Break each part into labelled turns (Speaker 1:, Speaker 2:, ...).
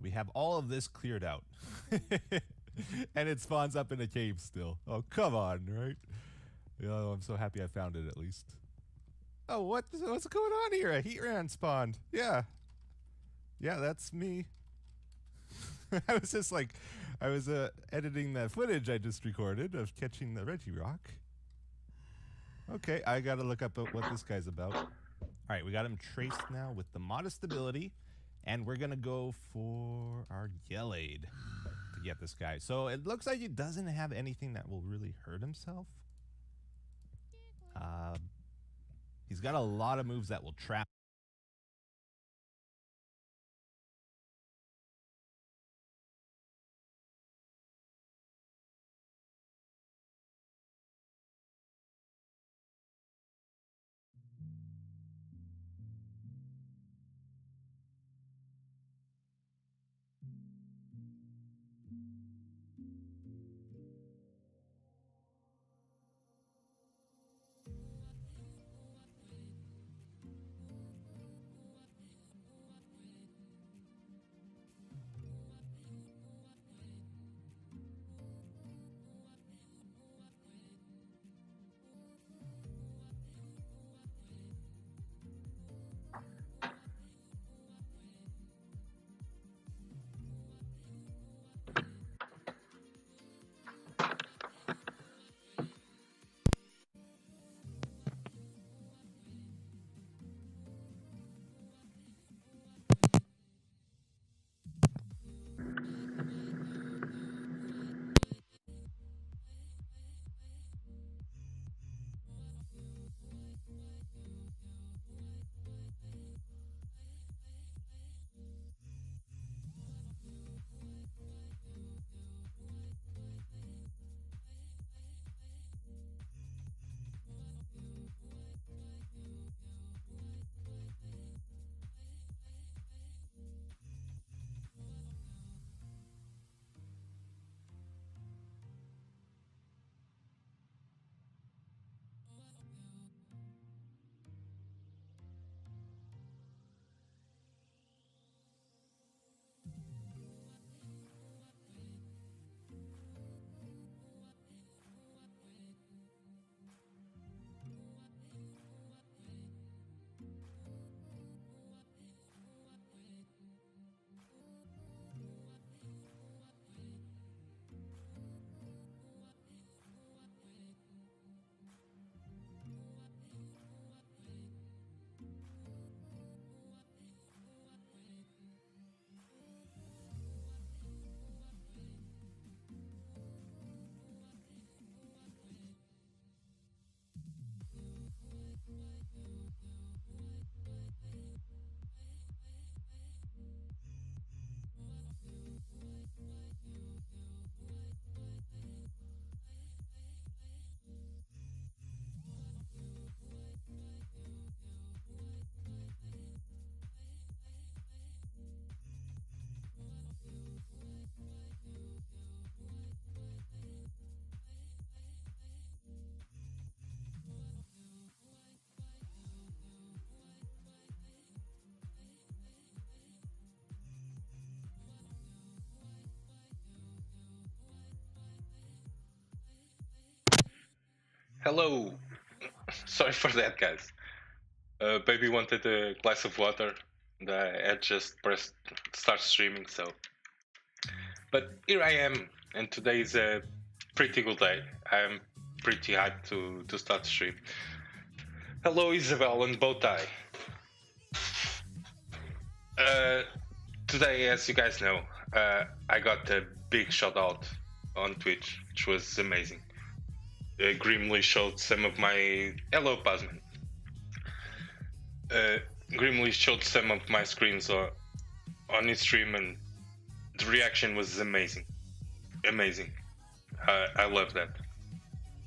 Speaker 1: We have all of this cleared out. And it spawns up in a cave still. Oh, come on, right? Oh, I'm so happy I found it at least. Oh, what's going on here? A heat ran spawned. Yeah. Yeah, that's me. I was just like, I was editing that footage I just recorded of catching the Reggie Rock. Okay, I gotta look up what this guy's about. All right, we got him traced now with the modest ability, and we're gonna go for our Yellade to get this guy. So it looks like he doesn't have anything that will really hurt himself. He's got a lot of moves that will trap.
Speaker 2: Hello. Sorry for that, guys. Baby wanted a glass of water, and I had just pressed start streaming. But here I am, and today is a pretty good day. I'm pretty hyped to start stream. Hello, Isabel and Bowtie. Today, as you guys know, I got a big shout out on Twitch, which was amazing. Grimly showed some of my hello, Pasman. Grimly showed some of my screens on his stream, and the reaction was amazing. Amazing. I love that.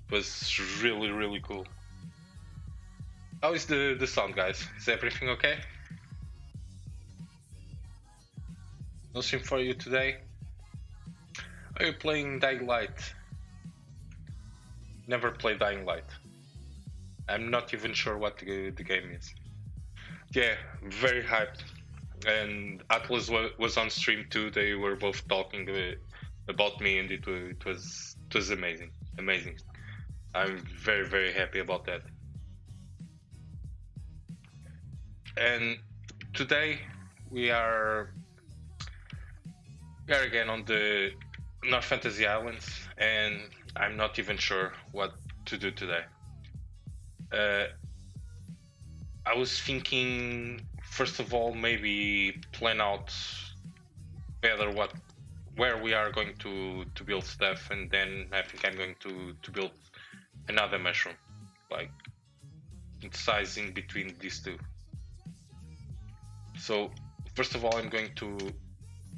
Speaker 2: It was really, really cool. How is the sound, guys? Is everything okay? No stream for you today? Are you playing Dying Light? Never played Dying Light. I'm not even sure what the game is. Yeah, very hyped. and Atlas was on stream too. They were both talking about me, and it was amazing, amazing. I'm very happy about that. And today we are again on the North Fantasy Islands, and I'm not even sure what to do today. I was thinking, first of all, maybe plan out better where we are going to build stuff, and then I think I'm going to build another mushroom, like sizing between these two. So first of all, I'm going to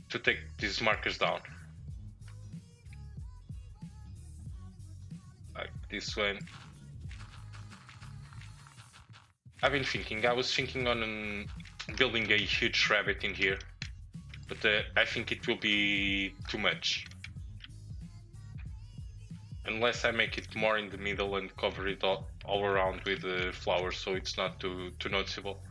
Speaker 2: take these markers down, like this one. I was thinking on building a huge rabbit in here, but I think it will be too much. Unless I make it more in the middle and cover it all around with flowers, so it's not too noticeable.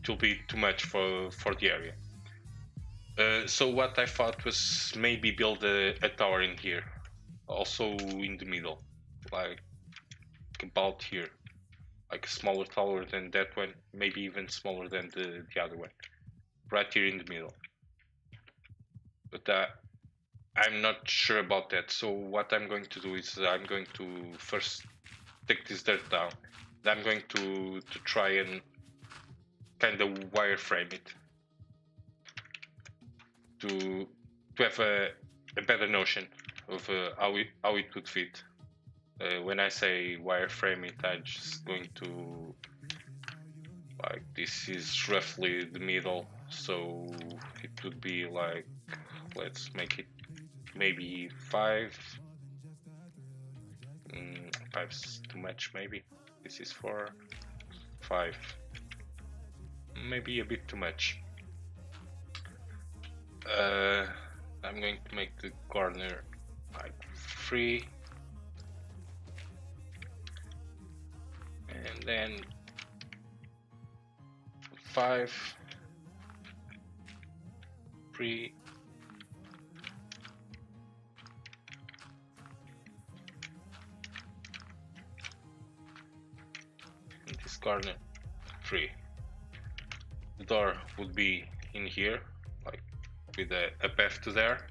Speaker 2: It will be too much for the area. So what I thought was maybe build a tower in here, also in the middle, like about here. Like a smaller tower than that one, maybe even smaller than the other one, right here in the middle. But I'm not sure about that. So what I'm going to do is I'm going to first take this dirt down. Then I'm going to try and kind of wireframe it to have a better notion of how it would fit. When I say wireframe it, I'm just going to, like, this is roughly the middle, so it would be like, let's make it maybe 5. 5's too much, maybe. This is 4, 5. Maybe a bit too much. I'm going to make the corner like 3. And then 5, 3, in this corner 3. The door would be in here, like with a path to there.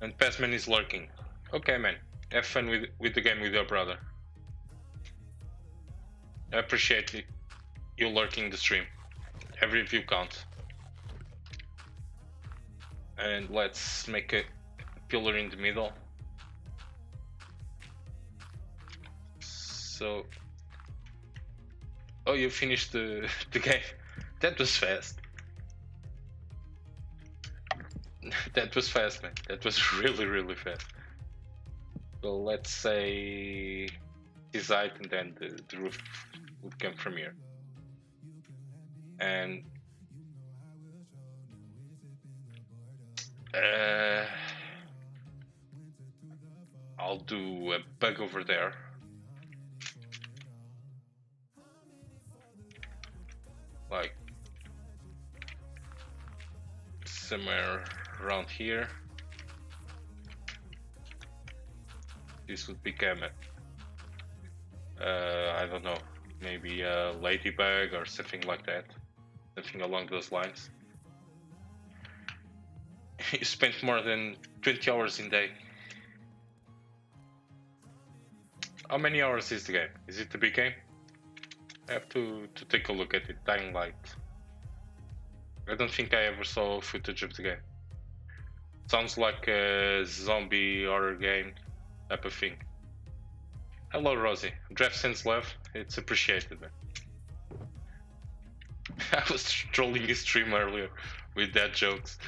Speaker 2: And Passman is lurking. Okay, man, have fun with the game with your brother. I appreciate it, you lurking the stream. Every view counts. And let's make a pillar in the middle. So, oh, you finished the game. That was fast. That was fast, man. That was really fast. So let's say this height, and then the roof would come from here. And I'll do a bug over there. Like somewhere around here. This would become I don't know, maybe a ladybug or something like that. Something along those lines. You spent more than 20 hours in day. How many hours is the game? Is it a big game? I have to take a look at it. Dying Light. I don't think I ever saw footage of the game. Sounds like a zombie horror game type of thing. Hello, Rosie. Draft sends love. It's appreciated, man. I was trolling his stream earlier with dad jokes.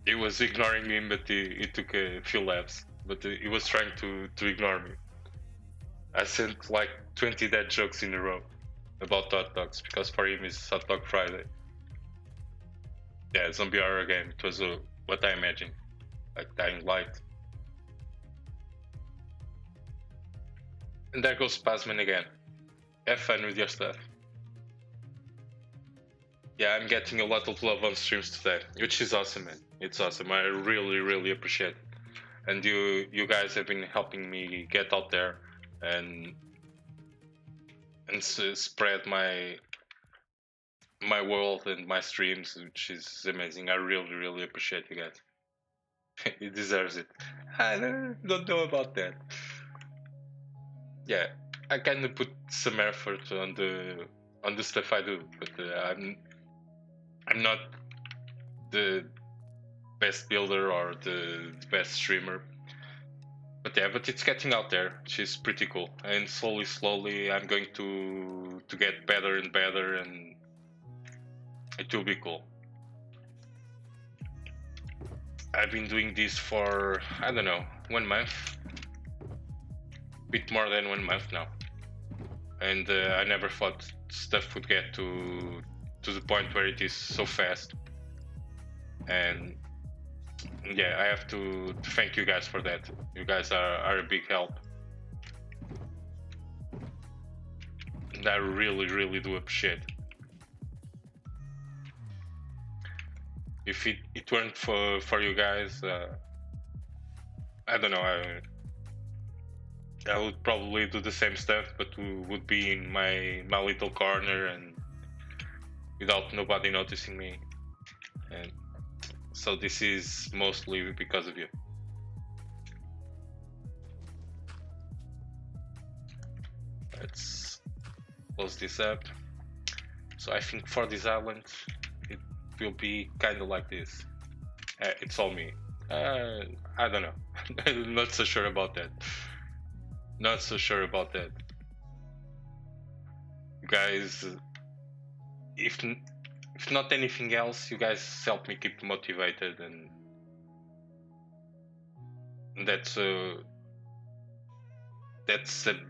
Speaker 2: He was ignoring me, but he took a few laps. But he was trying to ignore me. I sent like 20 dad jokes in a row about hot dogs, because for him it's Hot Dog Friday. Yeah, zombie horror game. It was what I imagined, like Dying Light. And there goes Spasman again. Have fun with your stuff. Yeah, I'm getting a lot of love on streams today, which is awesome, man. It's awesome. I really, really appreciate it. And you guys have been helping me get out there and spread my world and my streams, which is amazing. I really, really appreciate you guys. He deserves it. I don't know about that. Yeah, I kind of put some effort on the stuff I do, but I'm not the best builder or the best streamer. But yeah, but it's getting out there, which is pretty cool. And slowly, I'm going to get better and better, and it will be cool. I've been doing this for, I don't know, 1 month, bit more than 1 month now, and I never thought stuff would get to the point where it is so fast. And yeah, I have to thank you guys for that. You guys are a big help, and I really, really do appreciate it. If it weren't for you guys, I don't know, I would probably do the same stuff, but would be in my little corner and without nobody noticing me. And so this is mostly because of you. Let's close this up. So I think for this island, it will be kind of like this. It's all me. I don't know. I'm not so sure about that. Not so sure about that. You guys, if not anything else, you guys help me keep motivated, and that's a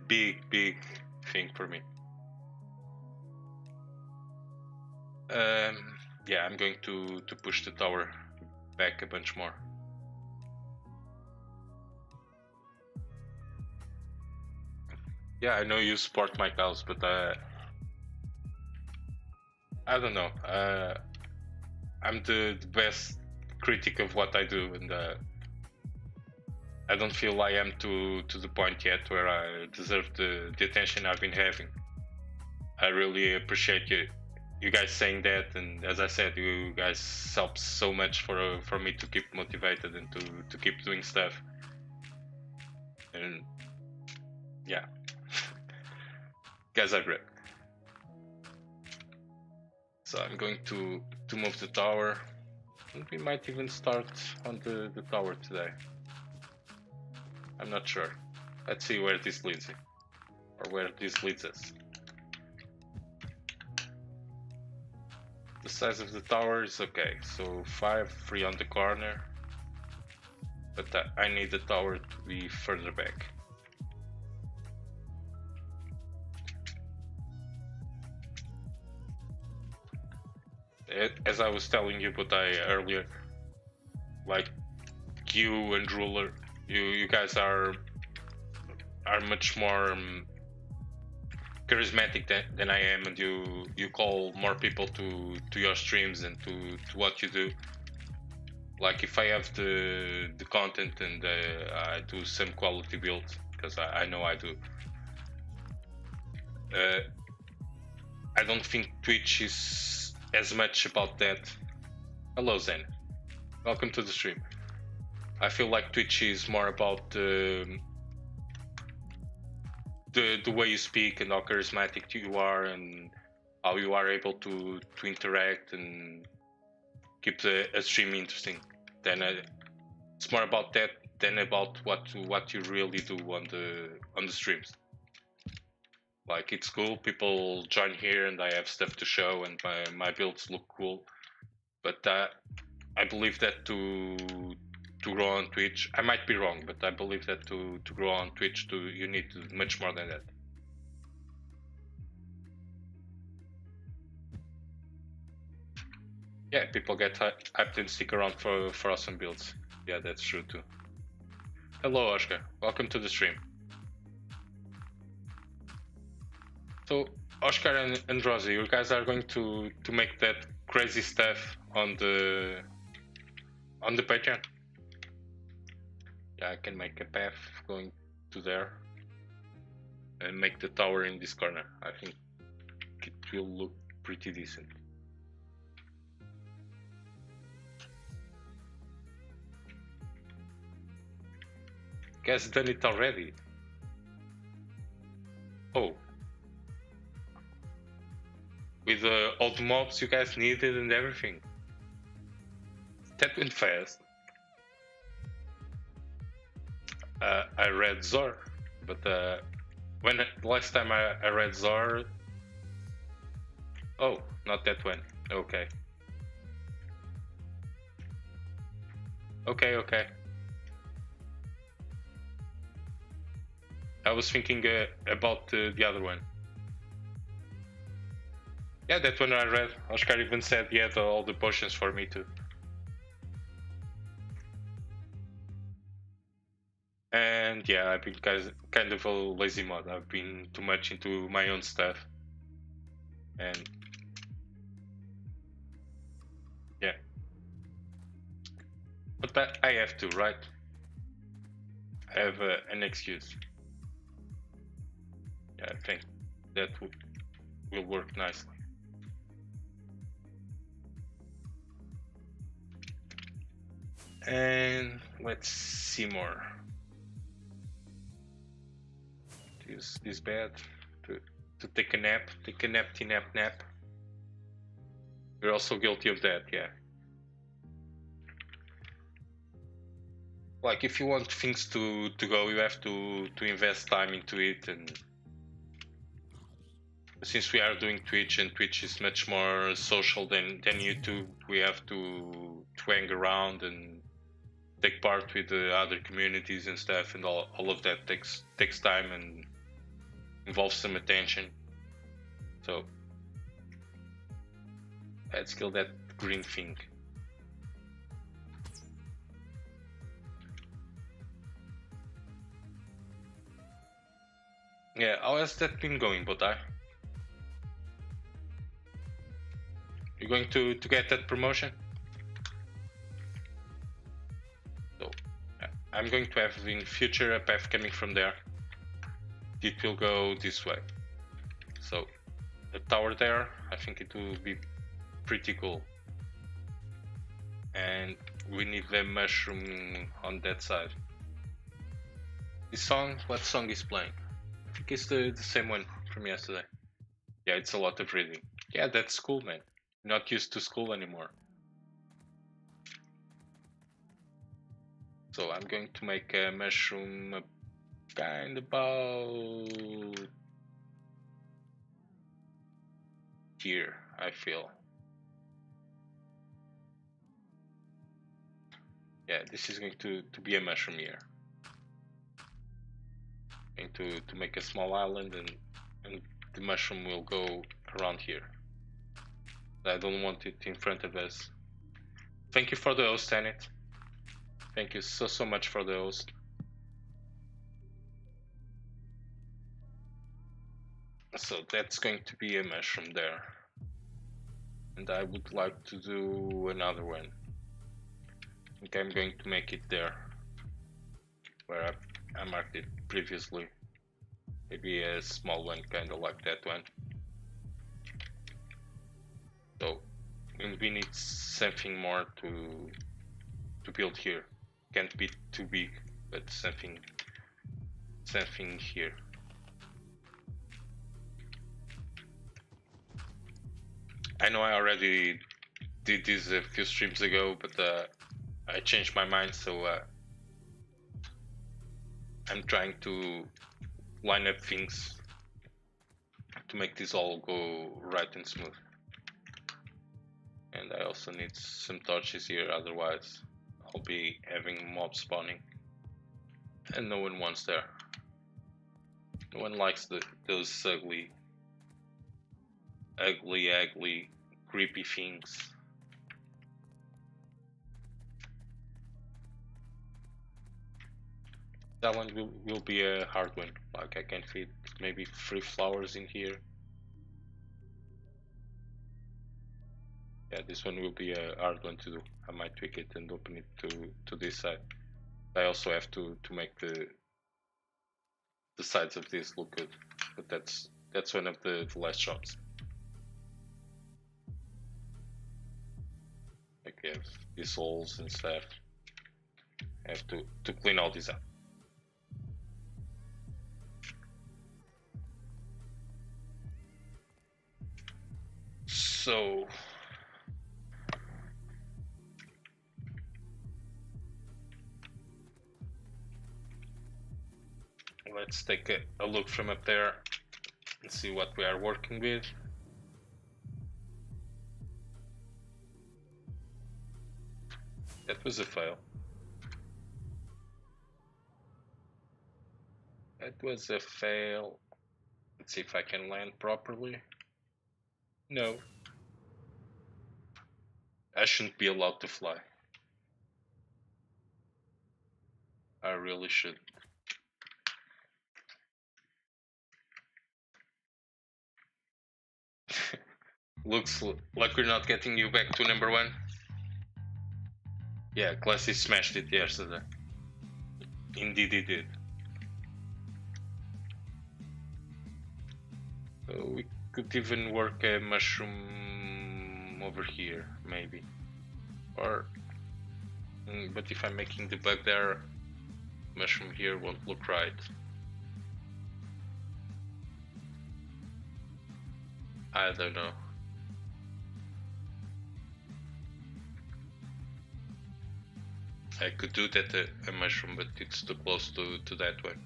Speaker 2: big thing for me. Yeah, I'm going to push the tower back a bunch more. Yeah, I know you support my cause, but I don't know. I'm the best critic of what I do, and I don't feel I am to the point yet where I deserve the attention I've been having. I really appreciate you guys saying that, and as I said, you guys help so much for me to keep motivated and to keep doing stuff. And yeah, you guys are great. So I'm going to move the tower, and we might even start on the tower today. I'm not sure. Let's see where this leads, or where this leads us. The size of the tower is okay, so 5, 3 on the corner, but I need the tower to be further back. As I was telling you, but earlier, like you and Ruler, you guys are much more charismatic than I am, and you call more people to your streams and to what you do. Like if I have the content and I do some quality builds, because I know I do. I don't think Twitch is as much about that. Hello Zen, welcome to the stream. I feel like Twitch is more about the way you speak and how charismatic you are and how you are able to interact and keep a stream interesting. Then it's more about that than about what you really do on the streams. Like it's cool, people join here and I have stuff to show and my builds look cool, but I believe that to grow on Twitch, I might be wrong, but I believe that to grow on Twitch, you need much more than that. Yeah, people get hyped and stick around for awesome builds. Yeah, that's true too. Hello Oscar, welcome to the stream. So Oscar and Rosie, you guys are going to make that crazy stuff on the Patreon. Yeah, I can make a path going to there and make the tower in this corner. I think it will look pretty decent. Guys done it already. Oh. With all the mobs you guys needed and everything. That went fast. I read Zor, but when last time I read Zor. Oh, not that one. Okay. Okay. I was thinking about the other one. Yeah, that one I read. Oscar even said he had all the potions for me too. And yeah, I've been kind of a lazy mod. I've been too much into my own stuff. And yeah. But I have to, right? I have an excuse. Yeah, I think that will work nicely. And let's see more. Use this bed to take a nap, nap. You're also guilty of that, yeah. Like if you want things to go, you have to invest time into it, and since we are doing Twitch and Twitch is much more social than YouTube, we have to hang around and take part with the other communities and stuff, and all of that takes time and involves some attention. So let's kill that green thing. Yeah, how has that been going, Botai? You going to get that promotion? So I'm going to have in future a path coming from there. It will go this way. So the tower there, I think it will be pretty cool. And we need the mushroom on that side. This song, what song is playing? I think it's the same one from yesterday. Yeah, it's a lot of reading. Yeah, that's school, man. Not used to school anymore. So I'm going to make a mushroom kind of about here, I feel. Yeah, this is going to be a mushroom here. Going to make a small island, and the mushroom will go around here. I don't want it in front of us. Thank you for the host, Annette. Thank you so much for the host. So that's going to be a mushroom there. And I would like to do another one. I think I'm going to make it there, where I marked it previously. Maybe a small one, kind of like that one. So, and we need something more to build here. Can't be too big, but something here. I know I already did this a few streams ago, but I changed my mind, so I'm trying to line up things to make this all go right and smooth. And I also need some torches here, otherwise I'll be having mobs spawning, and no one wants there. No one likes those ugly, creepy things. That one will be a hard one. Like I can fit maybe 3 flowers in here. Yeah, this one will be a hard one to do. I might tweak it and open it to this side. I also have to make the sides of this look good, but that's one of the last jobs. Like we have these holes and stuff. I have to clean all these up. So let's take a look from up there and see what we are working with. That was a fail. That was a fail. Let's see if I can land properly. No. I shouldn't be allowed to fly. I really should. Looks like we're not getting you back to number 1. Yeah, Classy smashed it yesterday. Indeed he did. So we could even work a mushroom over here, maybe. Or, but if I'm making the bug there, mushroom here won't look right. I don't know. I could do that a mushroom, but it's too close to that one.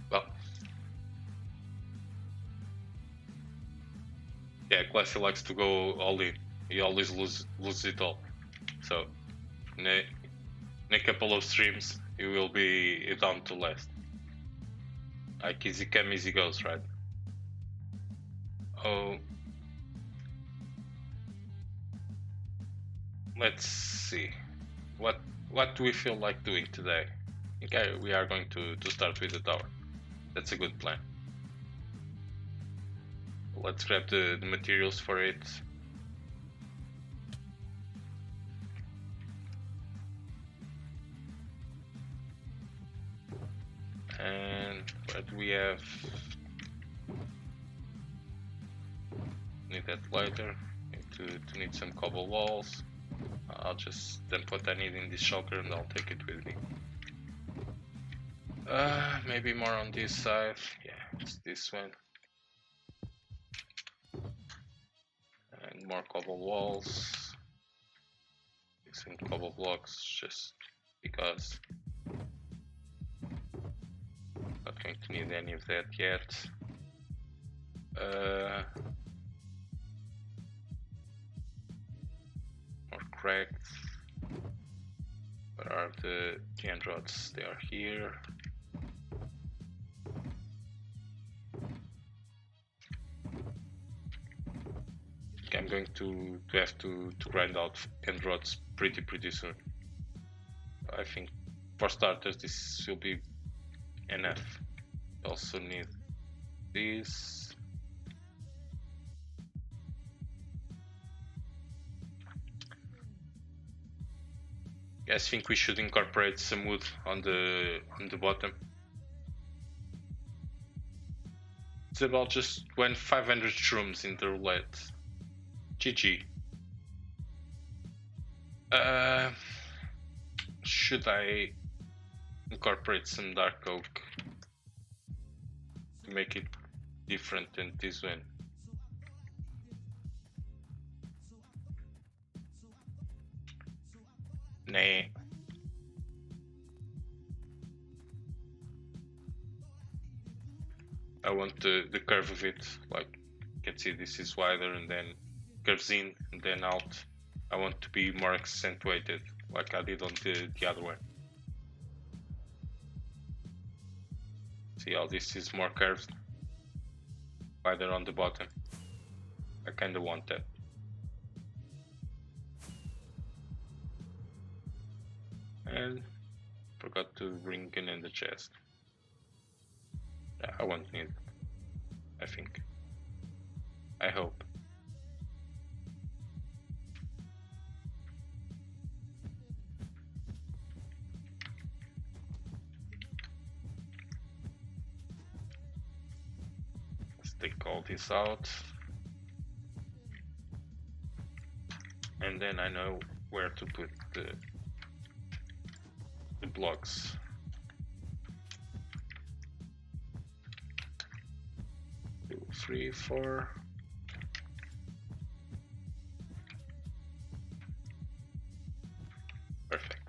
Speaker 2: Well, yeah, Classy likes to go all in. He always loses it all. So, in a couple of streams, he will be down to last. Like easy come, easy goes, right? Oh. Let's see. What do we feel like doing today? Okay, we are going to start with the tower. That's a good plan. Let's grab the materials for it. And what do we have? Need that later. Need some cobble walls. I'll just dump what I need in this shulker and I'll take it with me. Maybe more on this side. Yeah, it's this one. And more cobble walls. Some cobble blocks just because. Not going to need any of that yet. More cracked. Where are the end rods? They are here. I'm going to have to grind out end rods pretty soon. I think for starters this will be enough. Also need this. I think we should incorporate some wood on the bottom. It's about just 500 shrooms in the roulette. GG. Should I incorporate some dark oak to make it different than this one? Nah. I want the curve of it, like you can see this is wider and then curves in and then out. I want to be more accentuated like I did on the other one. See how this is more curved, wider on the bottom. I kinda want that. And forgot to bring gun in the chest. I won't need it. I think. I hope. Let's take all this out. And then I know where to put the blocks. 2, 3, 4. Perfect.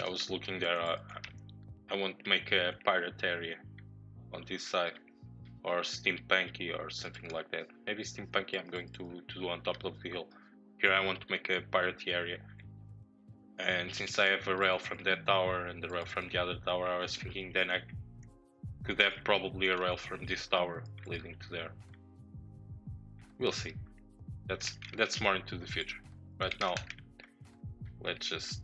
Speaker 2: I was looking there. I want to make a pirate area on this side, or steampunky or something like that. Maybe steampunky I'm going to do on top of the hill. Here I want to make a pirate area. And since I have a rail from that tower and the rail from the other tower, I was thinking then I could have probably a rail from this tower leading to there. We'll see. That's more into the future. Right now, let's just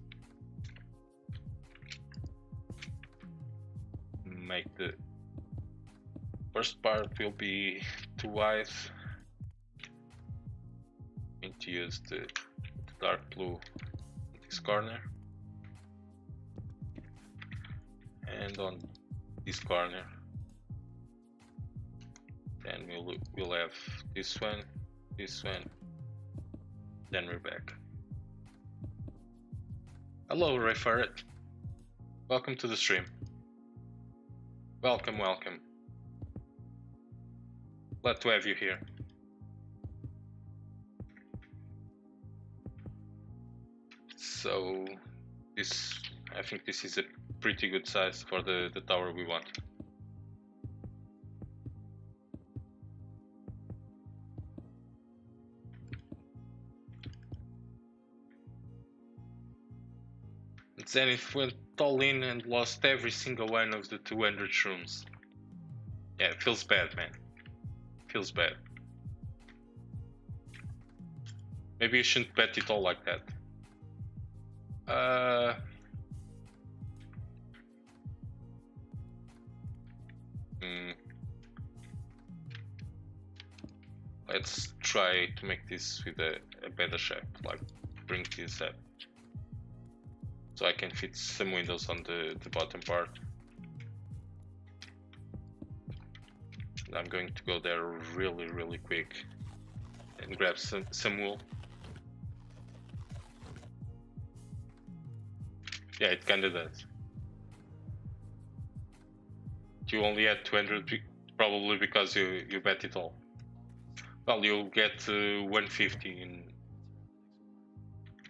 Speaker 2: make the first part will be too wide. Need to use the dark blue in this corner, and on this corner. Then we'll have this one, then we're back. Hello, Ray Ferret. Welcome to the stream. Welcome. Glad to have you here. So I think this is a pretty good size for the tower we want. Zenith went all in and lost every single one of the 200 shrooms. Yeah, it feels bad, man. Feels bad. Maybe you shouldn't bet it all like that. Let's try to make this with a better shape, like bring this up. So I can fit some windows on the bottom part. I'm going to go there really quick and grab some wool. Yeah, it kinda does. You only had 200 probably because you bet it all. Well, you'll get 150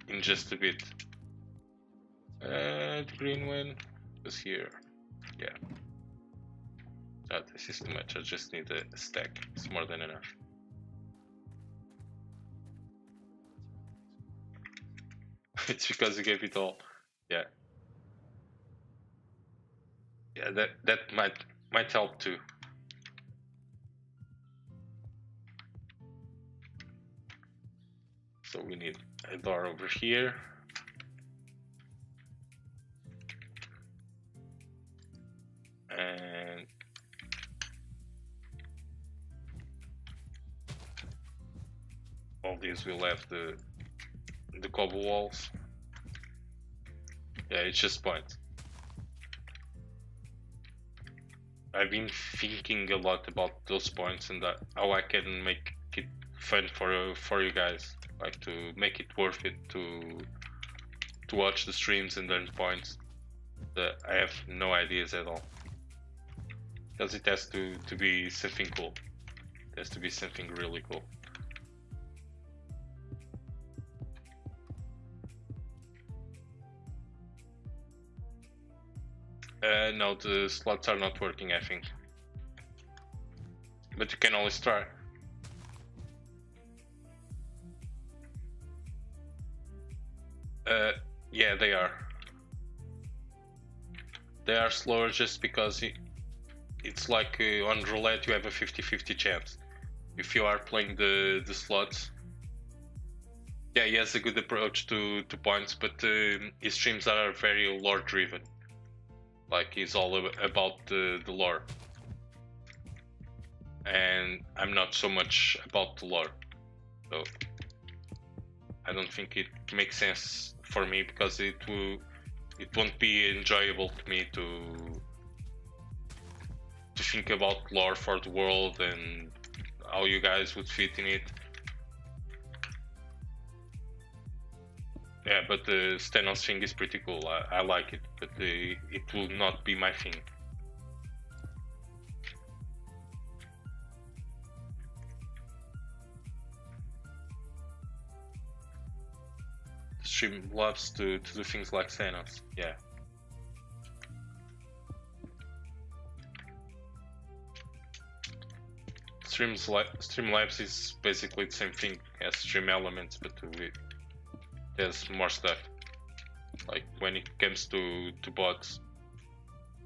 Speaker 2: in just a bit. The green one was here. Yeah. Oh, this is too much. I just need a stack. It's more than enough. It's because you gave it all. Yeah. Yeah, that might help too. So we need a door over here. And all these will have the cobble walls. Yeah, it's just points. I've been thinking a lot about those points and how I can make it fun for you guys, like to make it worth it to watch the streams and earn points. I have no ideas at all. Because it has to be something cool. It has to be something really cool. No, the slots are not working, I think. But you can always try. Yeah, they are. They are slower just because it's like on roulette you have a 50-50 chance. If you are playing the slots, yeah, he has a good approach to points, but his streams are very lore driven. Like he's all about the lore, and I'm not so much about the lore, so I don't think it makes sense for me, because it won't be enjoyable to me to think about lore for the world and how you guys would fit in it. Yeah, but the Stenos thing is pretty cool. I like it, but it will not be my thing. Stream loves to do things like Stenos, yeah. Streamlabs is basically the same thing as Stream Elements, but there's more stuff. Like when it comes to bots,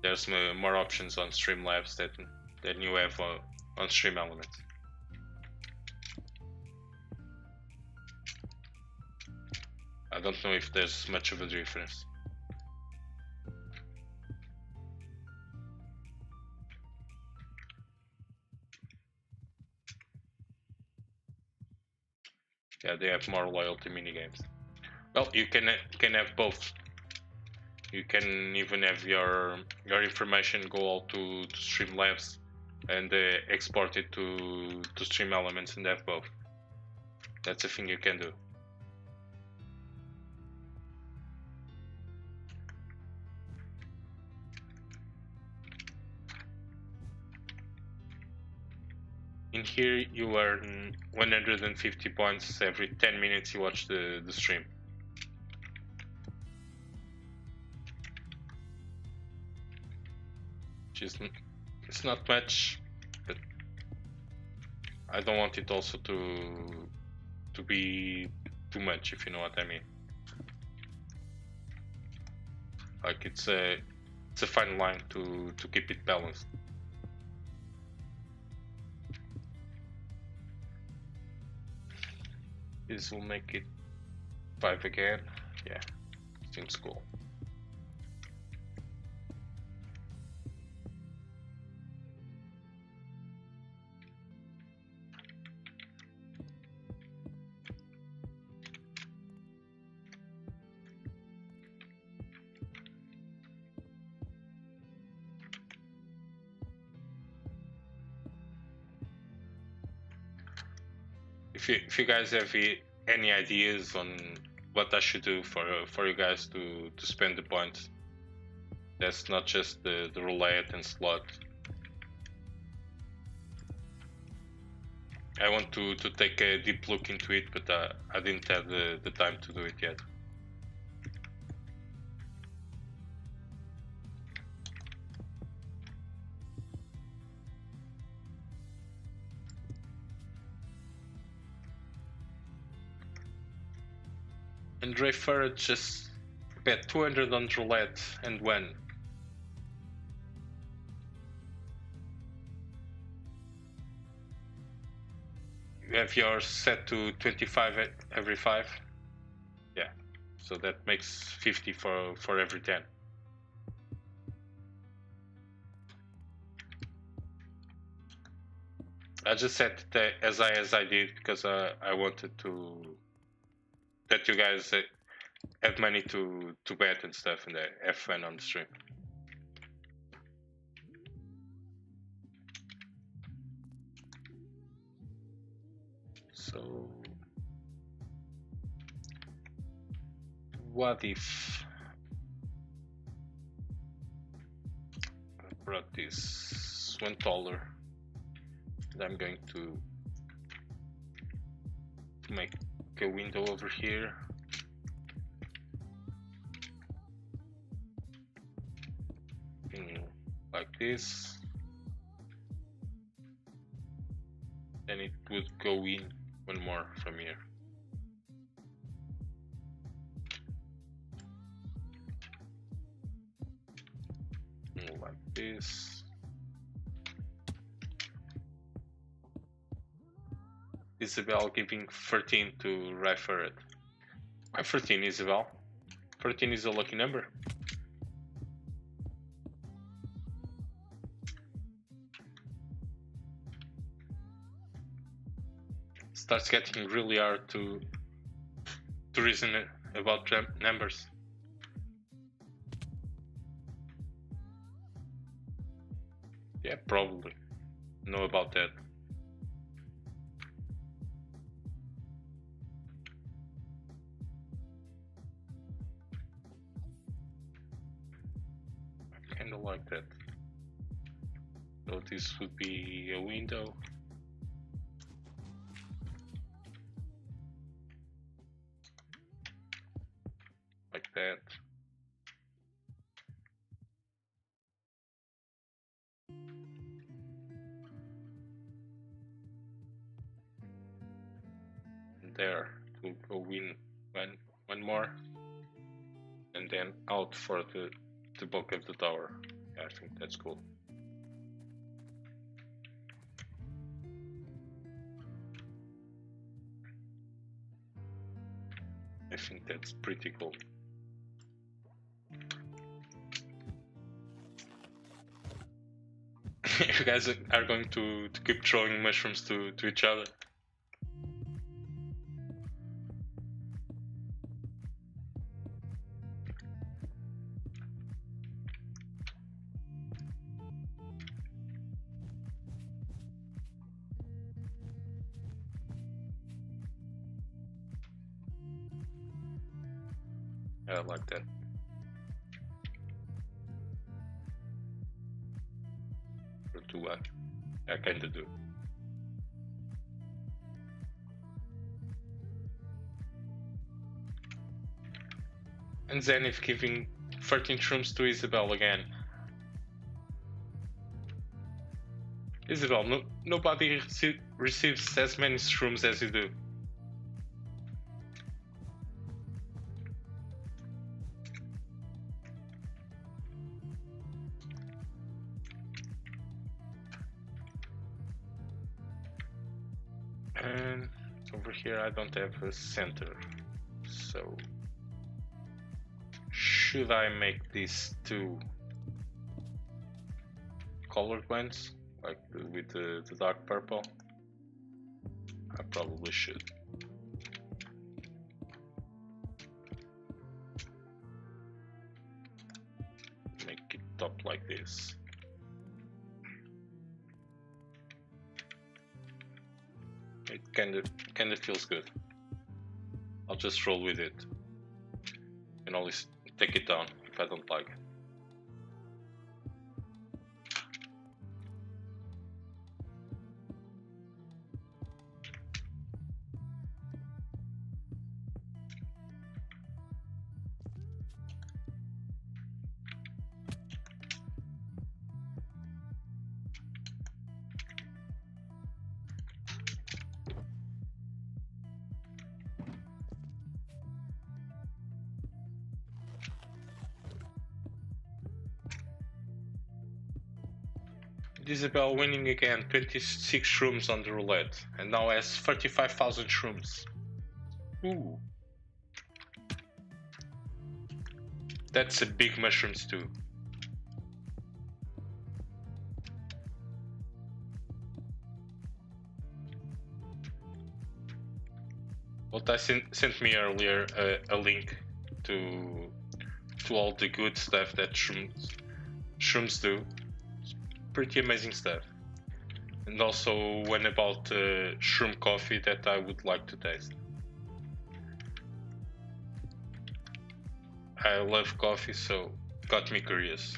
Speaker 2: there's more options on Streamlabs than you have on Stream Elements. I don't know if there's much of a difference. Yeah, they have more loyalty minigames. Well, you can have both. You can even have your information go all to Streamlabs and export it to Stream Elements and have both. That's a thing you can do. In here you earn 150 points every 10 minutes you watch the stream. It's not much, but I don't want it also to be too much, if you know what I mean. Like it's a fine line to keep it balanced. This will make it 5 again. Yeah, seems cool. If you guys have any ideas on what I should do for you guys to spend the points, that's not just the roulette and slot. I want to take a deep look into it, but I didn't have the time to do it yet. And Rayford just bet 200 on roulette and won. You have yours set to 25 every 5. Yeah, so that makes 50 for every 10. I just set it as I did because I wanted that you guys have money to bet and stuff and have fun on the stream. So what if I brought this $1 and I'm going to make a window over here. Like this, and it would go in one more from here. Like this. Isabel giving 13 to refer it. Why 13, Isabel? 13 is a lucky number. Starts getting really hard to reason about numbers. Yeah, probably. Know about that. I kinda like that. So this would be a window. Like that. And there to go in one more. And then out for the bulk of the tower. Yeah, I think that's cool. I think that's pretty cool. You guys are going to keep throwing mushrooms to each other. I like that. Or do what? I kinda do. And Zenith giving 13 shrooms to Isabel again. Isabel, nobody receives as many shrooms as you do. And over here I don't have a center, so should I make these two colored ones, like with the dark purple? I probably should. Make it top like this. It kinda feels good. I'll just roll with it. And always take it down if I don't like it. Isabel winning again, 26 shrooms on the roulette, and now has 35,000 shrooms. Ooh. That's a big mushrooms too. What I sent me earlier, a link to all the good stuff that shrooms do. Pretty amazing stuff. And also one about shroom coffee that I would like to taste. I love coffee, so got me curious.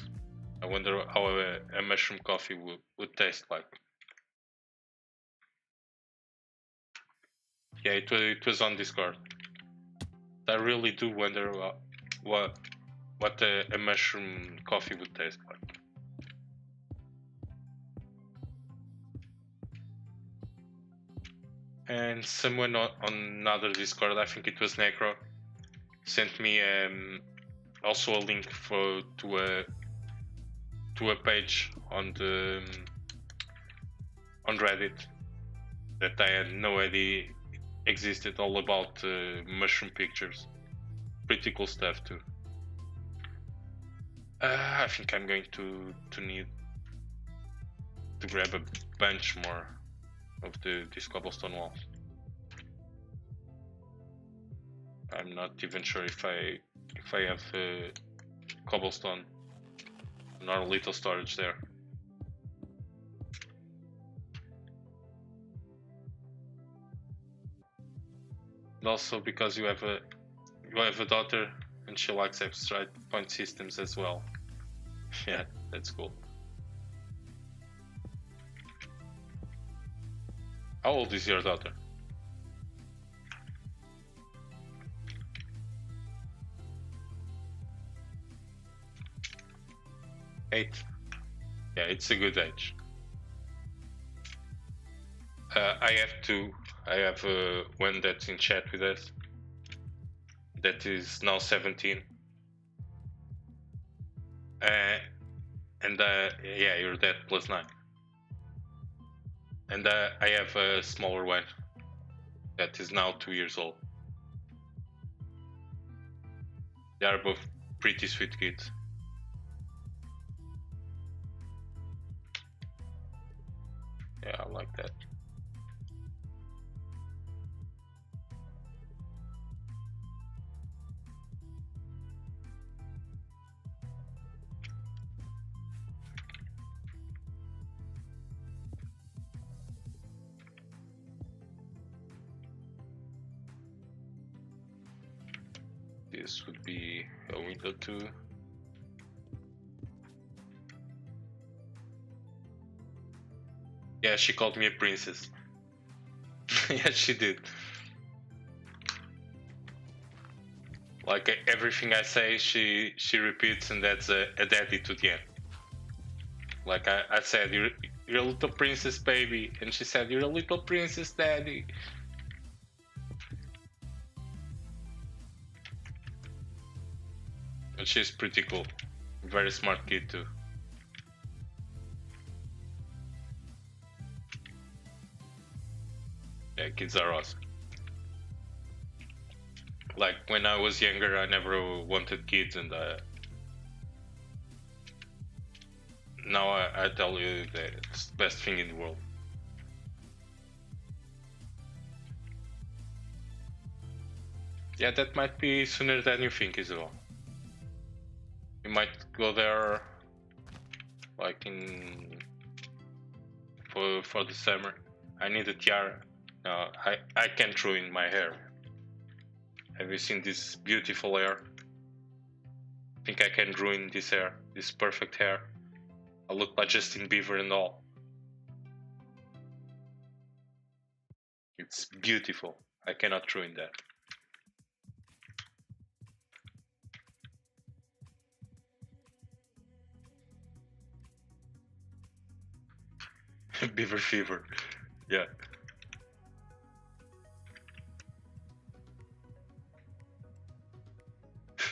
Speaker 2: I wonder how a mushroom coffee would taste like. Yeah, it was on Discord. I really do wonder what a mushroom coffee would taste like. And someone on another Discord, I think it was Necro, sent me also a link to a page on Reddit that I had no idea existed, all about mushroom pictures. Pretty cool stuff too. I think I'm going to need to grab a bunch more of these cobblestone walls. I'm not even sure if I have cobblestone in our little storage there. And also because you have a daughter and she likes abstract point systems as well. Yeah, that's cool. How old is your daughter? Eight. Yeah, it's a good age. I have two. I have one that's in chat with us. That is now 17. And yeah, you're dead +9. And I have a smaller one that is now 2 years old. They are both pretty sweet kids. Yeah, I like that. This would be a window too. Yeah, she called me a princess. Yeah, she did. Like everything I say, she repeats and adds a daddy to the end. Like I said, you're a little princess baby, and she said, you're a little princess daddy. And she's pretty cool. Very smart kid too. Yeah, kids are awesome. Like when I was younger, I never wanted kids, and now I tell you that it's the best thing in the world. Yeah, that might be sooner than you think as well. You might go there like for the summer. I need a tiara. No, I can't ruin my hair. Have you seen this beautiful hair? I think I can ruin this hair, this perfect hair. I look like Justin Bieber and all. It's beautiful. I cannot ruin that. Beaver fever. Yeah.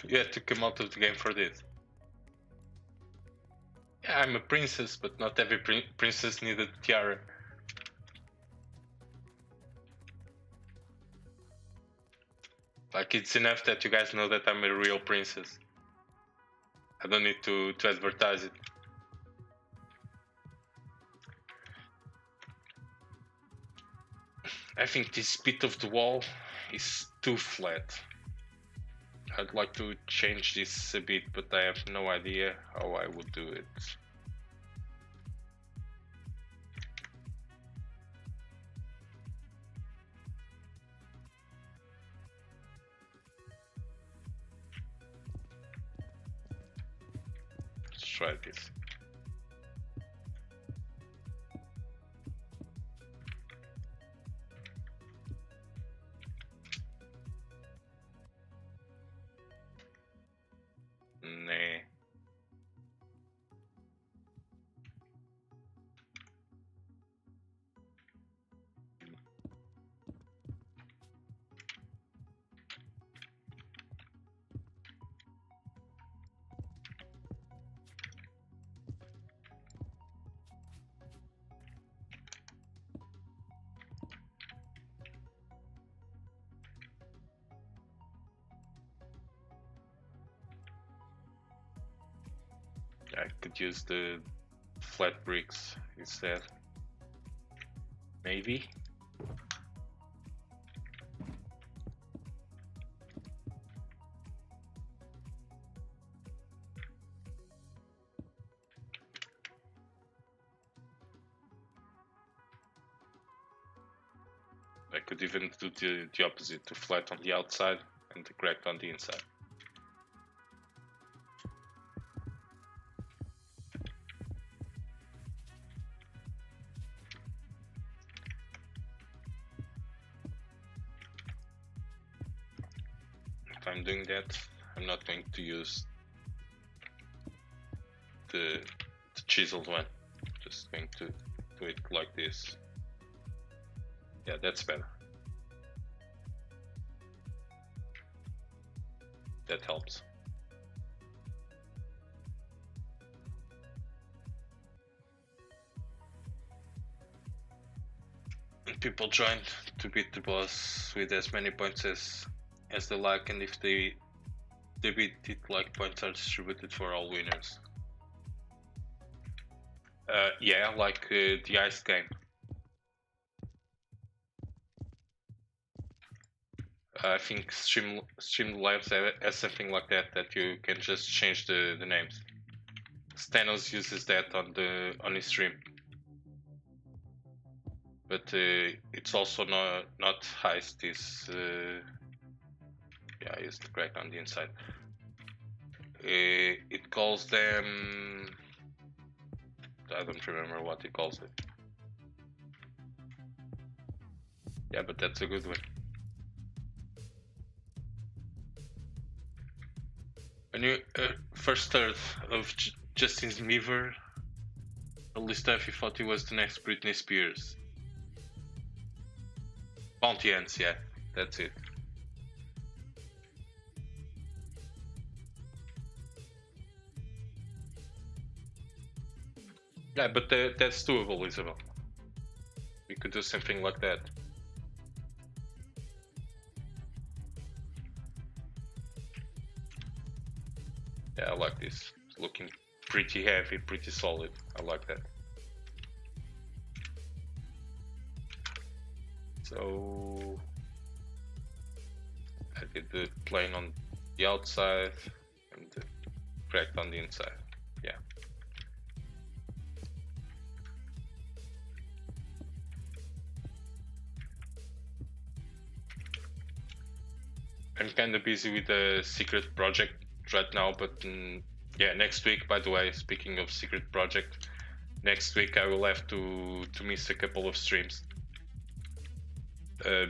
Speaker 2: You had to come out of the game for this. Yeah, I'm a princess, but not every princess needed a tiara. Like, it's enough that you guys know that I'm a real princess. I don't need to advertise it. I think this bit of the wall is too flat. I'd like to change this a bit, but I have no idea how I would do it. Let's try this. Nah. I could use the flat bricks instead. Maybe. I could even do the opposite, to flat on the outside and the cracked on the inside. If I'm doing that, I'm not going to use the chiseled one. Just going to do it like this. Yeah, that's better. That helps. And people join to beat the boss with as many points as they like, and if they beat it, like, points are distributed for all winners. Yeah, like the ice game. I think Streamlabs has something like that you can just change the names. Stanos uses that on his stream, but it's also not heist. Is yeah, it's correct on the inside. It calls them. I don't remember what it calls it. Yeah, but that's a good one. When you first heard of Justin Bieber, early stuff, you thought he was the next Britney Spears. Bounty Ants, yeah, that's it. Yeah, but that's doable, Isabel. We could do something like that. Yeah, I like this. It's looking pretty heavy, pretty solid. I like that. So I did the plane on the outside and the cracked on the inside. Yeah. I'm kind of busy with a secret project right now, but yeah, next week, by the way, speaking of secret project, next week I will have to miss a couple of streams.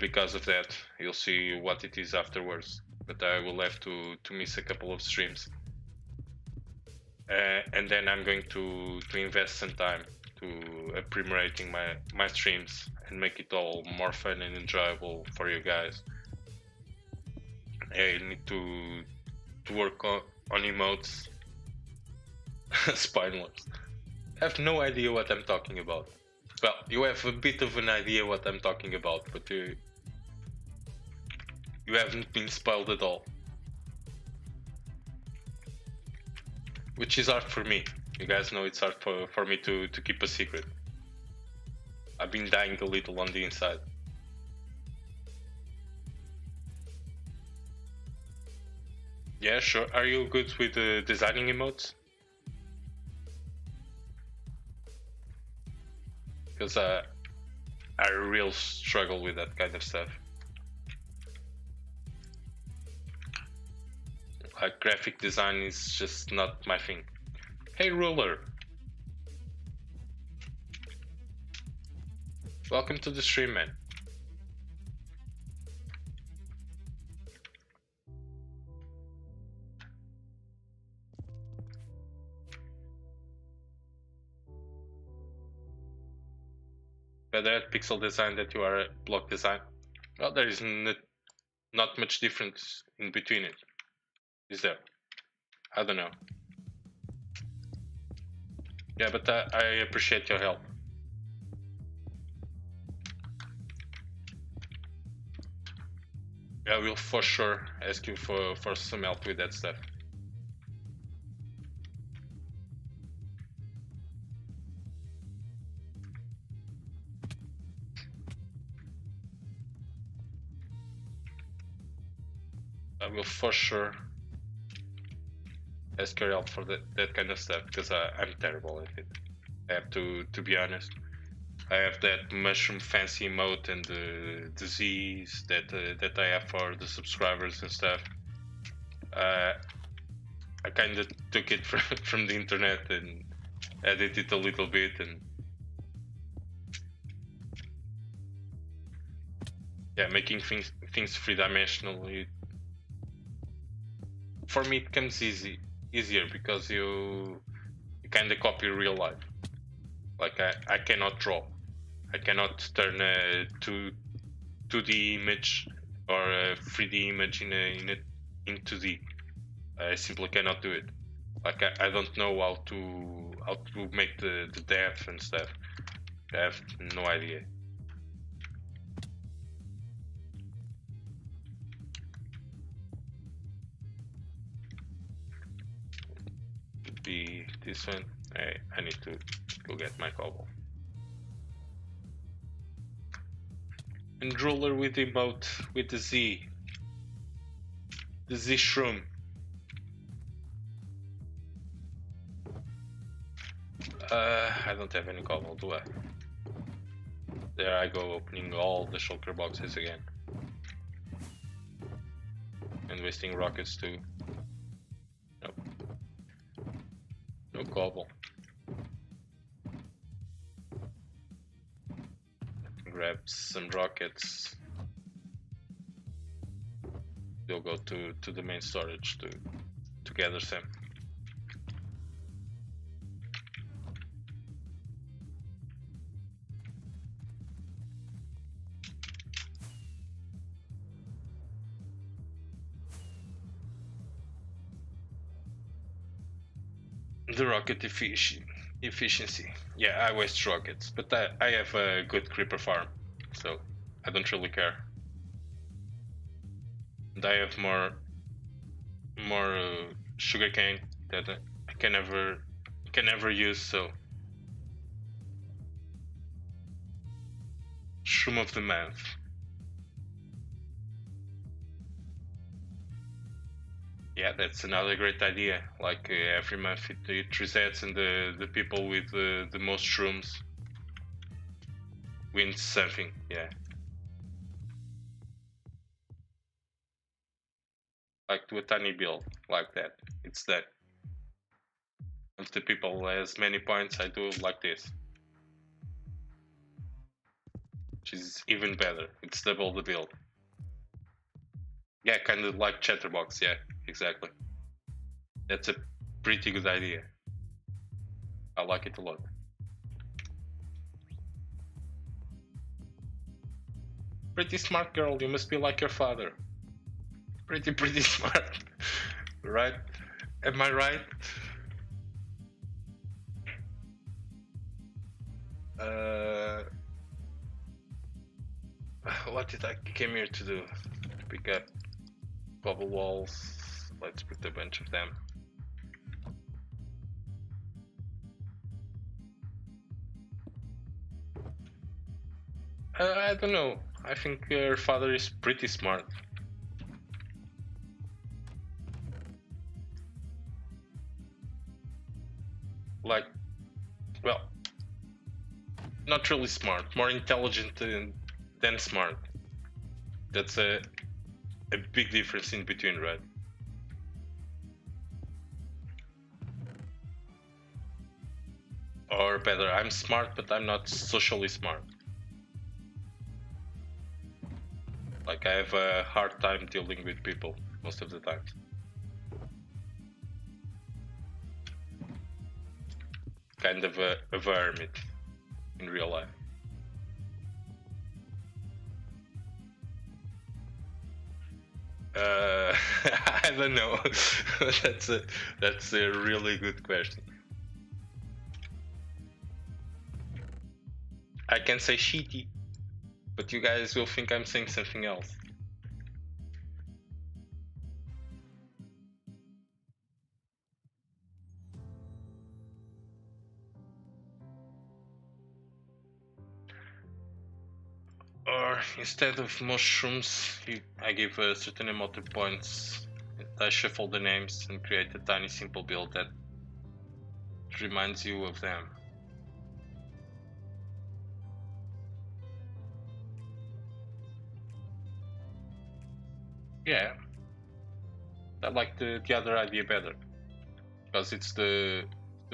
Speaker 2: Because of that, you'll see what it is afterwards, but I will have to miss a couple of streams. And then I'm going to invest some time to premierating my streams and make it all more fun and enjoyable for you guys. I need to work on emotes. Spineless. I have no idea what I'm talking about. Well, you have a bit of an idea what I'm talking about, but you haven't been spoiled at all. Which is hard for me. You guys know it's hard for me to keep a secret. I've been dying a little on the inside. Yeah, sure. Are you good with designing emotes? Because I real struggle with that kind of stuff. Like, graphic design is just not my thing. Hey, Ruler! Welcome to the stream, man. Better at pixel design that you are at block design. Well, there is not much difference in between it, is there? I don't know. Yeah, but I appreciate your help. I will for sure ask you for some help with that stuff. I will for sure ask her help for that kind of stuff, because I'm terrible at it. I have to be honest. I have that mushroom fancy emote and the disease that I have for the subscribers and stuff. I kind of took it from the internet and edited it a little bit, and yeah, making things three-dimensional. For me, it comes easier because you kind of copy real life. Like I cannot draw. I cannot turn a 2D image or a 3D image in 2D. I simply cannot do it. Like I don't know how to make the depth and stuff. I have no idea. Could be this one. I need to go get my cobble. And ruler with the emote with the Z. The Z shroom. I don't have any cobble, do I? There I go, opening all the shulker boxes again. And wasting rockets too. Nope. No cobble. Grab some rockets. They'll go to the main storage to gather some. The rocket efficiency. Yeah, I waste rockets, but I have a good creeper farm, so I don't really care. And I have more sugarcane that I can never use. So shroom of the month. Yeah, that's another great idea. Like every month it resets, and the people with the most shrooms wins something. Yeah. Like do a tiny build like that. It's that. If the people has many points, I do like this. Which is even better. It's double the build. Yeah, kind of like Chatterbox. Yeah, exactly. That's a pretty good idea. I like it a lot. Pretty smart girl, you must be like your father. Pretty smart. Right? Am I right? What did I came here to do? To pick up bubble walls. Let's put a bunch of them. I don't know. I think her father is pretty smart. Like, well, not really smart, more intelligent than smart. That's a big difference in between, right? Or better, I'm smart, but I'm not socially smart. Like, I have a hard time dealing with people most of the time. Kind of a hermit in real life. I don't know. That's a really good question. I can say shitty, but you guys will think I'm saying something else. Or instead of mushrooms, I give a certain amount of points. I shuffle the names and create a tiny simple build that reminds you of them. Yeah, I like the other idea better because it's the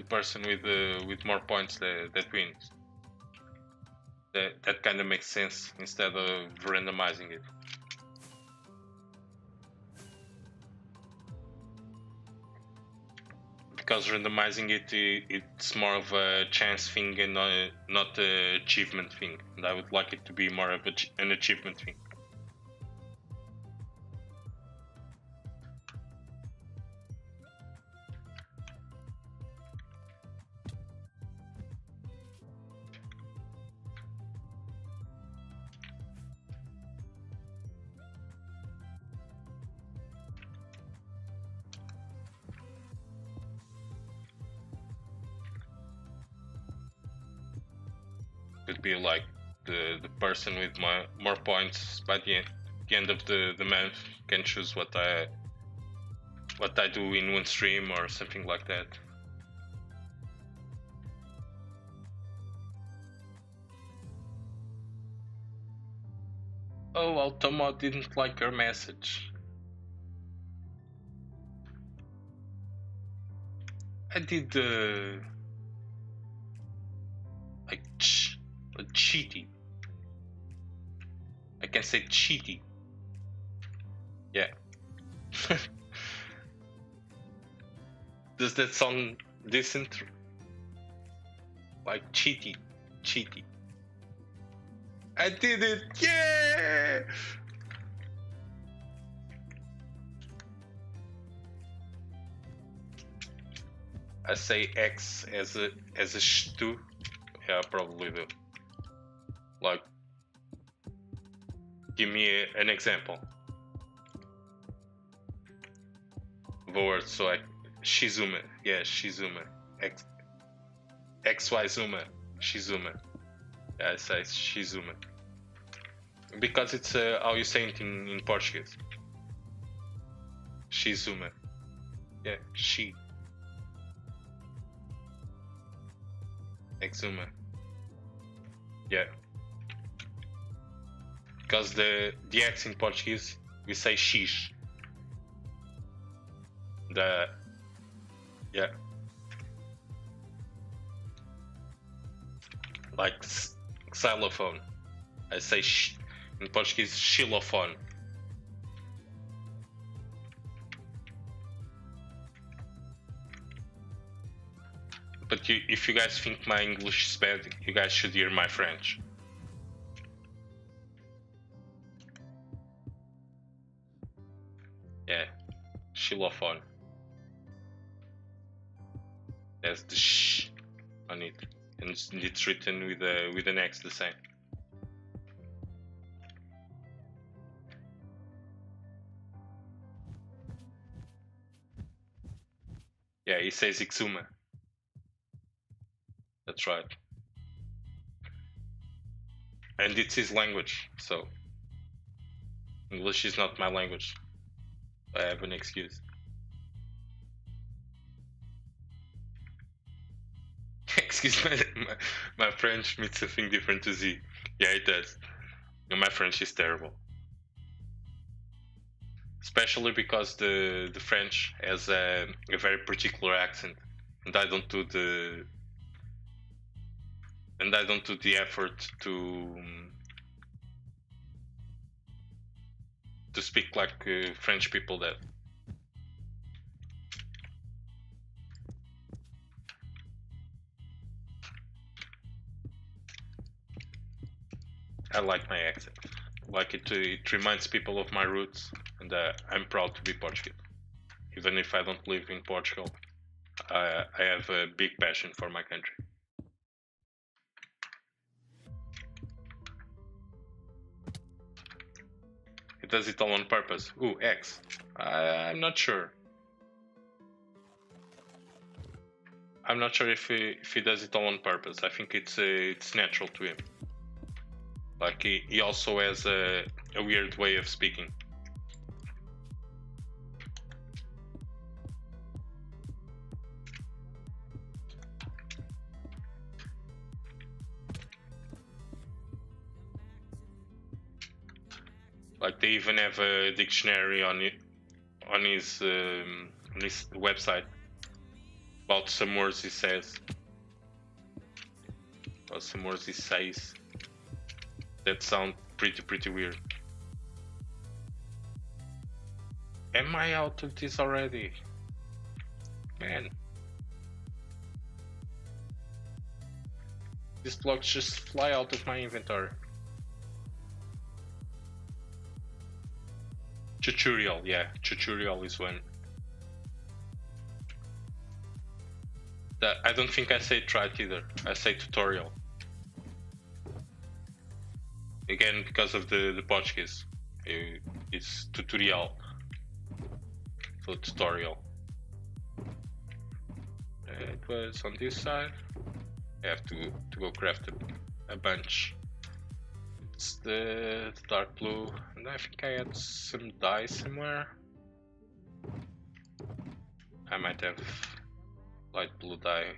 Speaker 2: person with more points that wins. That kind of makes sense instead of randomizing it. Because randomizing it's more of a chance thing and not an achievement thing. And I would like it to be more of an achievement thing. Could be like the person with more points by the end of the month can choose what I do in one stream or something like that. Oh, Automo didn't like your message. I did like cheaty. I can say cheaty. Yeah. Does that sound decent? Like cheaty. I did it! Yeah! I say X as a stu. Yeah, I probably do. Like, give me an example of a word. So Shizuma. Yeah, Shizuma. XY Zuma. Shizuma. Yeah, I say Shizuma. Because it's how you say it in Portuguese. Shizuma. Yeah, she. Exuma. Yeah. Because the X in Portuguese, we say X. Yeah. Like xylophone. I say in Portuguese, xylophone. But if you guys think my English is bad, you guys should hear my French. Yeah, xylophone. There's the sh on it, and it's written with an X the same. Yeah, he says Ixuma. That's right. And it's his language, so English is not my language. I have an excuse. Excuse my French means something different to Z. Yeah, it does. My French is terrible. Especially because the French has a very particular accent, and I don't do the effort to speak like French people do. I like my accent. Like it reminds people of my roots, and I'm proud to be Portuguese. Even if I don't live in Portugal, I have a big passion for my country. It does it all on purpose. Ooh, X. I'm not sure. I'm not sure if he does it all on purpose. I think it's natural to him. Like he also has a weird way of speaking. Like they even have a dictionary on it, on his website about some words he says, or some words he says that sound pretty weird. Am I out of this already? Man. These blocks just fly out of my inventory. Tutorial, yeah, tutorial is one. I don't think I say trite either. I say tutorial. Again, because of the Portuguese. It's tutorial. So tutorial. It was on this side. I have to go craft a bunch. It's the dark blue, and I think I had some dye somewhere. I might have light blue dye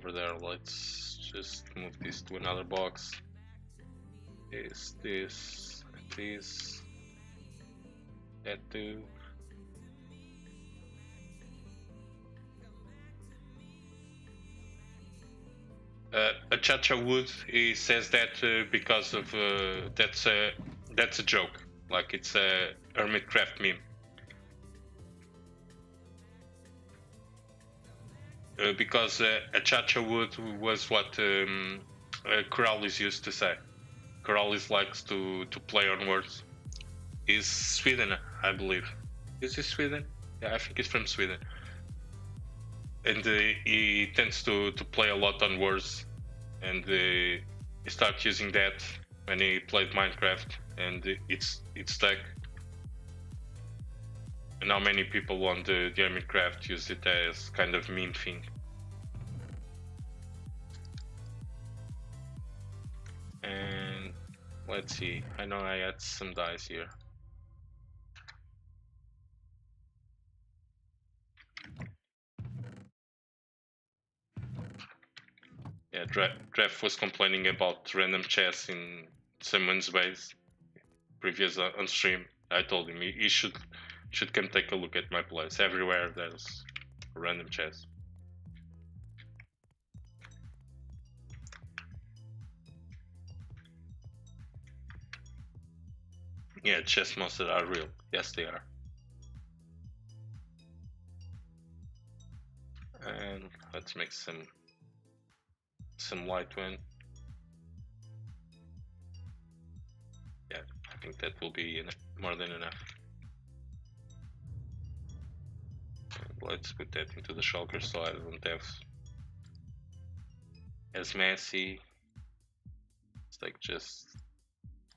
Speaker 2: over there. Let's just move this to another box. This, that too. A Chacha wood, he says that because of that's a joke, like it's a Hermitcraft meme. Because a Chacha wood was what Corrales used to say. Corrales likes to play on words. He's Sweden, I believe. Is he Sweden? Yeah, I think he's from Sweden. And he tends to play a lot on words, and he started using that when he played Minecraft, and it's stuck. And now many people on the Hermitcraft use it as kind of meme thing. And let's see, I know I had some dice here. Yeah, Dreff was complaining about random chests in someone's base previous on stream. I told him he should come take a look at my place. Everywhere there's random chests. Yeah, chest monsters are real. Yes, they are. And let's make some light one. Yeah, I think that will be more than enough. Let's put that into the shulker so I don't have as messy. It's like just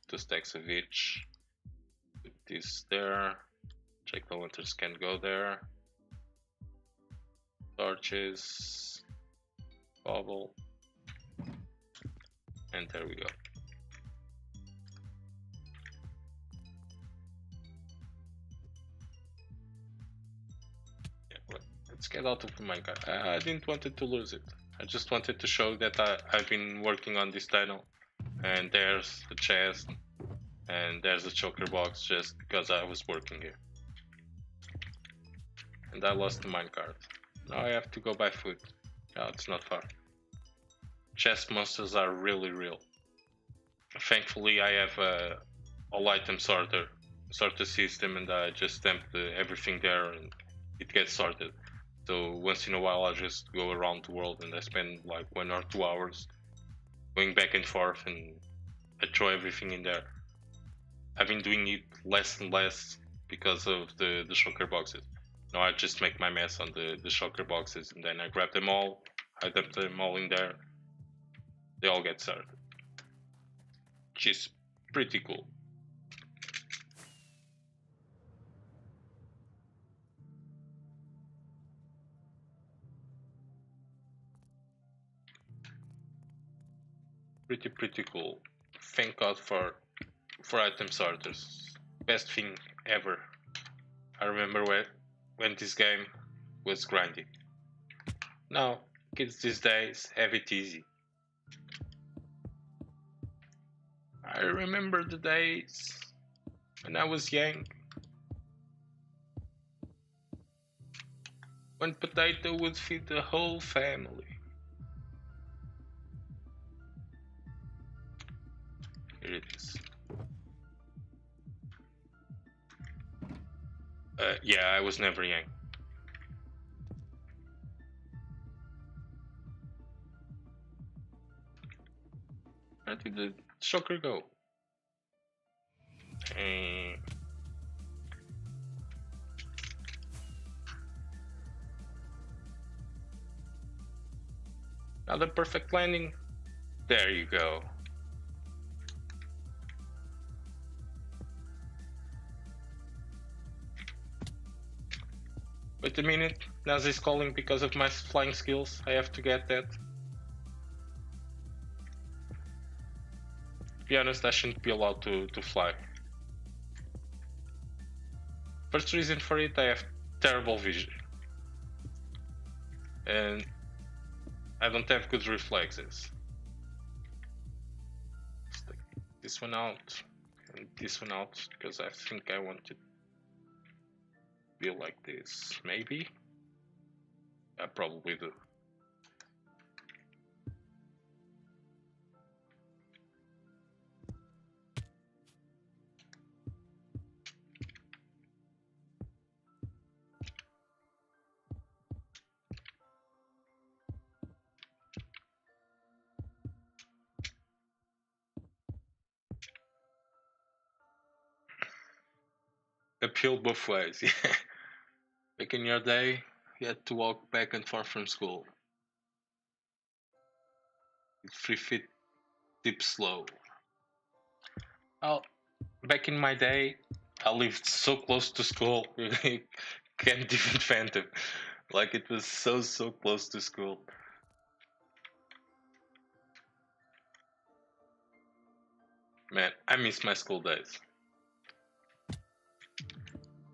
Speaker 2: 2 stacks of each. Put this there. Check the lanterns can go there. Torches. Bubble. And there we go. Yeah, let's get out of the minecart. I didn't want it to lose it. I just wanted to show that I've been working on this tunnel. And there's the chest. And there's a choker box just because I was working here. And I lost the minecart. Now I have to go by foot. No, it's not far. Chest monsters are really real. Thankfully I have a all item sorter system, and I just dump everything there and it gets sorted. So once in a while I just go around the world and I spend like 1 or 2 hours going back and forth and I throw everything in there. I've been doing it less and less because of the shulker boxes. Now I just make my mess on the shulker boxes, and then I grab them all, I dump them all in there, they all get started. Which is pretty cool. Pretty cool. thank God for item sorters. Best thing ever. I remember when this game was grindy. Now, kids these days have it easy. I remember the days when I was young, when potato would feed the whole family. Here it is. Yeah, I was never young. Where did the shocker go? Uh, Another perfect landing. There you go. Wait a minute. Nazi's calling because of my flying skills. I have to get that. To be honest, I shouldn't be allowed to fly. First reason for it, I have terrible vision. And I don't have good reflexes. Let's take this one out and this one out because I think I want to be like this. Maybe? I probably do. Uphill both ways, yeah. Back in your day, you had to walk back and forth from school. With 3 feet deep slow. Well, back in my day, I lived so close to school, you can't even fathom. Like it was so close to school. Man, I miss my school days.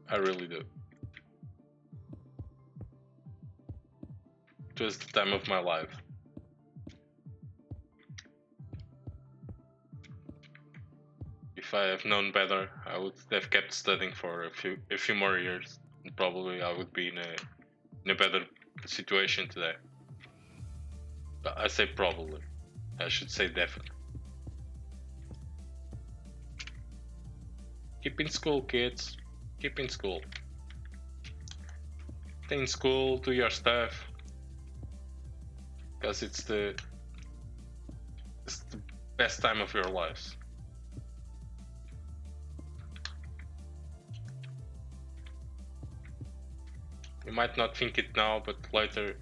Speaker 2: I really do. It was the time of my life. If I have known better, I would have kept studying for a few more years, and probably I would be in a better situation today. But I say probably. I should say definitely. Keep in school, kids. Keep in school. Stay in school, do your stuff. Because it's the best time of your lives. You might not think it now, but later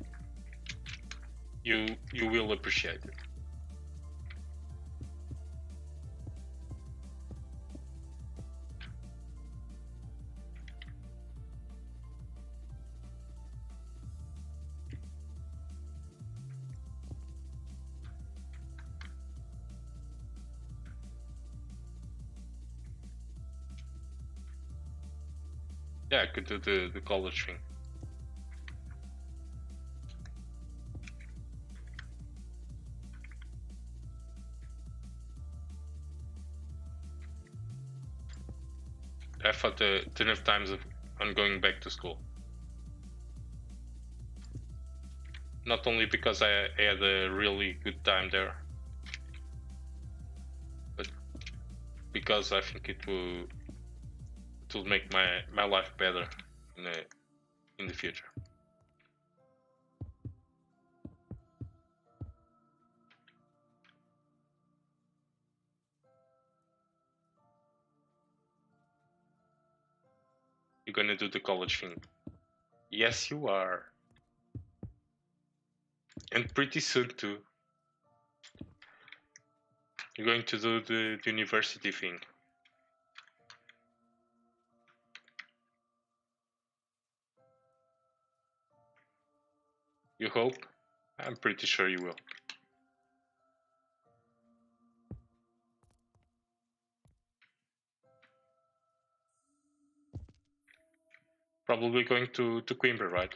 Speaker 2: you will appreciate it. Yeah, I could do the college thing. I thought a ton of times on going back to school. Not only because I had a really good time there, but because I think it will make my life better in the future. You're gonna do the college thing. Yes, you are. And pretty soon too. You're going to do the university thing. You hope? I'm pretty sure you will. Probably going to Coimbra, right?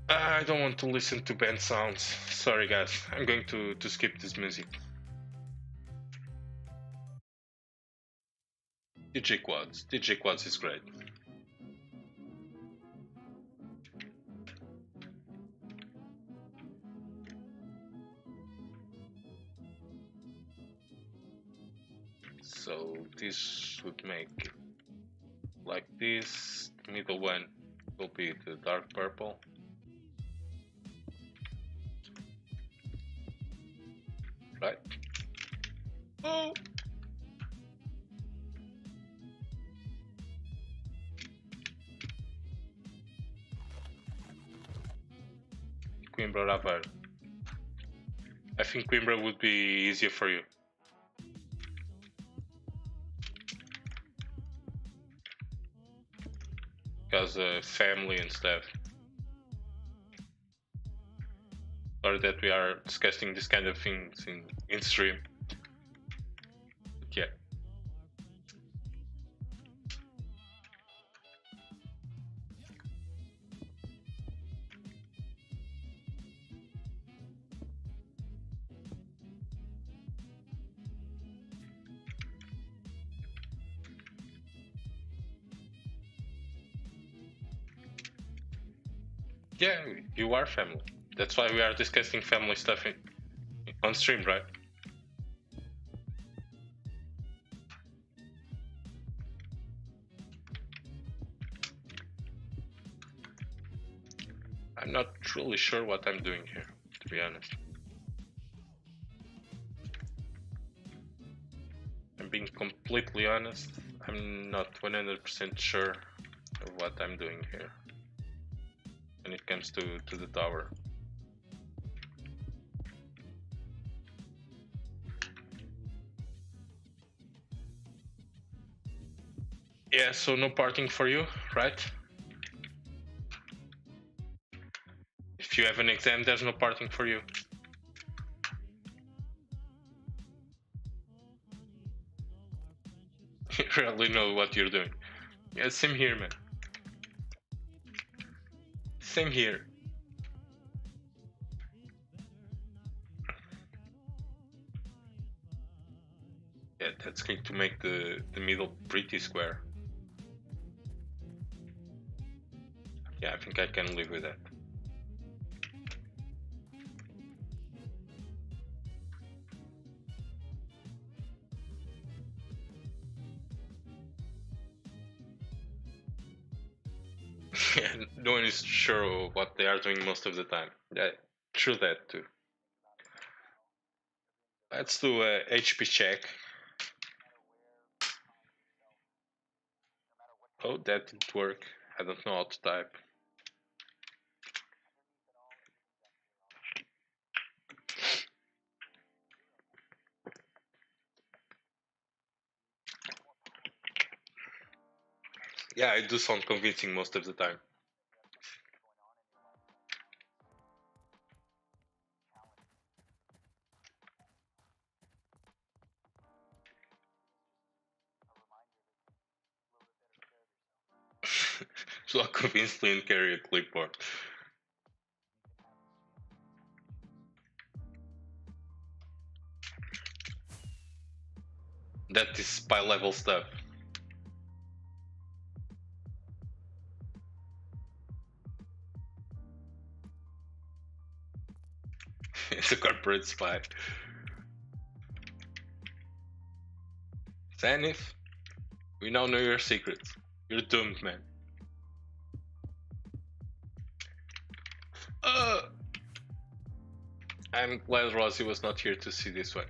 Speaker 2: I don't want to listen to band sounds. Sorry guys, I'm going to skip this music. DJ Quads is great. So this would make it like this. The middle one will be the dark purple. Right? Oh! Coimbra Ravar. I think Coimbra would be easier for you. Because family and stuff. Or that we are discussing this kind of things in stream. Yeah. Yeah, you are family. That's why we are discussing family stuff on stream, right? I'm not really sure what I'm doing here, to be honest. I'm being completely honest. I'm not 100% sure of what I'm doing here when it comes to the tower. Yeah, so no parking for you, right? If you have an exam, there's no parking for you. You really know what you're doing. Yeah, same here, man. Same here. Yeah, that's going to make the middle pretty square. Yeah, I think I can live with that. Yeah, no one is sure what they are doing most of the time. Yeah, true that too. Let's do a HP check. Oh, that didn't work. I don't know how to type. Yeah, I do sound convincing most of the time. So I convincingly carry a clipboard. That is spy level stuff. It's a corporate spy. Zenith, we now know your secrets. You're doomed, man. I'm glad Rosie was not here to see this one.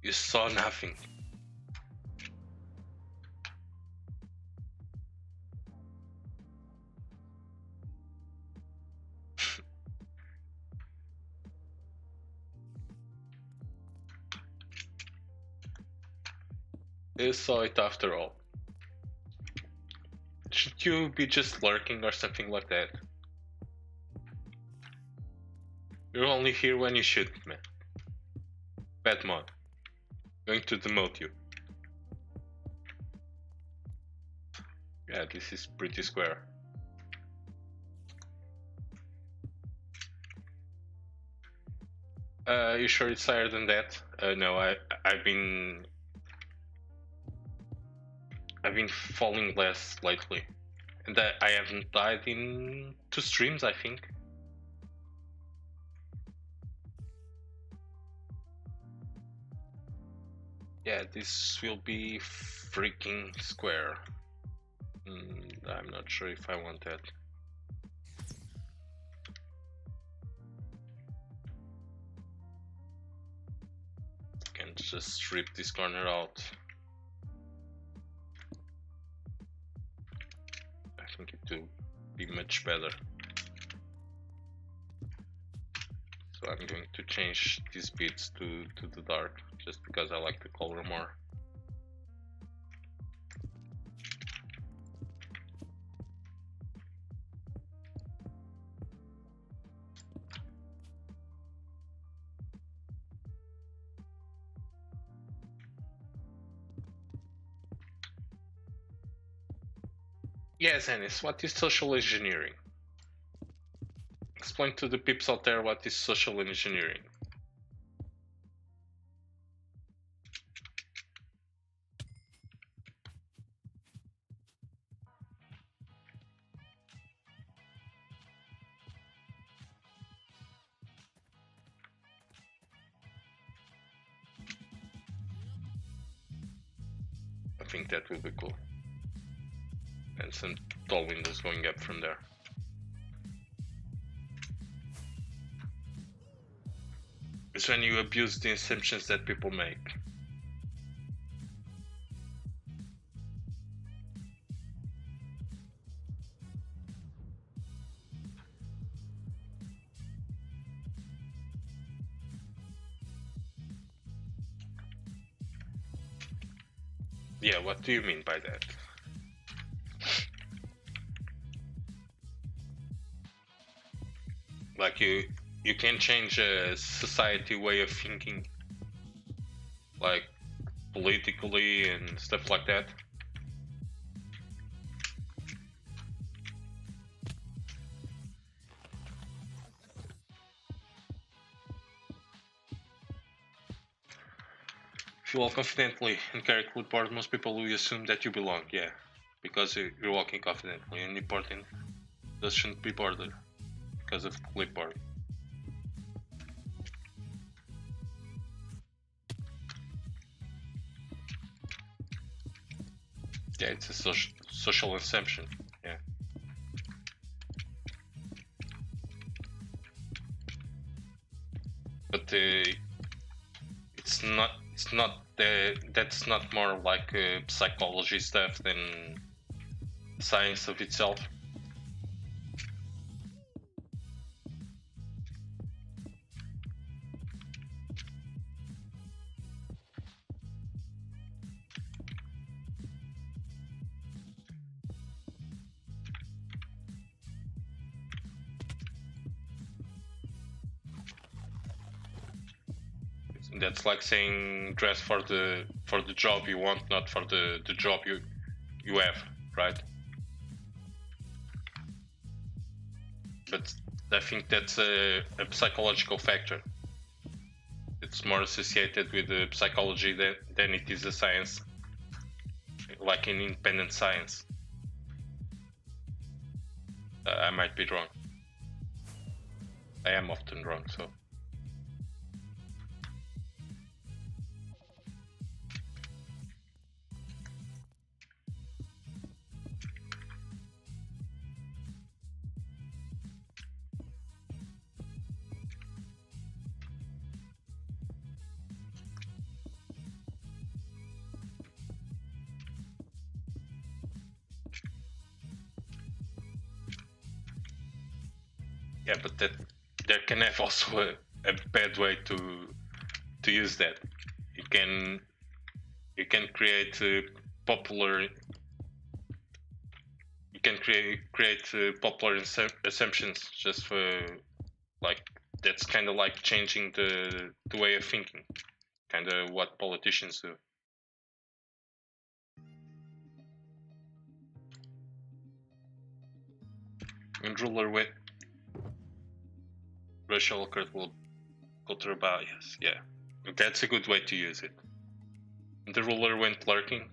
Speaker 2: You saw nothing. saw it after all. Should you be just lurking or something like that? You're only here when you should, man. Bad mod. Going to demote you. Yeah, this is pretty square. You sure it's higher than that? No, I've been falling less lately, and I haven't died in 2 streams, I think. Yeah, this will be freaking square. I'm not sure if I want that. Can just rip this corner out. I think it will be much better. So I'm going to change these bits to the dark, just because I like the color more. Yes, Ennis, what is social engineering? Explain to the peeps out there what is social engineering. I think that will be cool. And some tall windows going up from there. It's when you abuse the assumptions that people make. Yeah, what do you mean by that? Like you can change a society way of thinking, like politically and stuff like that. If you walk confidently and carry clipboard, most people will assume that you belong, yeah. Because you're walking confidently and important. That shouldn't be bordered because of clipboard. Yeah, it's a social assumption. Yeah. But it's not. It's not. That's not more like psychology stuff than science of itself. That's like saying dress for the job you want, not for the job you have, right? But I think that's a psychological factor. It's more associated with the psychology than it is a science, like an independent science. I might be wrong. I am often wrong, so. Yeah, but there can have also a bad way to use that. You can create popular. You can create popular assumptions just for like that's kind of like changing the way of thinking, kind of what politicians do. And ruler with racial culture bias, yeah, that's a good way to use it. The ruler went lurking.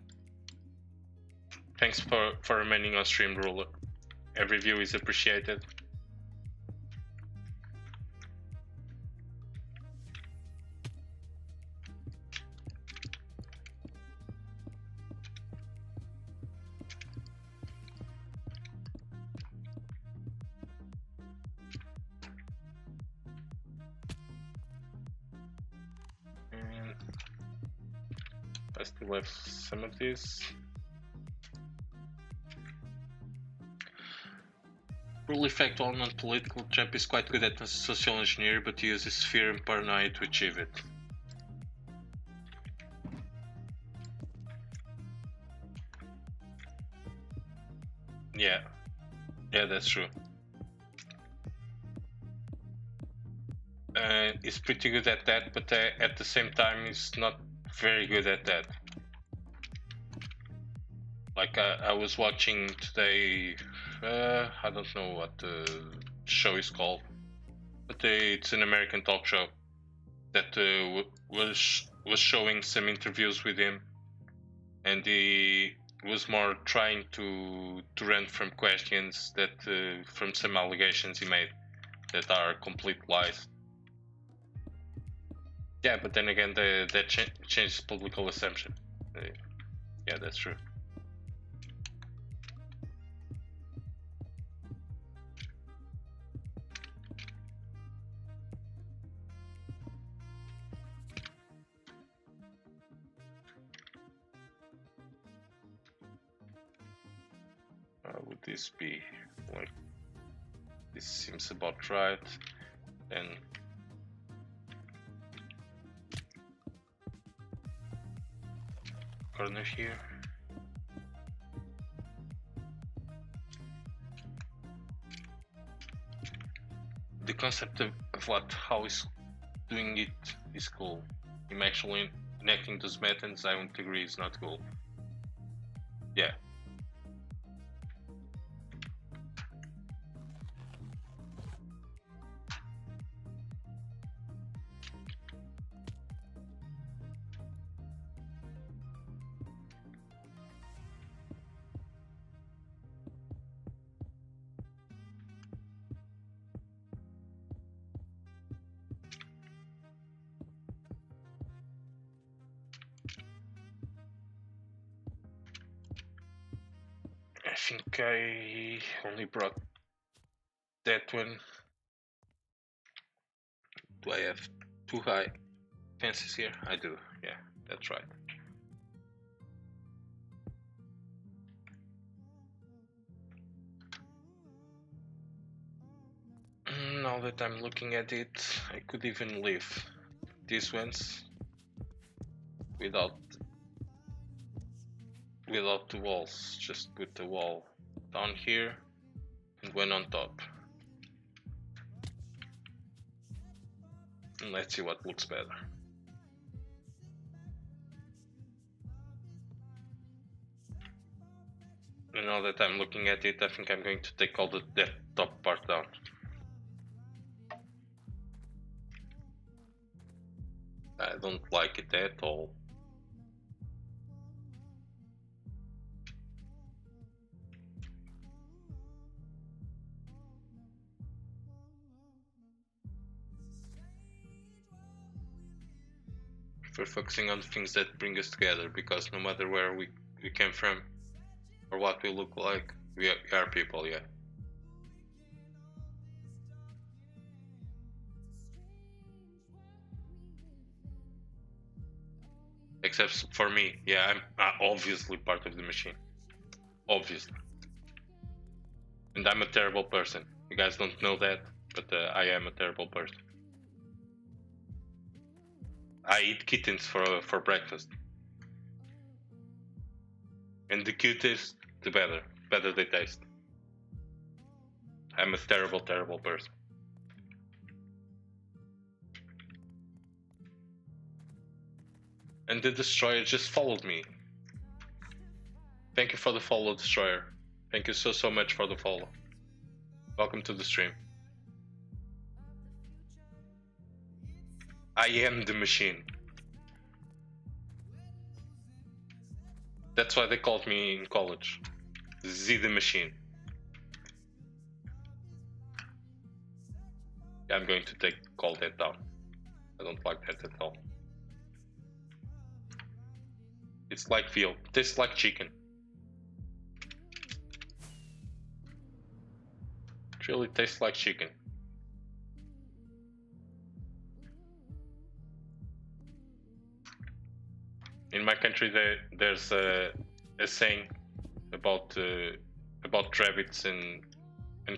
Speaker 2: Thanks for remaining on stream, ruler. Every view is appreciated. And I still have some of these. Rule effect on non-political. Trump is quite good at social engineering, but he uses fear and paranoia to achieve it. Yeah, that's true. He's pretty good at that, but at the same time, he's not very good at that. Like I was watching today, I don't know what the show is called, but it's an American talk show that was showing some interviews with him, and he was more trying to run from questions that from some allegations he made that are complete lies. Yeah, but then again, that changes political assumption. Yeah, that's true. Would this be like this seems about right? And corner here. The concept of how he's doing it is cool. Him actually enacting those methods, I won't agree, is not cool. Yeah. I think I only brought that one. Do I have too high fences here? I do, yeah, that's right. Now that I'm looking at it, I could even leave these ones without the walls. Just put the wall down here and one on top. And let's see what looks better. And now that I'm looking at it, I think I'm going to take all that top part down. I don't like it at all. We're focusing on the things that bring us together, because no matter where we came from or what we look like, we are people, yeah. Except for me, yeah, I'm obviously part of the machine. Obviously. And I'm a terrible person. You guys don't know that, but I am a terrible person. I eat kittens for breakfast. And the cutest, the better they taste. I'm a terrible, terrible person. And the destroyer just followed me. Thank you for the follow, destroyer. Thank you so much for the follow. Welcome to the stream. I am the machine. That's why they called me in college. Z the machine. I'm going to call that down. I don't like that at all. It's like veal. Tastes like chicken. It really tastes like chicken. In my country, there's a saying about rabbits and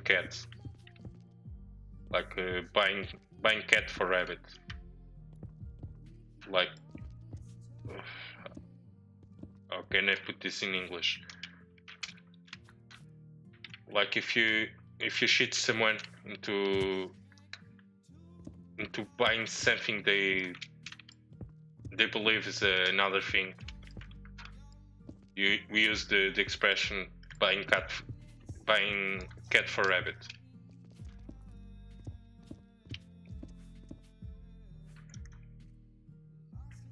Speaker 2: cats, like buying cat for rabbit. Like, how can I put this in English? Like if you cheat someone into buying something they believe is another thing, we use the expression buying cat for rabbit.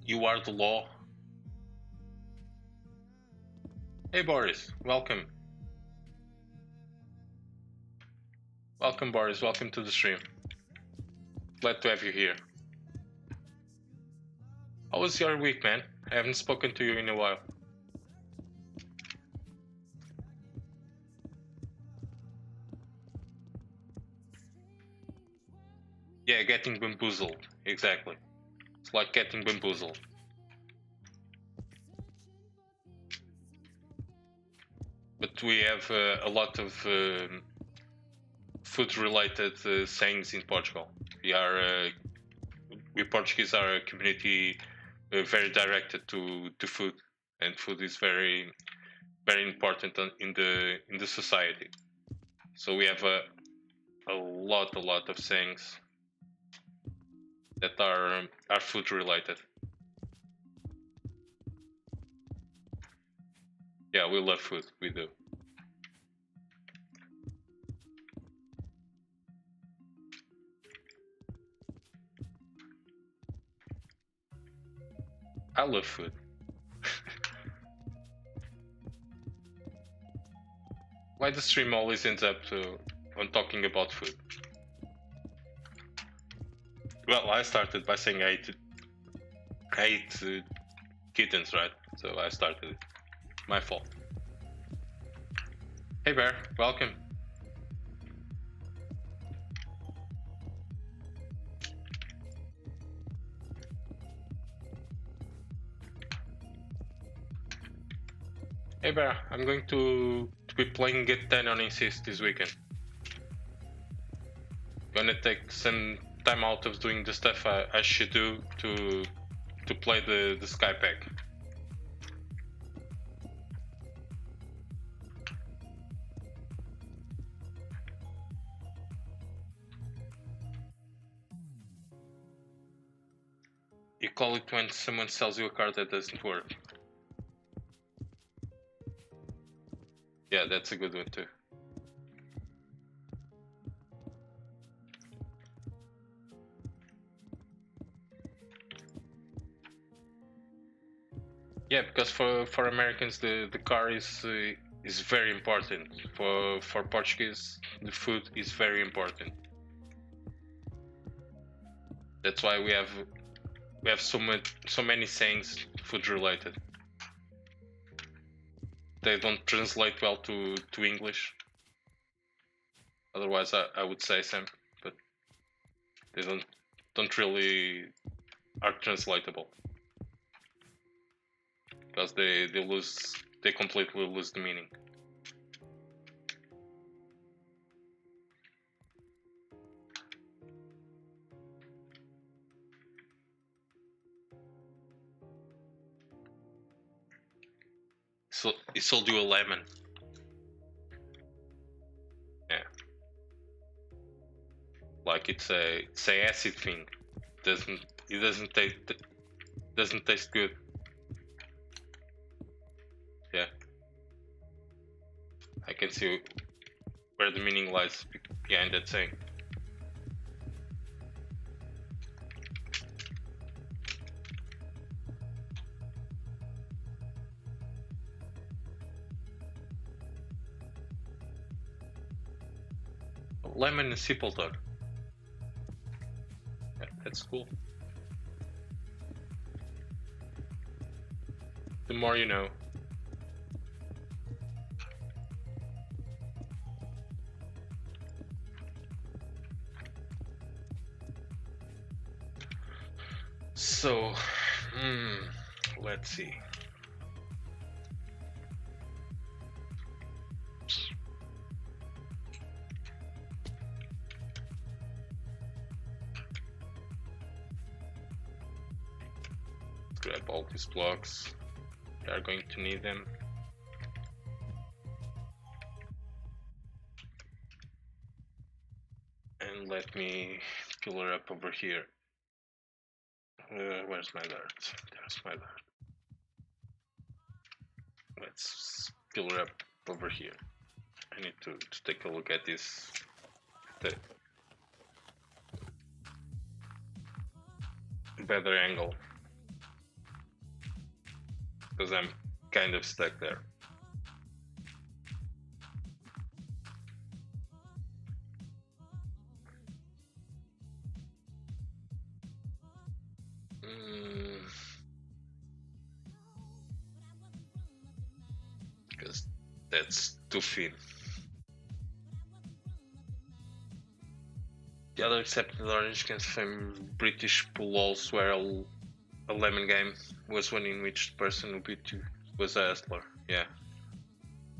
Speaker 2: You are the law. Hey Boris, welcome. Welcome Boris, welcome to the stream. Glad to have you here. How was your week, man? I haven't spoken to you in a while. Yeah, getting bamboozled, exactly. It's like getting bamboozled. But we have a lot of food-related sayings in Portugal. We Portuguese are a community very directed to food, and food is very important in the society. So we have a lot of sayings that are food related. Yeah, we love food. We do. I love food. Why the stream always ends up on talking about food? Well, I started by saying I ate kittens, right? So I started it. My fault. Hey Bear, welcome. Hey Bear, I'm going to be playing Get 10 on Insist this weekend. Gonna take some time out of doing the stuff I should do to play the Sky Pack. You call it when someone sells you a card that doesn't work. Yeah, that's a good one too. Yeah, because for Americans the car is very important. For Portuguese, the food is very important. That's why we have so many sayings food related. They don't translate well to English. Otherwise, I would say some, but they don't really are translatable because they completely lose the meaning. So sold you a lemon. Yeah. Like it's a acid thing. It doesn't taste good. Yeah. I can see where the meaning lies behind that saying. Lemon and Sepultura. Yeah, that's cool. The more you know. So, let's see. Grab all these blocks. We are going to need them. And let me pillar up over here. Where's my dart? There's my dart. Let's pillar up over here. I need to take a look at this. The better angle. Because I'm kind of stuck there. Because that's too thin. The other accepted orange comes from British pool halls where a lemon game was one in which the person who beat you was a hustler. Yeah.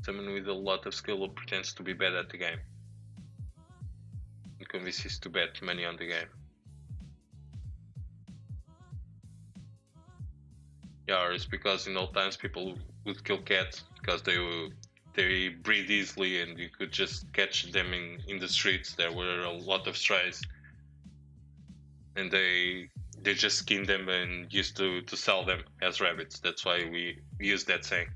Speaker 2: Someone with a lot of skill who pretends to be bad at the game. And convinces to bet money on the game. Yeah, or it's because in old times people would kill cats because they breed easily and you could just catch them in the streets. There were a lot of strays. And they just skinned them and used to sell them as rabbits. That's why we use that saying.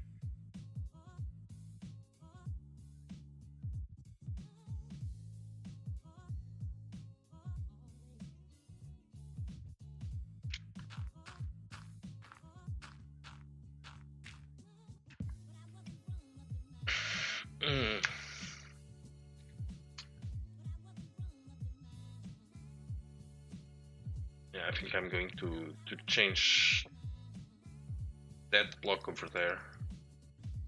Speaker 2: Yeah, I think I'm going to change that block over there,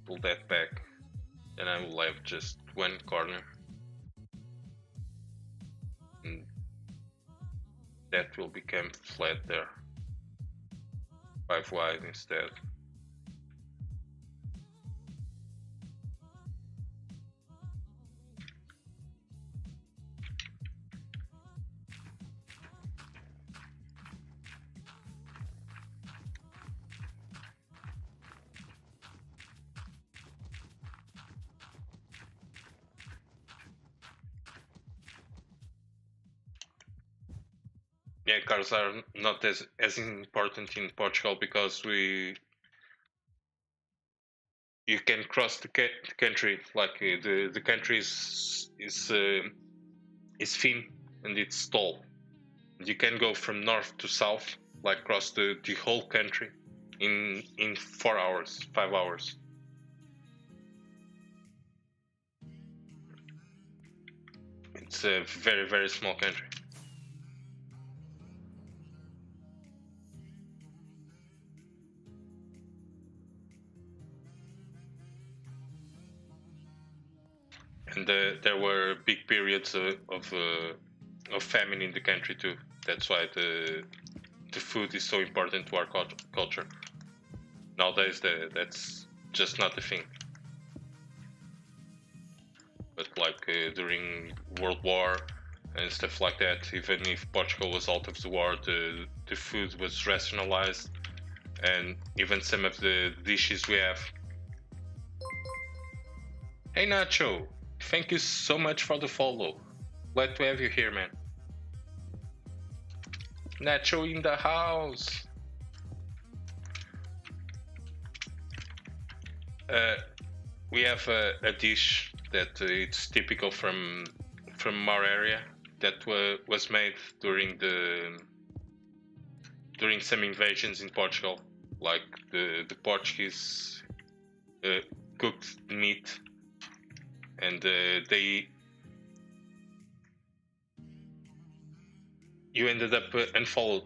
Speaker 2: pull that back, and I will have just one corner. And that will become flat there. 5 wide instead. Yeah, cars are not as important in Portugal because you can cross the country, like the country is thin and it's tall. You can go from north to south, like cross the whole country in 4 hours, 5 hours. It's a very, very small country. And there were big periods of famine in the country too. That's why the food is so important to our culture. Nowadays, that's just not a thing. But like during World War and stuff like that, even if Portugal was out of the war, the food was rationalized, and even some of the dishes we have Hey Nacho, thank you so much for the follow. Glad to have you here, man. Nacho in the house. We have a dish that it's typical from our area that was made during some invasions in Portugal, like the Portuguese cooked meat, and you ended up unfollowed.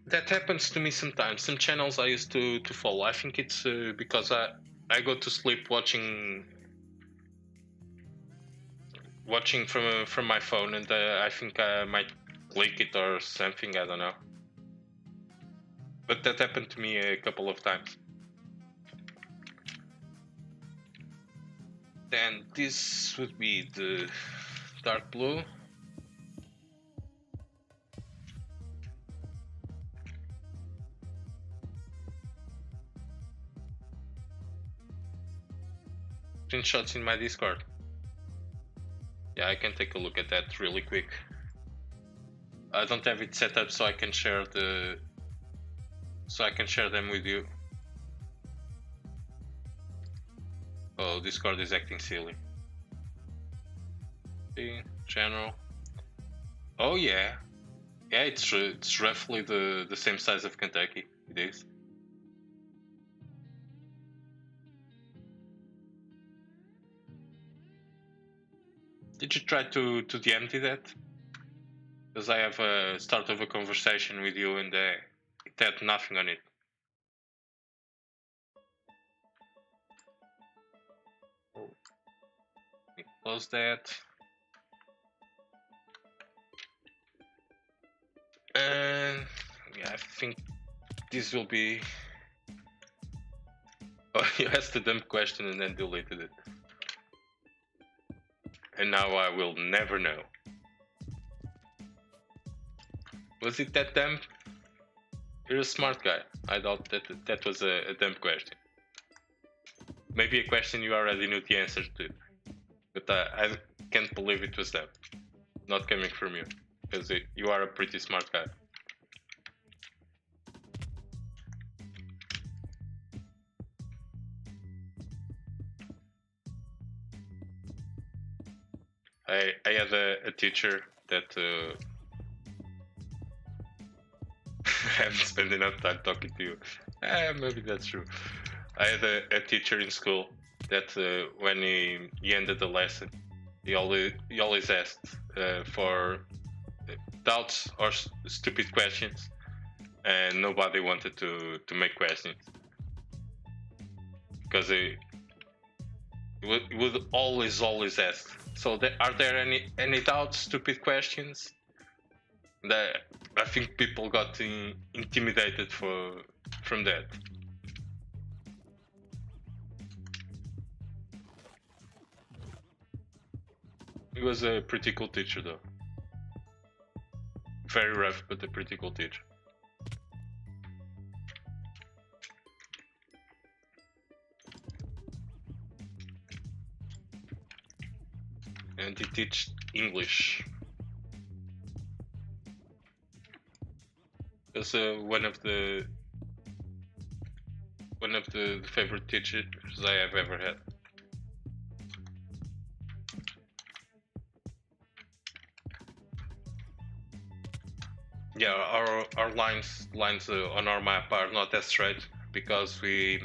Speaker 2: That happens to me sometimes. Some channels I used to follow. I think it's because I go to sleep watching from my phone, and I think I might click it or something. I don't know. But that happened to me a couple of times. Then this would be the dark blue. Screenshots in my Discord. Yeah, I can take a look at that really quick. I don't have it set up so I can share them with you. Oh, Discord is acting silly. See, general. Oh yeah, yeah. It's roughly the same size of Kentucky. It is. Did you try to empty that? Because I have a start of a conversation with you and it had nothing on it. Close that. And yeah, I think this will be. Oh, you asked a dumb question and then deleted it. And now I will never know. Was it that dumb? You're a smart guy. I thought that was a dumb question. Maybe a question you already knew the answer to. But I can't believe it was dumb. Not coming from you. Because you are a pretty smart guy. I had a teacher that I haven't spent enough time talking to you. Maybe that's true. I had a teacher in school that when he ended the lesson, he always asked for doubts or stupid questions, and nobody wanted to make questions because he would always ask. So are there any doubts, stupid questions? That I think people got intimidated from that. He was a pretty cool teacher though. Very rough, but a pretty cool teacher. And he teaches English. That's one of the favorite teachers I have ever had. Yeah, our lines on our map are not as straight because we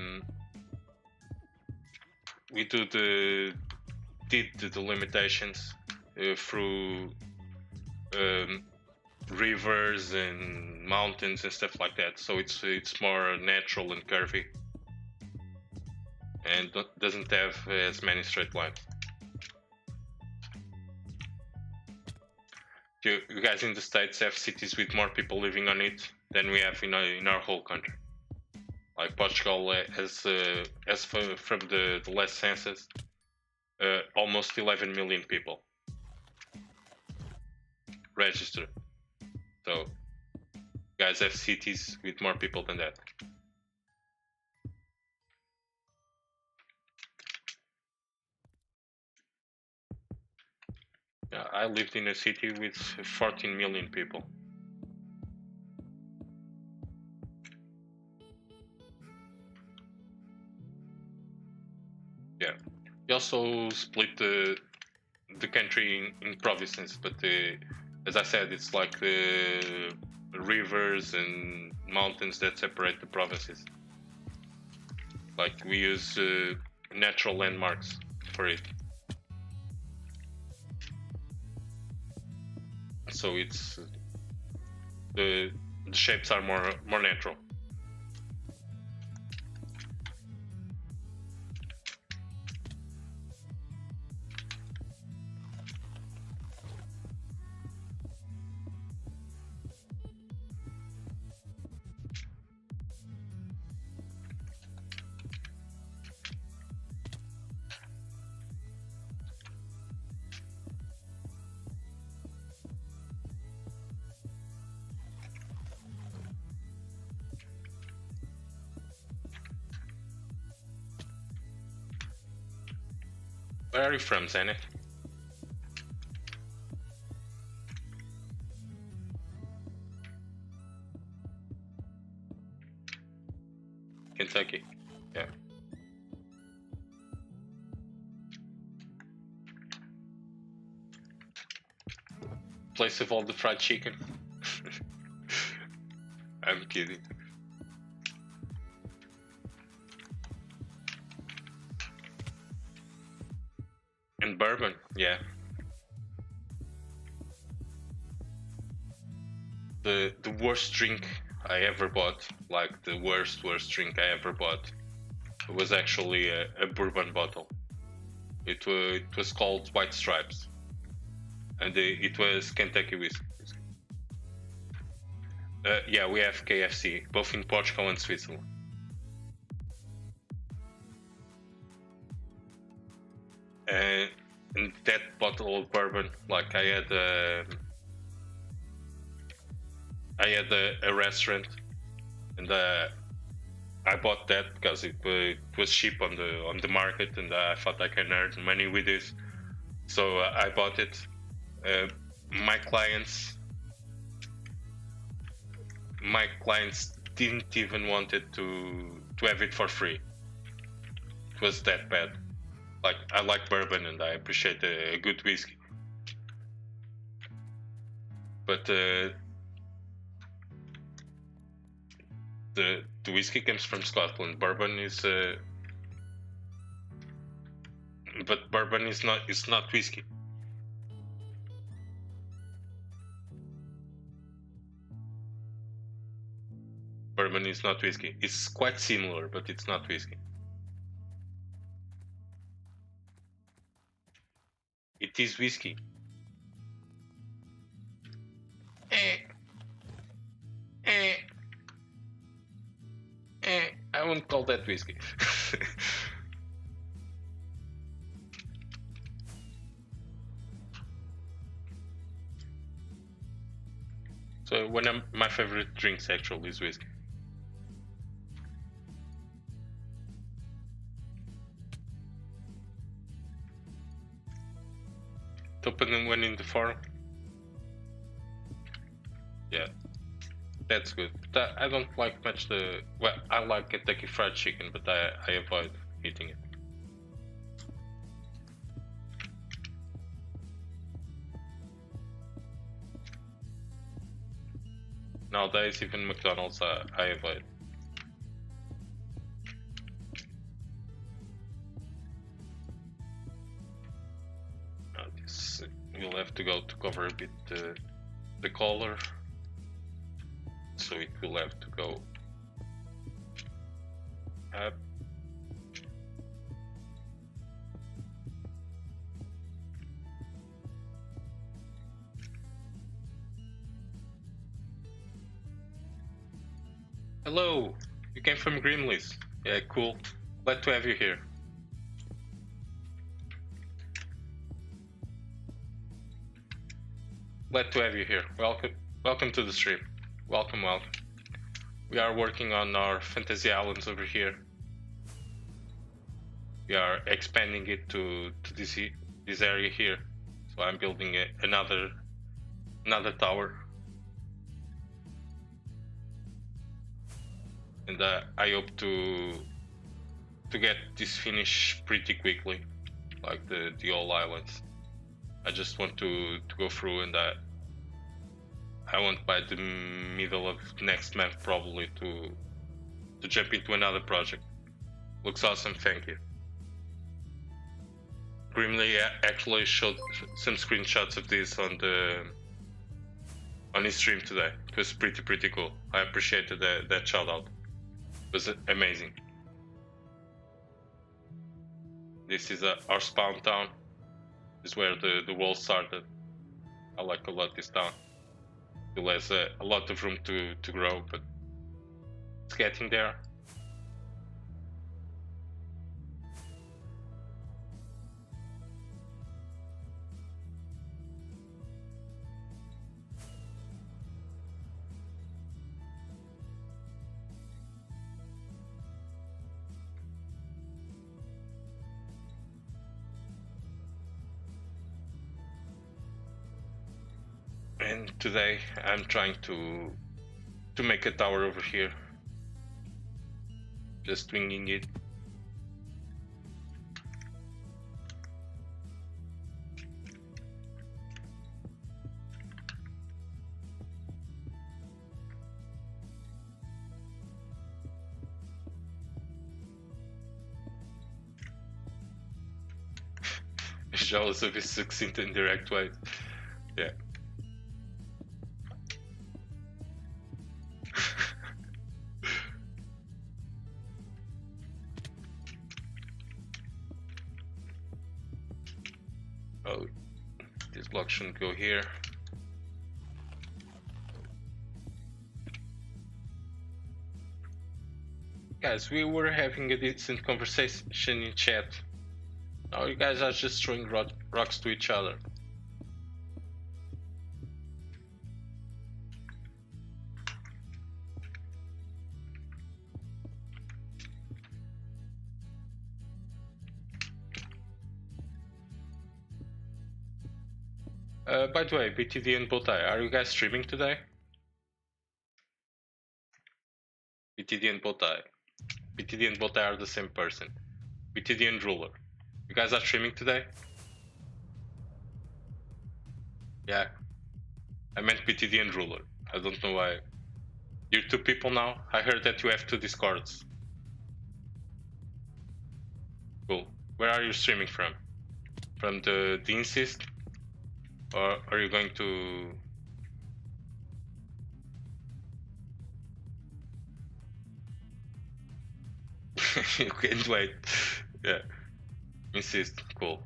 Speaker 2: did the delimitations through rivers and mountains and stuff like that. So it's more natural and curvy, and doesn't have as many straight lines. You guys in the States have cities with more people living on it than we have in our whole country. Like Portugal has from the last census, almost 11 million people registered. So guys have cities with more people than that. Yeah, I lived in a city with 14 million people. Yeah. We also split the country in provinces, but as I said, it's like rivers and mountains that separate the provinces. Like we use natural landmarks for it, so it's the shapes are more natural. Where are you from, Zenith? Kentucky. Yeah. Place of all the fried chicken. I'm kidding. And bourbon, yeah. The worst drink I ever bought, like the worst drink I ever bought, was actually a bourbon bottle. It was called White Stripes, and it was Kentucky whiskey. Yeah, we have KFC, both in Portugal and Switzerland. And that bottle of bourbon, like I had a restaurant, and I bought that because it was cheap on the market, and I thought I can earn money with this, so I bought it. My clients didn't even want it to have it for free. It was that bad. Like, I like bourbon and I appreciate a good whiskey, but the whiskey comes from Scotland. Bourbon is but bourbon is not whiskey. Bourbon is not whiskey. It's quite similar, but it's not whiskey. It is whiskey. I won't call that whiskey. So my favorite drinks actually is whiskey. To open one in the forum. Yeah, that's good. But I don't like much I like Kentucky Fried Chicken, but I avoid eating it. Nowadays, even McDonald's I avoid. Now this we'll have to go to cover a bit the color, so it will have to go up. Hello, you came from Grimleys. Yeah, cool. Glad to have you here. Glad to have you here. Welcome to the stream. Welcome. We are working on our fantasy islands over here. We are expanding it to this area here. So I'm building another tower, and I hope to get this finished pretty quickly, like the all islands. I just want to go through, and I want by the middle of next month probably to jump into another project. Looks awesome, thank you. Grimly actually showed some screenshots of this on his stream today. It was pretty cool. I appreciated that shout out. It was amazing. This is our spawn town. This is where the world started. I like a lot this town. Still has a lot of room to grow, but it's getting there. And today I'm trying to make a tower over here. Just winging it. Jealous of his succinct and direct way. Yeah. Oh, this block shouldn't go here. Guys, we were having a decent conversation in chat. Now you guys are just throwing rocks to each other. By the way, BTD and Botai, are you guys streaming today? BTD and Botai. BTD and Botai are the same person. BTD and Ruler. You guys are streaming today? Yeah. I meant BTD and Ruler. I don't know why. You're two people now? I heard that you have two Discords. Cool. Where are you streaming from? From the Insist? Or are you going to... You can't wait. Yeah. Insist. Cool.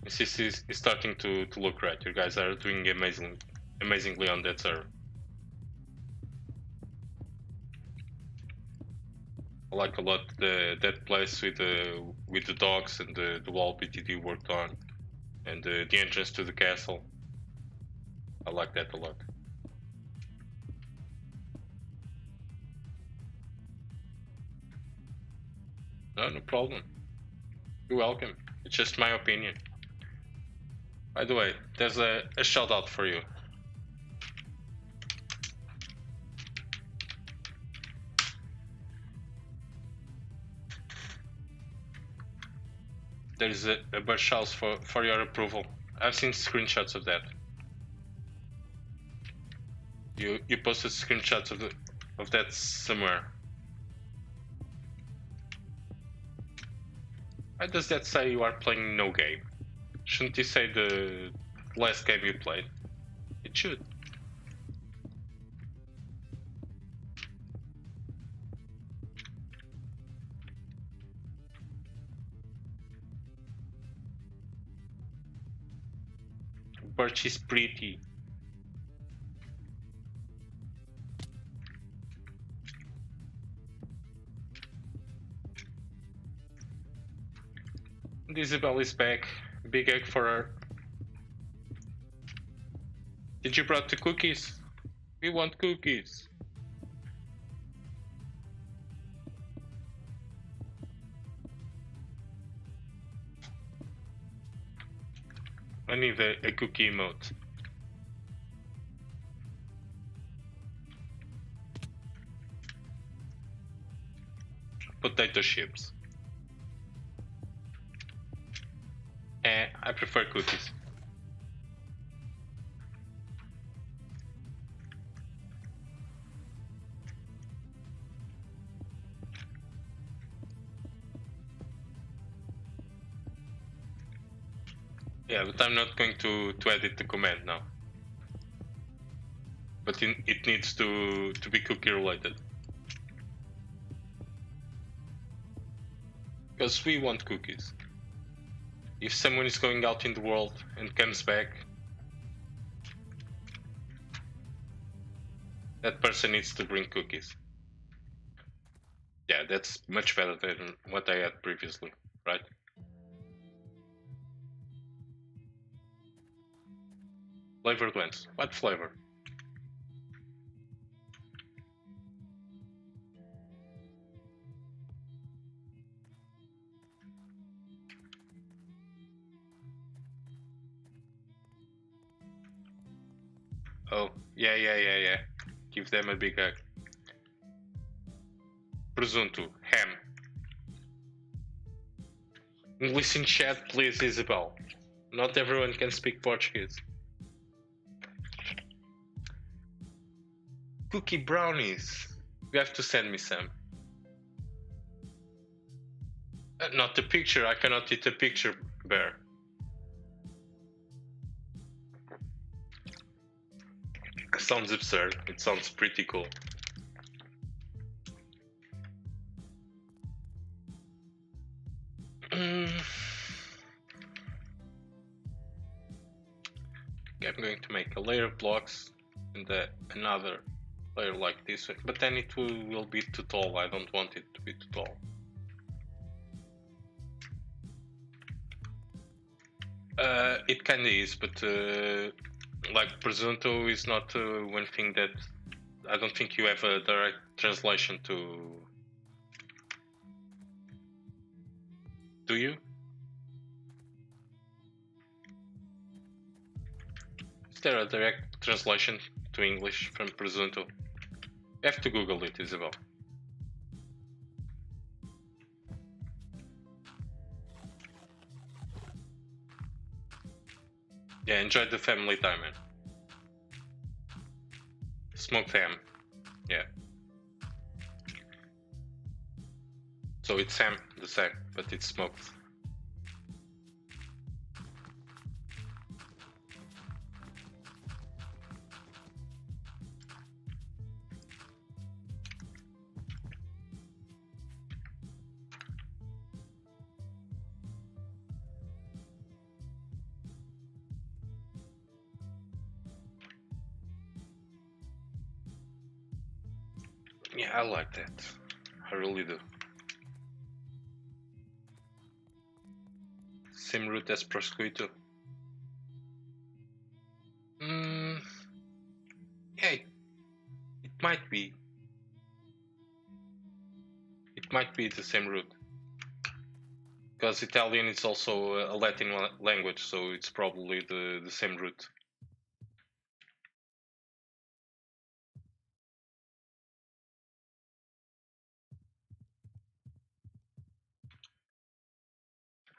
Speaker 2: Insist is starting to look right. You guys are doing amazingly on that server. I like a lot that place with the dogs and the wall BTD worked on, and the entrance to the castle. I like that a lot. No problem. You're welcome. It's just my opinion. By the way, there's a shout out for you. There is a birch house for your approval. I've seen screenshots of that. You posted screenshots of that somewhere. Why does that say you are playing no game? Shouldn't you say the last game you played? It should. Birch is pretty. And Isabel is back. Big egg for her. Did you brought the cookies? We want cookies. I need a cookie emote. Potato chips. I prefer cookies. Yeah, but I'm not going to edit the command now. But it needs to be cookie related. Because we want cookies. If someone is going out in the world and comes back, that person needs to bring cookies. Yeah, that's much better than what I had previously, right? Flavored ones. What flavor? Oh, yeah. Give them a big hug. Presunto, ham. English in chat, please, Isabel. Not everyone can speak Portuguese. Cookie brownies. You have to send me some. Not the picture. I cannot eat a picture, Bear. Sounds absurd. It sounds pretty cool. I'm going to make a layer of blocks and another layer like this one, but then it will be too tall. I don't want it to be too tall. It kinda is, but like presunto is not one thing that I don't think you have a direct translation to. Do you? Is there a direct translation to English from presunto? You have to Google it, Isabel. Yeah, enjoy the family time, man. Smoked ham. Yeah. So it's ham, the same, but it's smoked. Yeah, I like that. I really do. Same root as prosciutto. Yeah, it might be. It might be the same root. Because Italian is also a Latin language, so it's probably the same root.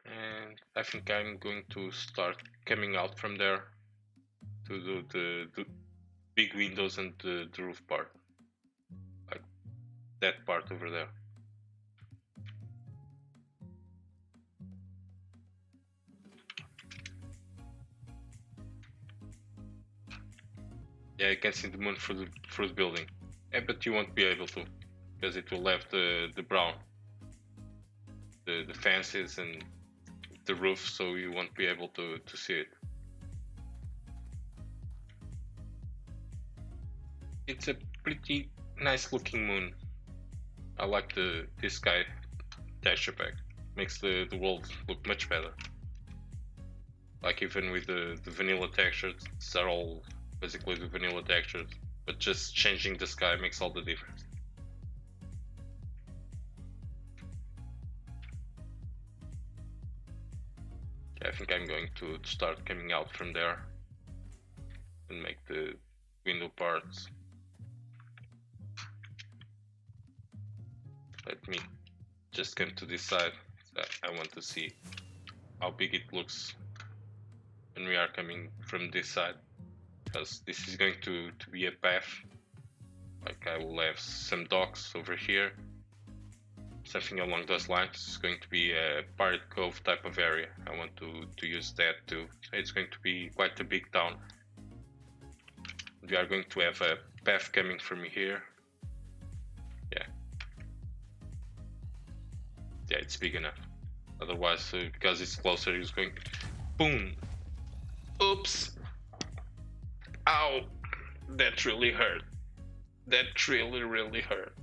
Speaker 2: And I think I'm going to start coming out from there to do the big windows and the roof part. Like that part over there. Yeah, you can see the moon through the building. Yeah, but you won't be able to, because it will have the brown, the fences and the roof, so you won't be able to see it. It's a pretty nice looking moon. I like this guy texture pack. Makes the world look much better. Like even with the vanilla textures, these are all basically the vanilla textures. but just changing the sky makes all the difference. I think I'm going to start coming out from there and make the window parts. Let me just come to this side. I want to see how big it looks when we are coming from this side, because this is going to be a path. Like I will have some docks over here, something along those lines. It's going to be a Pirate Cove type of area. I want to use that too. It's going to be quite a big town. We are going to have a path coming from here. Yeah, it's big enough. Otherwise, because it's closer, it's going boom. Oops. Ow. That really hurt. That really hurt.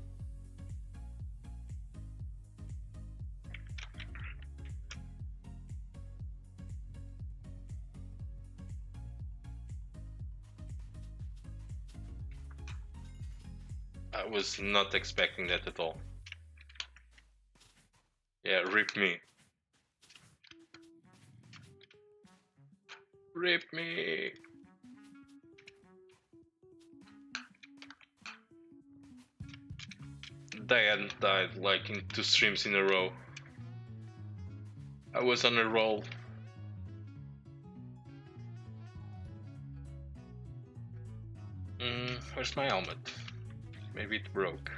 Speaker 2: I was not expecting that at all. Yeah, rip me. Rip me. Diane died like in 2 streams in a row. I was on a roll. Where's my helmet? Maybe it broke.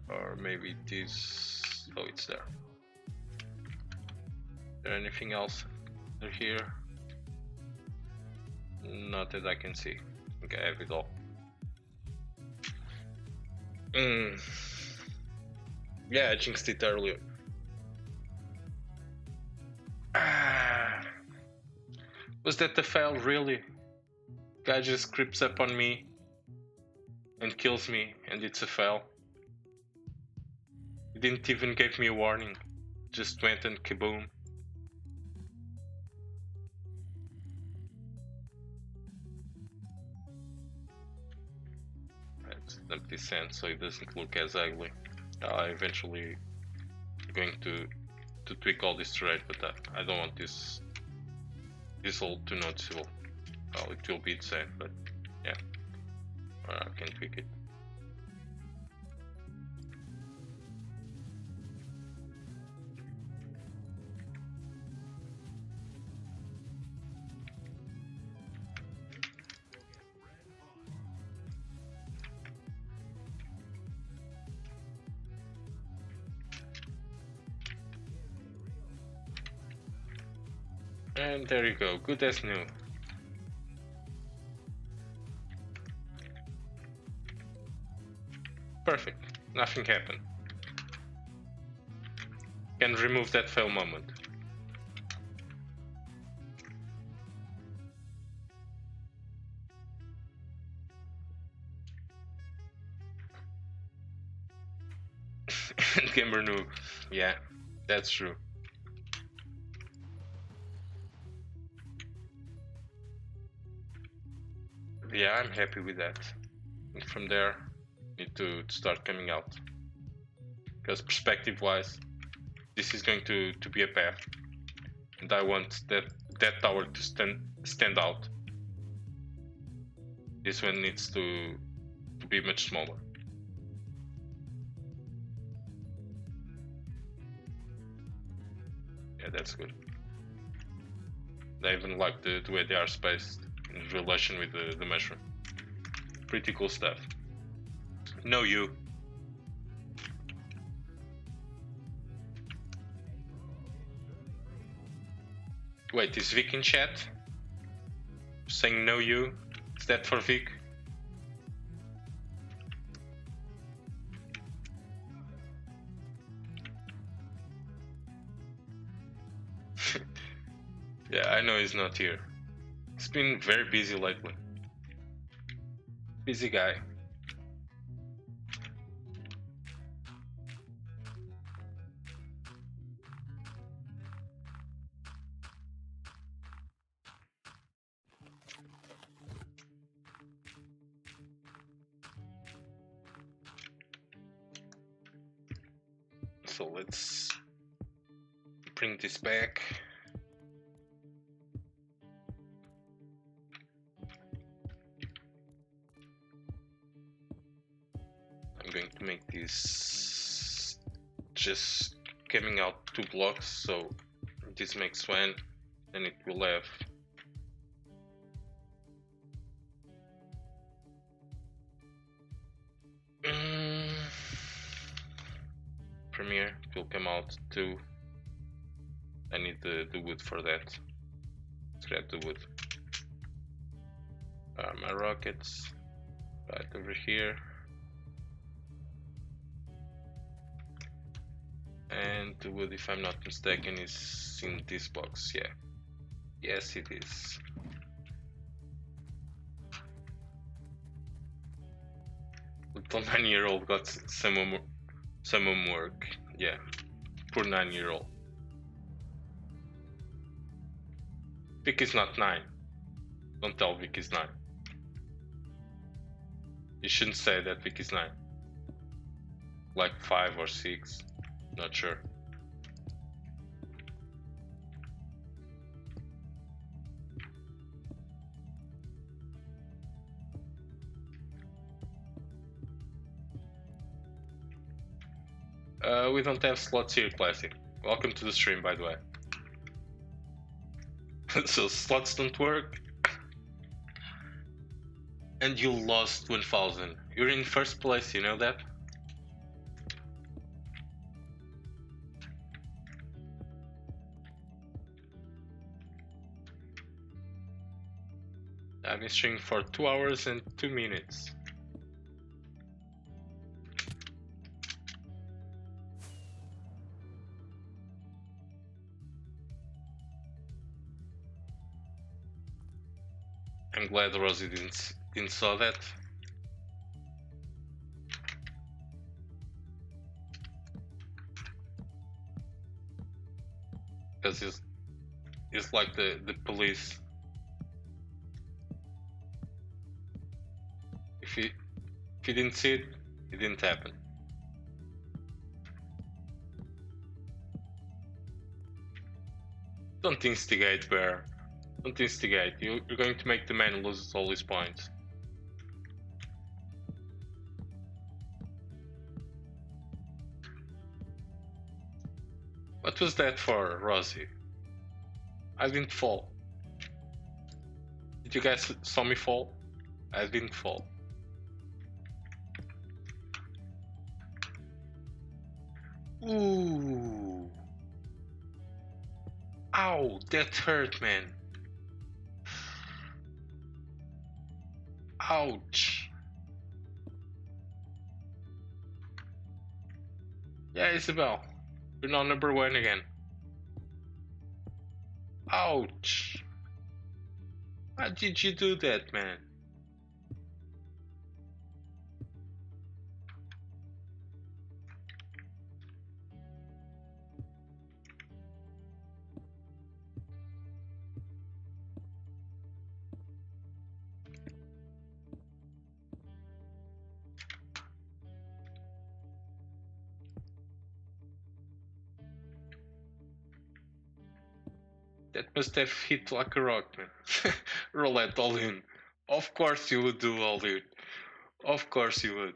Speaker 2: Or maybe it is... Oh, it's there. Is there anything else under here? Not that I can see. Okay, I have it all. Yeah, I jinxed it earlier. Was that the fail, really? Guy just creeps up on me and kills me, and it's a fail. He didn't even give me a warning. Just went and kaboom. Let's dump this sand so it doesn't look as ugly. I eventually going to tweak all this terrain, but I don't want this all too noticeable. Well, it will be the same, but yeah, I can tweak it. And there you go, good as new. Perfect, nothing happened. Can remove that fail moment. Gamer noob, yeah, that's true. Yeah, I'm happy with that. And from there, need to start coming out. Because perspective-wise, this is going to be a path, and I want that tower to stand out. This one needs to be much smaller. Yeah, that's good. I even like the way they are spaced in relation with the mushroom. Pretty cool stuff. No, you. Wait, is Vic in chat? Saying no, you? Is that for Vic? Yeah, I know he's not here. He's been very busy lately. Busy guy. So let's bring this back. I'm going to make this just coming out 2 blocks, so this makes 1, and it will have Premiere will come out 2. I need the wood for that. Let's grab the wood. My rockets right over here. And the wood, if I'm not mistaken, is in this box. Yeah. Yes, it is. Little 9-year-old got some homework. Yeah. Poor 9-year-old. Vic is not 9. Don't tell Vic is 9. You shouldn't say that Vic is 9. Like 5 or 6. Not sure. We don't have slots here, Classic. Welcome to the stream, by the way. So slots don't work. And you lost 1000. You're in first place, you know that? I've been streaming for 2 hours and 2 minutes. I'm glad Rosie didn't saw that. Because it's like the police. If you didn't see it, it didn't happen. Don't instigate, Bear. Don't instigate. You're going to make the man lose all his points. What was that for, Rosie? I didn't fall. Did you guys saw me fall? I didn't fall. Ooh. Ow, that hurt, man. Ouch. Yeah, Isabel. You're now number 1 again. Ouch. Why did you do that, man? That must have hit like a rock, man. Roulette all in. Of course you would do all in. Of course you would.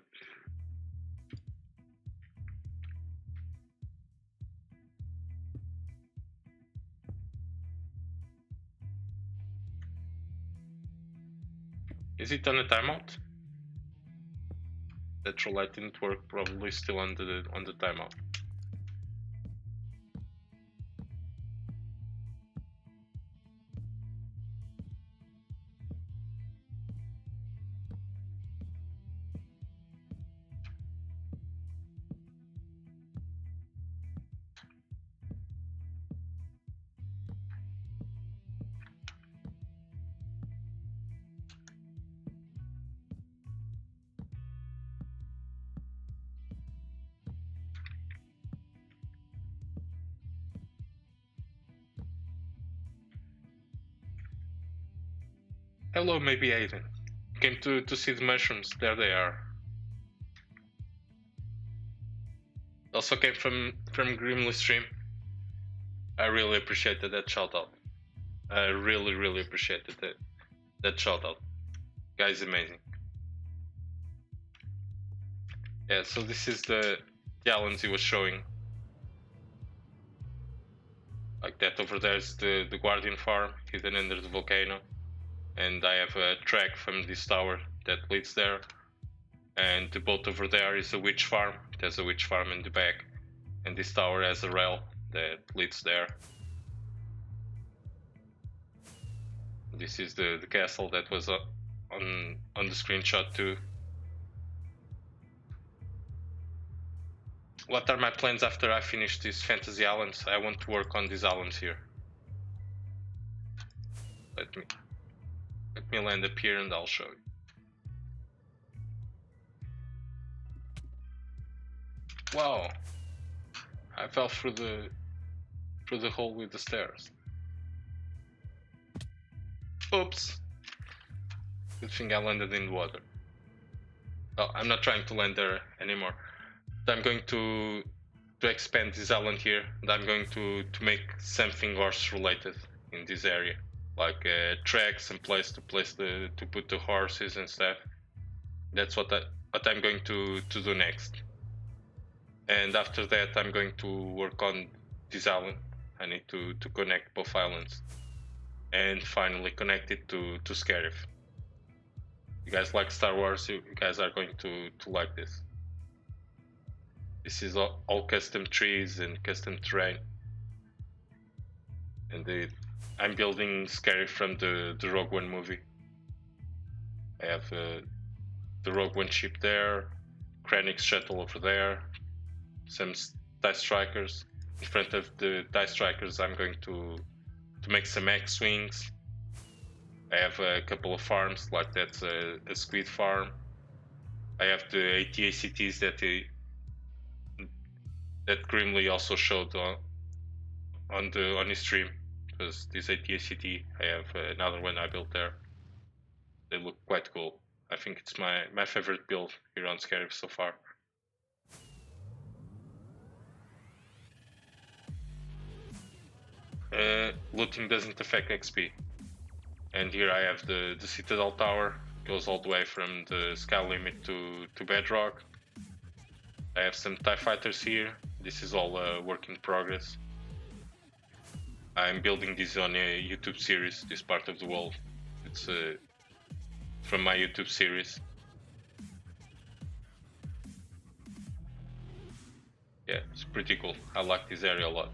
Speaker 2: Is it on a timeout? That roulette didn't work, probably still on the timeout. Hello, maybe Aiden. Came to see the mushrooms. There they are. Also came from Grimly Stream. I really appreciated that shout out. I really appreciated that shout out. Guy's amazing. Yeah, so this is the islands he was showing. Like that over there is the Guardian farm hidden under the volcano. And I have a track from this tower that leads there. And the boat over there is a witch farm. There's a witch farm in the back. And this tower has a rail that leads there. This is the castle that was on the screenshot too. What are my plans after I finish these fantasy islands? I want to work on these islands here. Let me land up here and I'll show you. Wow! I fell through the hole with the stairs. Oops! Good thing I landed in the water. Well, I'm not trying to land there anymore. I'm going to expand this island here, and I'm going to make something horse related in this area, like a track, some place to put the horses and stuff. That's what I'm going to do next. And after that, I'm going to work on this island. I need to connect both islands, and finally connect it to Scarif. You guys like Star Wars? You guys are going to like this. This is all custom trees and custom terrain. And I'm building Scarif from the Rogue One movie. I have the Rogue One ship there, Krennic's shuttle over there, some TIE Strikers. In front of the TIE Strikers, I'm going to make some X-Wings. I have a couple of farms, like that's a squid farm. I have the AT-ACTs that Grimly also showed on his stream. Because this AT-ACT, I have another one I built there. They look quite cool. I think it's my favorite build here on Scarif so far. Looting doesn't affect XP. And here I have the Citadel Tower, goes all the way from the sky limit to bedrock. I have some TIE fighters here. This is all a work in progress. I'm building this on a YouTube series, this part of the world. It's from my YouTube series. Yeah, it's pretty cool. I like this area a lot.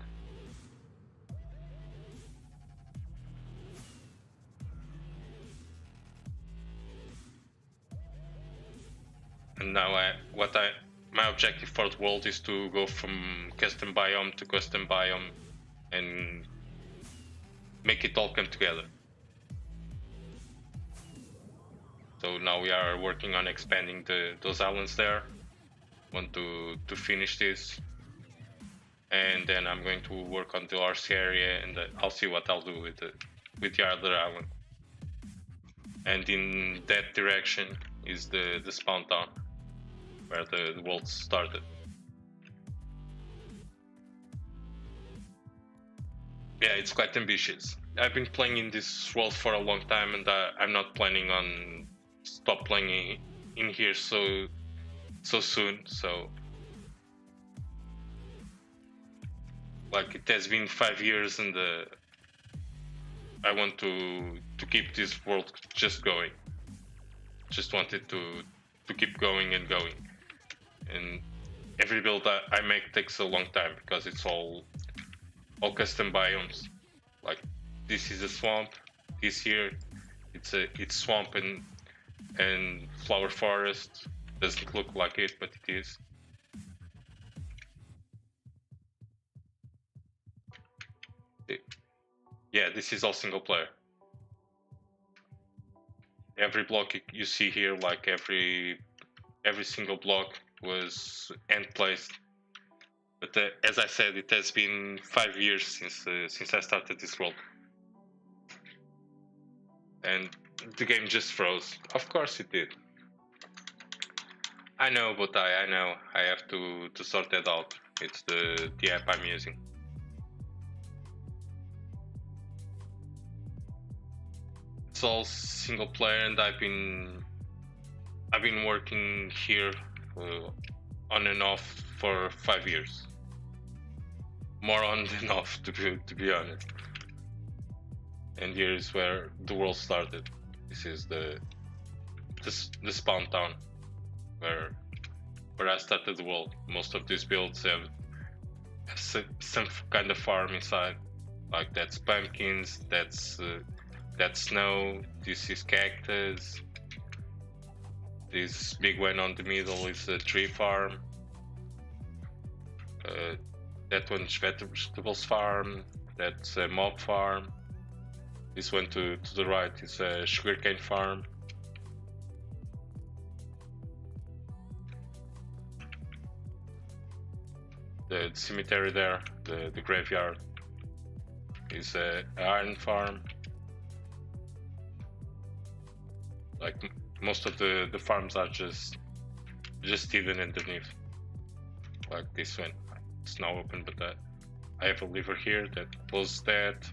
Speaker 2: And now my objective for the world is to go from custom biome to custom biome and make it all come together. So now we are working on expanding those islands there. Want to finish this, and then I'm going to work on the horse area, and I'll see what I'll do with the other island. And in that direction is the spawn town, where the world started. Yeah, it's quite ambitious. I've been playing in this world for a long time, and I'm not planning on stop playing in here so soon. So, like, it has been 5 years, and I want to keep this world just going. Just wanted to keep going and going. And every build I make takes a long time because it's all custom biomes. Like, this is a swamp. This here, it's swamp and flower forest. Doesn't look like it, but it is. Yeah, this is all single player. Every block you see here, like every single block was end placed. But as I said, it has been 5 years since I started this world, and the game just froze. Of course it did. I know, but I know I have to sort that out. It's the app I'm using. It's all single player, and I've been working here on and off for 5 years. More on than off, to be honest. And here is where the world started. This is the spawn town where I started the world. Most of these builds have some kind of farm inside. Like that's pumpkins, that's snow, this is cactus. This big one on the middle is a tree farm. That one's vegetables farm, that's a mob farm. This one to the right is a sugarcane farm. The cemetery there, the graveyard, is a iron farm. Like most of the farms are just hidden underneath. Like this one, it's now open, but I have a lever here that closes that.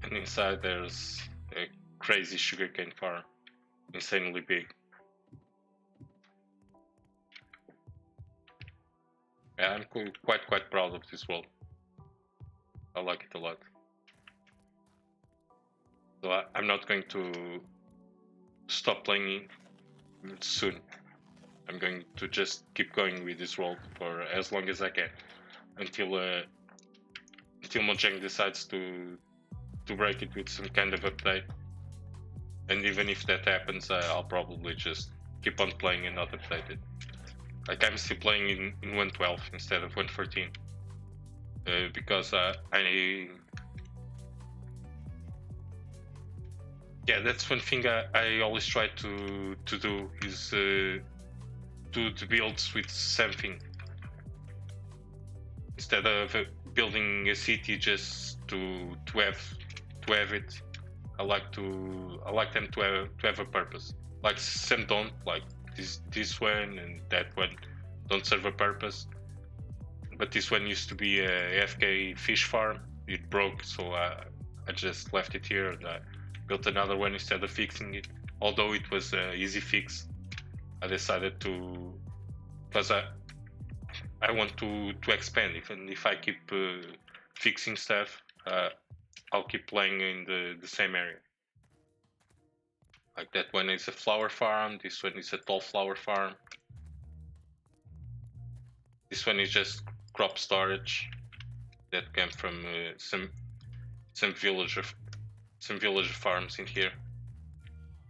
Speaker 2: And inside there's a crazy sugarcane farm, insanely big. Yeah, I'm quite proud of this world. I like it a lot. So I'm not going to stop playing it soon. I'm going to just keep going with this world for as long as I can, until Mojang decides to break it with some kind of update. And even if that happens, I'll probably just keep on playing and not update it. Like I'm still playing in 1.12 instead of 1.14 because yeah, that's one thing I always try to do is do the builds with something instead of building a city just to have it. I like them to have a purpose. Like some don't, like this one and that one don't serve a purpose. But this one used to be a AFK fish farm. It broke, so I just left it here and I built another one instead of fixing it. Although it was an easy fix, I decided to, because I want to expand. Even if I keep fixing stuff, I'll keep playing in the same area. Like that one is a flower farm, this one is a tall flower farm. This one is just crop storage that came from some villager farms in here.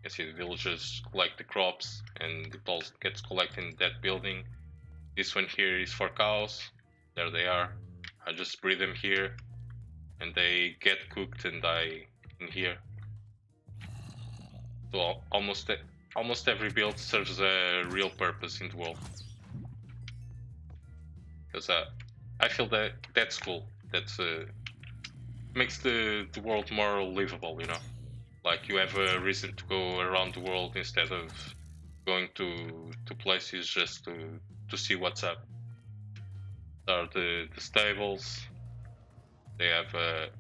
Speaker 2: You see the villagers collect the crops and it all gets collected in that building. This one here is for cows. There they are. I just breed them here and they get cooked and die in here. So almost every build serves a real purpose in the world. Because I feel that that's cool. That's makes the world more livable, you know. Like you have a reason to go around the world instead of going to places just to see what's up. There are the stables. They have a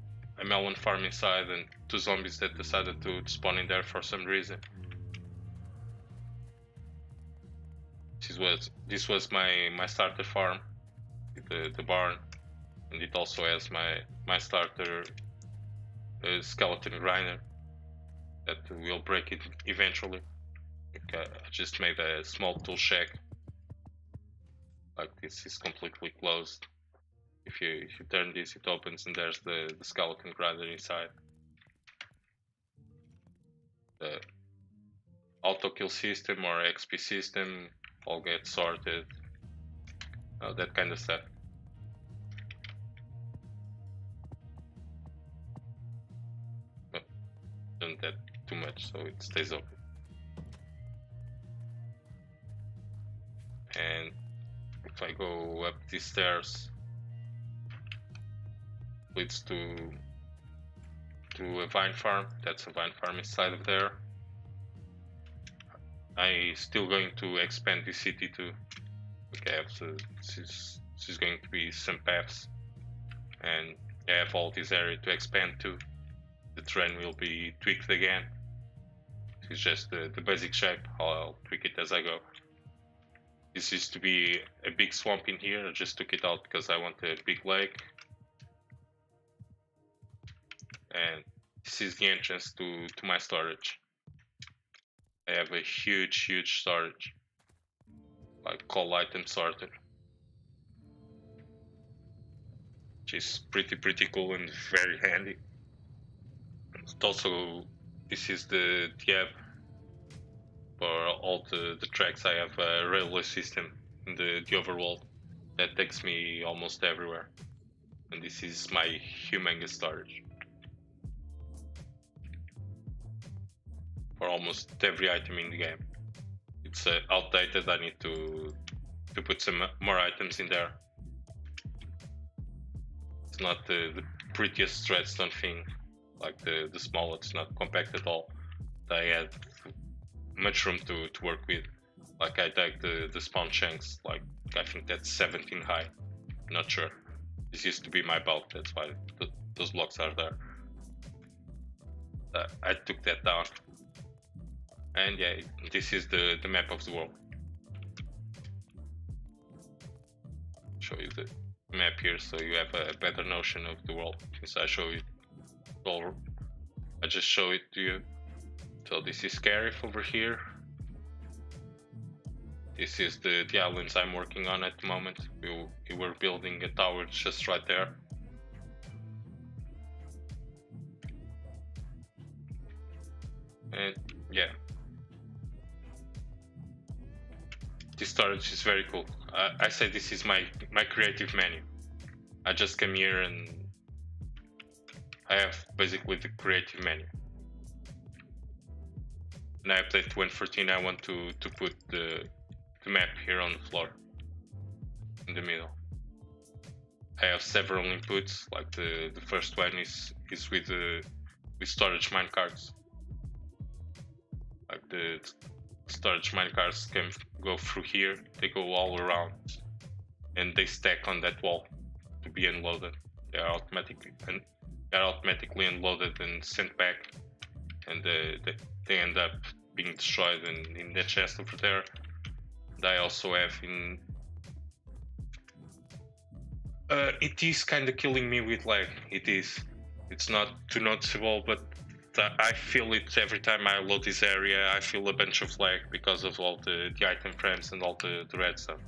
Speaker 2: melon farm inside and 2 zombies that decided to spawn in there for some reason. This was my starter farm, the barn, and it also has my starter skeleton grinder that will break it eventually. I just made a small tool shack. Like this is completely closed. If you turn this, it opens and there's the skeleton grinder inside. The auto kill system or XP system all get sorted. That kind of stuff. But don't that too much so it stays open. And if I go up these stairs, leads to a vine farm. That's a vine farm inside of there. I still going to expand this city too. Okay, this is going to be some paths, and I have all this area to expand too. The terrain will be tweaked again. It's just the basic shape. I'll tweak it as I go. This used to be a big swamp in here. I just took it out because I want a big lake. And this is the entrance to my storage. I have a huge storage, like call item sorter, which is pretty cool and very handy. But also, this is the app for all the tracks. I have a railway system in the overworld that takes me almost everywhere, and this is my humongous storage for almost every item in the game. It's outdated. I need to put some more items in there. It's not the prettiest redstone thing, like the small. It's not compact at all. I had much room to work with. Like I take the spawn shanks, like I think that's 17 high. Not sure. This used to be my bulk, that's why those blocks are there. I took that down. And yeah, this is the map of the world. Show you the map here so you have a better notion of the world. Since I show you, well, I just show it to you. So this is Scarif over here. This is the islands I'm working on at the moment. We were building a tower just right there. And yeah, this storage is very cool. I say this is my creative menu. I just come here and I have basically the creative menu. And I update 1.14. I want to put the map here on the floor in the middle. I have several inputs, like the first one is with storage minecarts. Like the storage minecarts can go through here, they go all around, and they stack on that wall to be unloaded. They are automatically unloaded and sent back, and they end up being destroyed in that chest over there. And I also have in. It is kind of killing me with lag. It's not too noticeable, but I feel it every time I load this area. I feel a bunch of lag because of all the item frames and all the red stuff.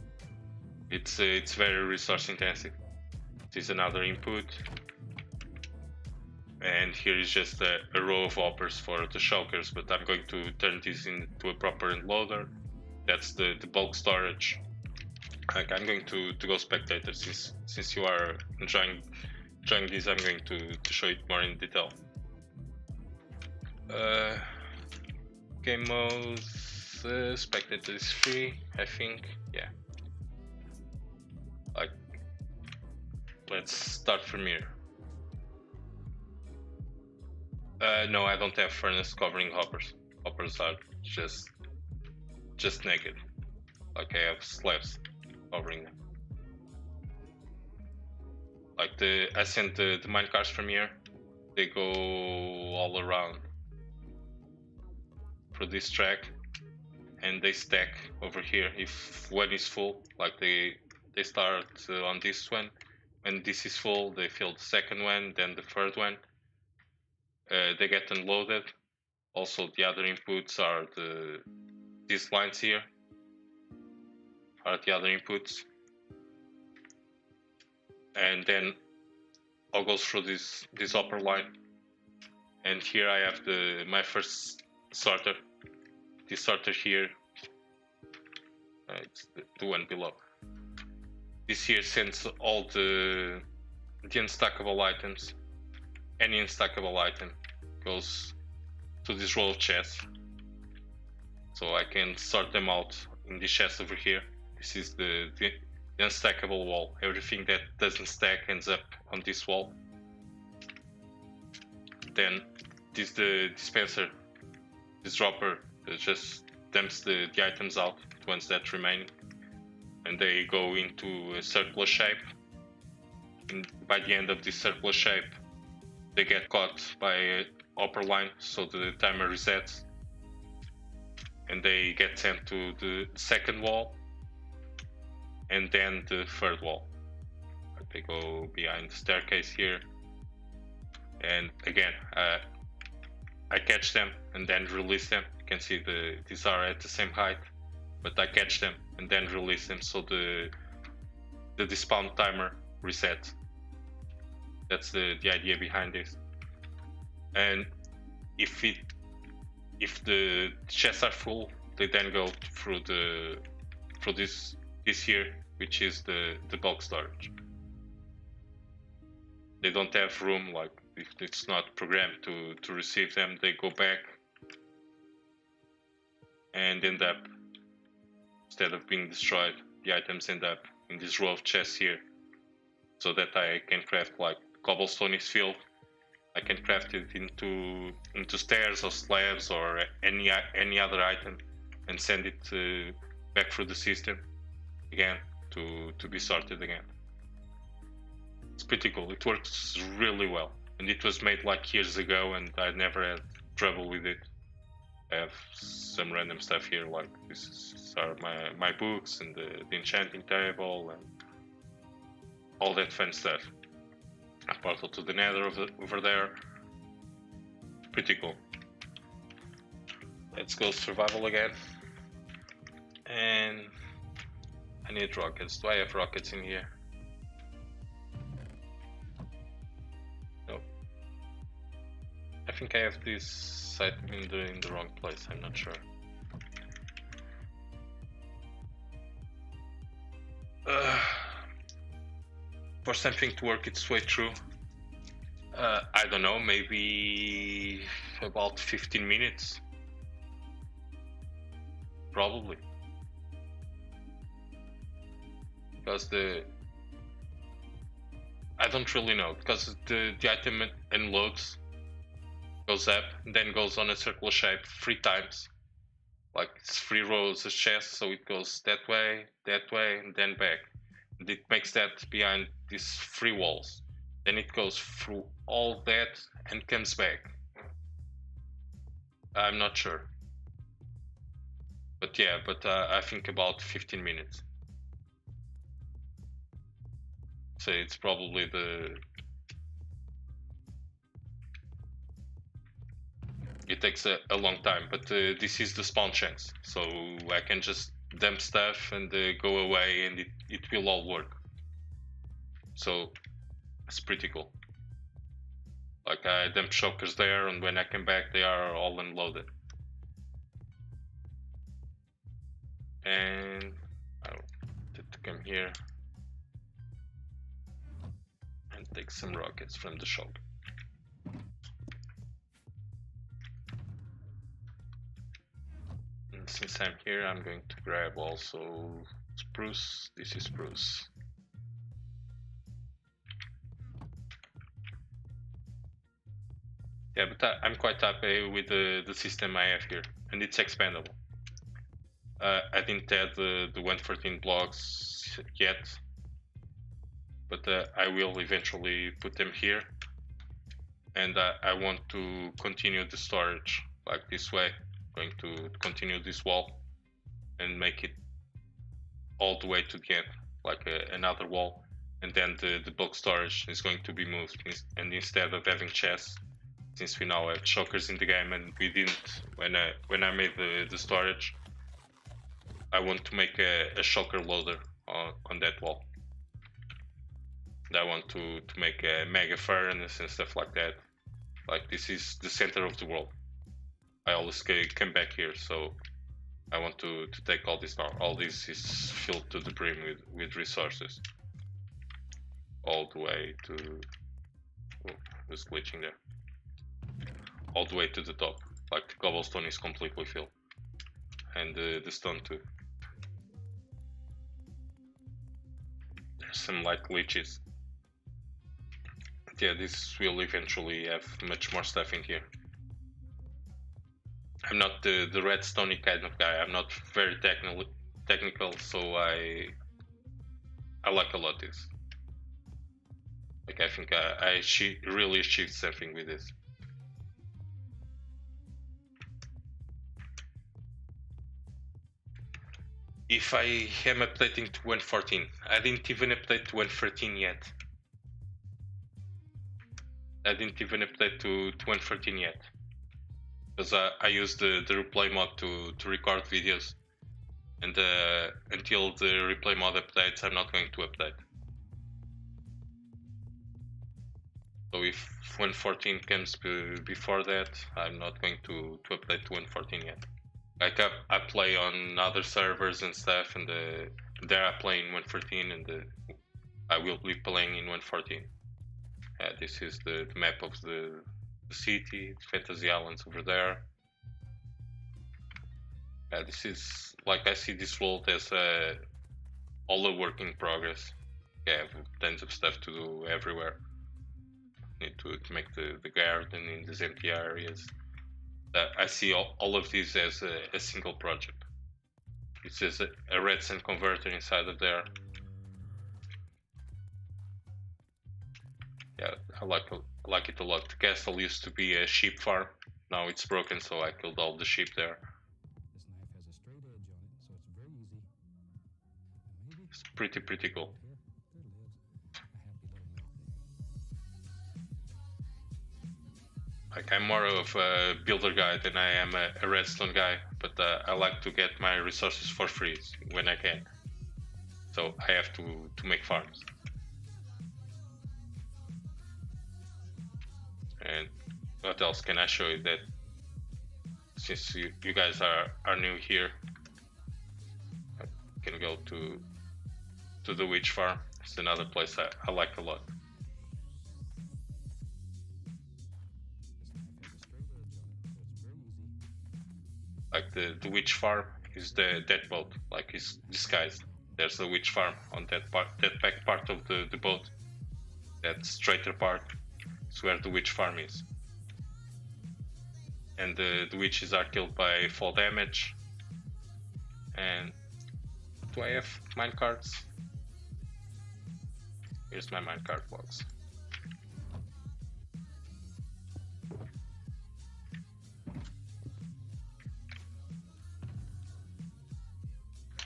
Speaker 2: It's very resource intensive. This is another input, and here is just a row of hoppers for the shulkers. But I'm going to turn this into a proper loader. That's the bulk storage. Like I'm going to go spectator since you are enjoying this. I'm going to show it more in detail. Game mode, spectator is free, I think. Yeah. Like, let's start from here. No, I don't have furnace covering hoppers. Hoppers are just naked. Like I have slabs covering them. Like I sent the minecarts from here. They go all around for this track, and they stack over here. If one is full, like they start on this one. When this is full, they fill the second one, then the third one. They get unloaded. Also, the other inputs are these lines here. Are the other inputs, and then I'll go through this upper line, and here I have my first sorter. This sorter here, it's the one below. This here sends all the unstackable items. Any unstackable item goes to this row of chests, so I can sort them out in this chest over here. This is the unstackable wall. Everything that doesn't stack ends up on this wall. Then this the dispenser, this dropper, just dumps the items out, the ones that remain, and they go into a circular shape. And by the end of this circular shape, they get caught by a upper line, so the timer resets, and they get sent to the second wall, and then the third wall. They go behind the staircase here, and again, I catch them and then release them. You can see these are at the same height, but I catch them and then release them, so the despawn timer resets. That's the idea behind this. And if the chests are full, they then go through this here, which is the bulk storage. They don't have room, like if it's not programmed to receive them, they go back and end up, instead of being destroyed, the items end up in this row of chests here, so that I can craft, like cobblestone is filled, I can craft it into stairs or slabs or any other item and send it back through the system again to be sorted again. It's pretty cool. It works really well, and it was made like years ago, and I never had trouble with it. I have some random stuff here, like these are my books and the enchanting table and all that fun stuff. A portal to the nether over there. Pretty cool. Let's go survival again. And I need rockets. Do I have rockets in here? Nope. I think I have this item in the wrong place. I'm not sure. For something to work its way through, I don't know, maybe about 15 minutes. Probably. Because I don't really know, because the item unloads, goes up, and then goes on a circular shape 3 times. Like it's 3 rows of chests, so it goes that way, and then back. And it makes that behind these 3 walls. Then it goes through all that and comes back. I'm not sure. But yeah, I think about 15 minutes. So it's probably it takes a long time, but this is the spawn chance, so I can just dump stuff and go away, and it will all work. So it's pretty cool. Like I dump chokers there, and when I come back they are all unloaded. And I want to come here and take some rockets from the shop. And since I'm here, I'm going to grab also spruce. This is spruce. Yeah, but I'm quite happy with the system I have here, and it's expandable. I didn't add the 113 blocks yet, but I will eventually put them here, and I want to continue the storage like this way. I'm going to continue this wall and make it all the way to the end, like another wall, and then the bulk storage is going to be moved, and instead of having chests, since we now have chokers in the game, and we didn't when I made the storage, I want to make a choker loader on that wall. And I want to make a mega furnace and stuff like that. Like this is the center of the world. I always come back here, so I want to take all this now. All this is filled to the brim with resources. All the way to... Oh, I was glitching there. All the way to the top. Like the cobblestone is completely filled. And the stone too. There's some light glitches. But yeah, this will eventually have much more stuff in here. I'm not the redstone kind of guy. I'm not very technical, so I like a lot this. Like I think I really achieved something with this. If I am updating to 1.14, I didn't even update to 1.13 yet. I didn't even update to 1.13 yet. Because I use the replay mod to record videos. And until the replay mod updates, I'm not going to update. So if 1.14 comes before that, I'm not going to update to 1.14 yet. Like I play on other servers and stuff, and there I play in 1.14, and I will be playing in 1.14. This is the map of the city, Fantasy Islands over there. This is like I see this world as all a work in progress. I have tons of stuff to do everywhere. Need to make the garden in these empty areas. I see all of these as a single project. It says a redstone converter inside of there. Yeah, I like it a lot. The castle used to be a sheep farm. Now it's broken, so I killed all the sheep there.
Speaker 3: This knife has a straight edge on it, so it's very easy. Maybe
Speaker 2: it's pretty cool.
Speaker 3: Here, there lives a happy little milkmaid.
Speaker 2: Like I'm more of a builder guy than I am a redstone guy, but I like to get my resources for free when I can. So I have to make farms. And what else can I show you? That since you guys are new here, I can go to the witch farm. It's another place I like a lot. Like the witch farm is that boat, like it's disguised. There's a witch farm on that back part of the boat. That straighter part is where the witch farm is. And the witches are killed by fall damage. And do I have minecarts? Here's my minecart box.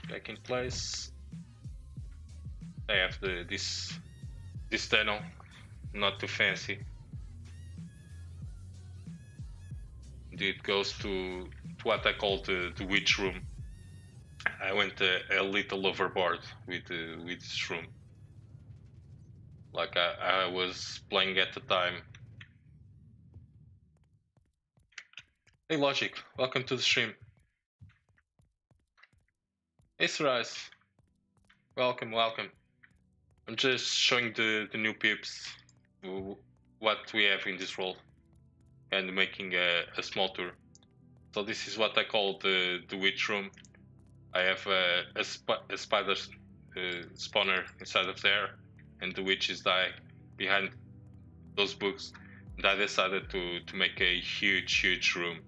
Speaker 2: Back in place. I have this tunnel, not too fancy. It goes to what I call the witch room. I went a little overboard with this room. Like I was playing at the time. Hey Logic, welcome to the stream. Hey Sarais, welcome. I'm just showing the new pips what we have in this world and making a small tour. So this is what I call the witch room. I have a spider spawner inside of there, and the witches die behind those books. And I decided to make a huge room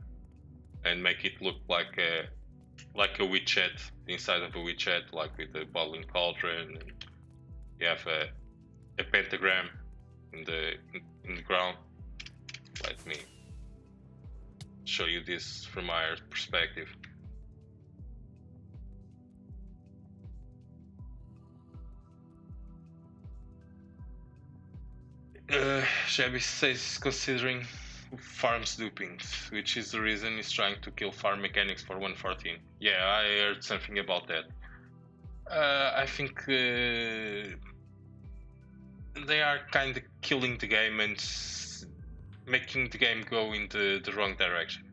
Speaker 2: and make it look like a witch hut inside of a witch hut, like with a boiling cauldron. And you have a pentagram in the ground. Let me show you this from my perspective. Shabby says considering farms duping, which is the reason he's trying to kill farm mechanics for 1.14. Yeah, I heard something about that. I think they are kind of killing the game and making the game go in the wrong direction.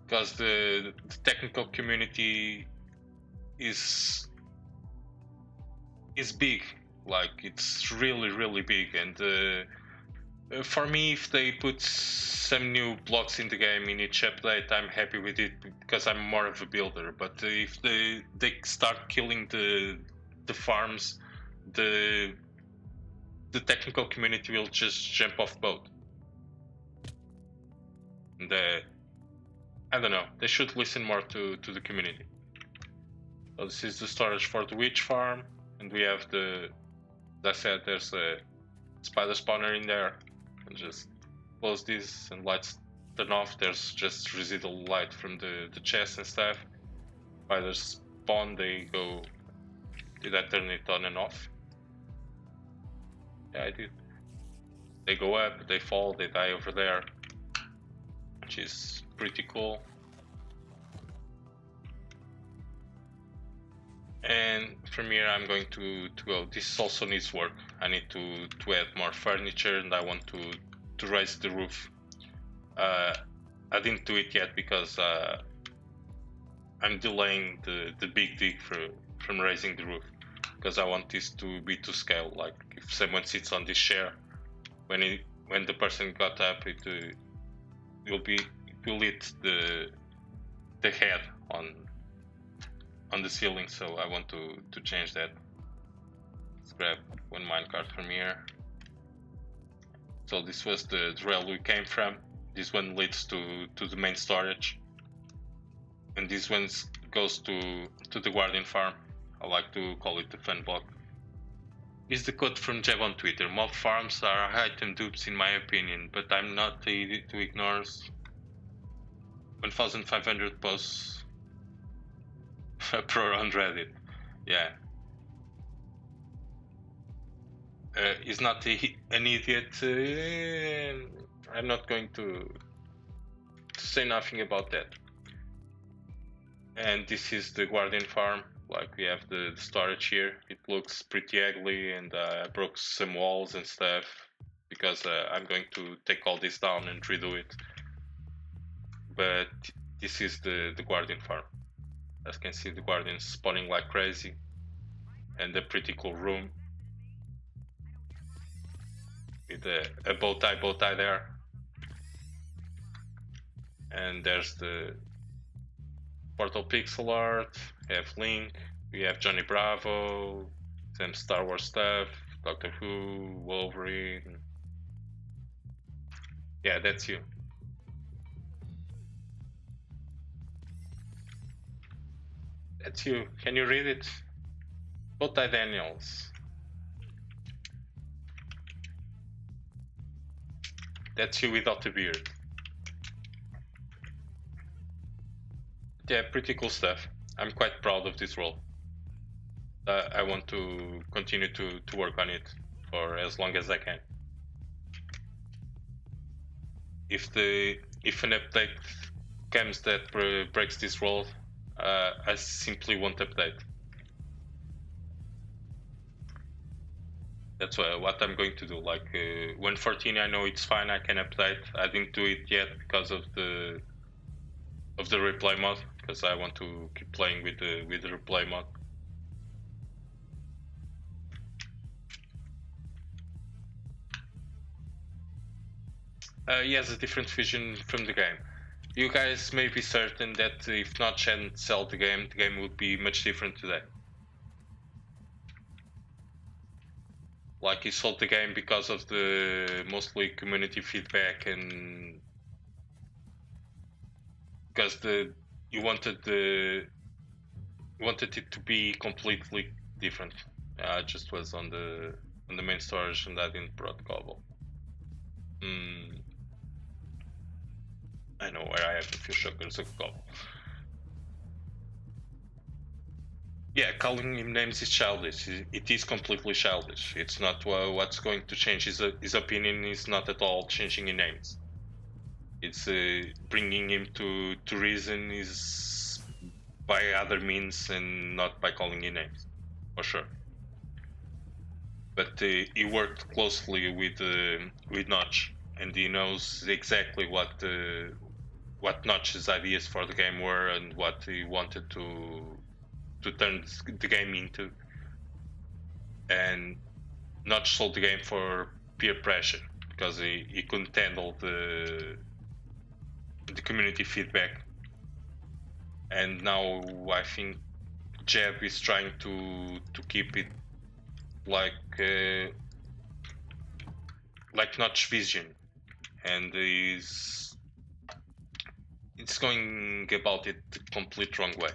Speaker 2: Because the technical community is big. Like it's really big, and for me, if they put some new blocks in the game in each update, I'm happy with it because I'm more of a builder. But if they start killing the farms, the technical community will just jump off boat. And I don't know. They should listen more to the community. So this is the storage for the witch farm, and we have the. As I said, there's a spider spawner in there, and just close this and lights turn off. There's just residual light from the chest and stuff. Spiders spawn, they go. Did I turn it on and off? Yeah, I did. They go up, they fall, they die over there, which is pretty cool. And from here I'm going to go. This also needs work. I need to add more furniture, and I want to raise the roof. I didn't do it yet because I'm delaying the big dig from raising the roof, because I want this to be to scale. Like if someone sits on this chair, when the person got up, it will hit the head on the ceiling. So I want to change that. Let's grab one minecart from here. So this was the rail we came from. This one leads to the main storage, and this one goes to the guardian farm. I like to call it the fun block. Is the quote from Jeb on Twitter: mob farms are item dupes in my opinion, but I'm not the idiot who ignores 1,500 posts per on Reddit. Yeah. Is not an idiot. I'm not going to say nothing about that. And this is the guardian farm. Like we have the storage here. It looks pretty ugly, and I broke some walls and stuff because I'm going to take all this down and redo it. But this is the guardian farm. As you can see, the guardians spawning like crazy, and a pretty cool room with a bow tie there. And there's the Portal pixel art. We have Link, we have Johnny Bravo, some Star Wars stuff, Doctor Who, Wolverine. Yeah, that's you. That's you. Can you read it? Bowtie Daniels. That's you without the beard. Yeah, pretty cool stuff. I'm quite proud of this role. I want to continue to work on it for as long as I can. If an update comes that breaks this role, I simply won't update. That's what I'm going to do. Like 1.14, I know it's fine. I can update. I didn't do it yet because of the replay mod, because I want to keep playing with the replay mod. He has a different vision from the game. You guys may be certain that if Notch hadn't sold the game would be much different today. Like he sold the game because of the mostly community feedback, and because you wanted it to be completely different. I just was on the main storage and I didn't brought cobble. I know where I have a few shotguns of cobble. Yeah, calling him names is childish. It is completely childish. It's not what's going to change. His opinion is not at all changing in names. It's bringing him to reason is by other means and not by calling him names, for sure. But he worked closely with Notch, and he knows exactly what Notch's ideas for the game were and what he wanted to turn the game into. And Notch sold the game for peer pressure because he couldn't handle the community feedback. And now I think Jeb is trying to keep it like Notch vision, and he's it's going about it the complete wrong way.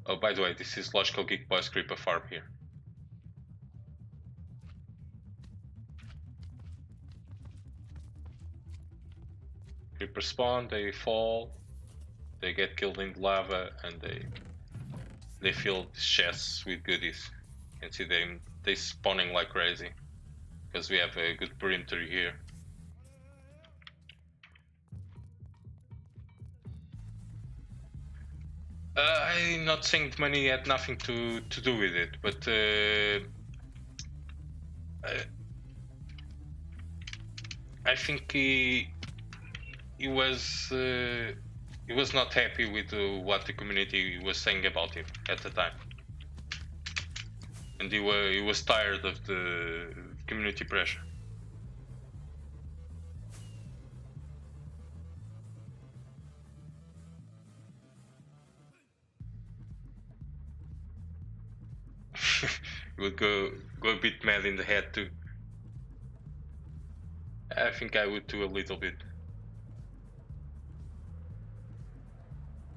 Speaker 2: Oh, by the way, this is Logical Geek Boys Creeper Farm here. Creepers spawn, they fall, they get killed in the lava, and they fill chests with goodies. You can see they spawning like crazy because we have a good perimeter here. I'm not saying the money had nothing to do with it, but I think he was not happy with what the community was saying about him at the time, and he was tired of the community pressure. He would go a bit mad in the head too. I think I would too, a little bit.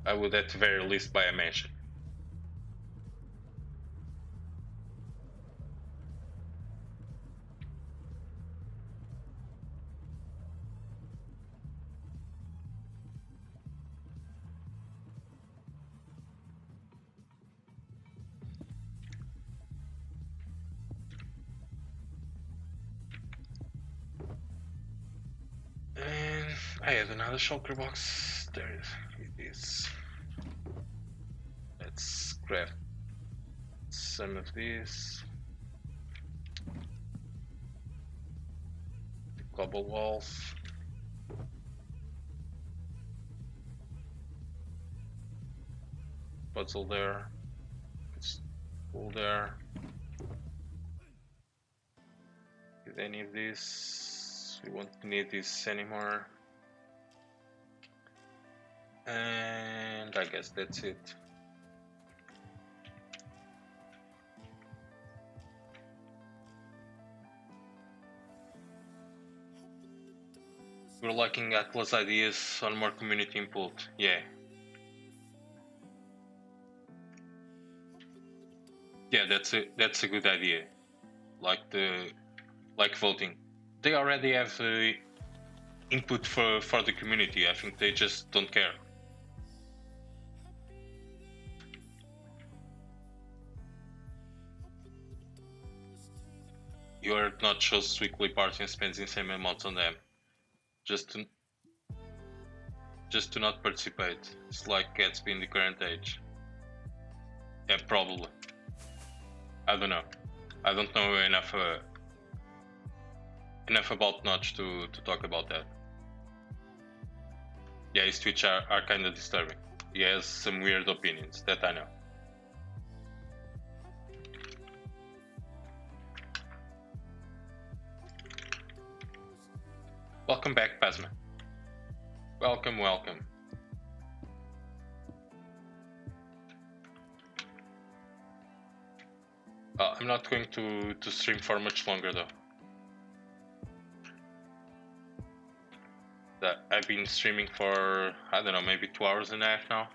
Speaker 2: I would at the very least buy a mansion. And I have another shulker box. There it is. Let's grab some of these. The cobble walls. Puzzle there. It's cool there. Get any of this. We won't need this anymore. And I guess that's it. We're liking Atlas ideas on more community input. Yeah. Yeah, that's a good idea. Like voting. They already have input for the community. I think they just don't care. You are not chose weekly party and spends the same amount on them. Just to not participate. It's like Gatsby in the current age. Yeah, probably. I don't know. I don't know enough about Notch to talk about that. Yeah, his tweets are kind of disturbing. He has some weird opinions, that I know. Welcome back, Pasma. Welcome, welcome. I'm not going to stream for much longer though. I've been streaming for, I don't know, maybe 2 hours and a half now.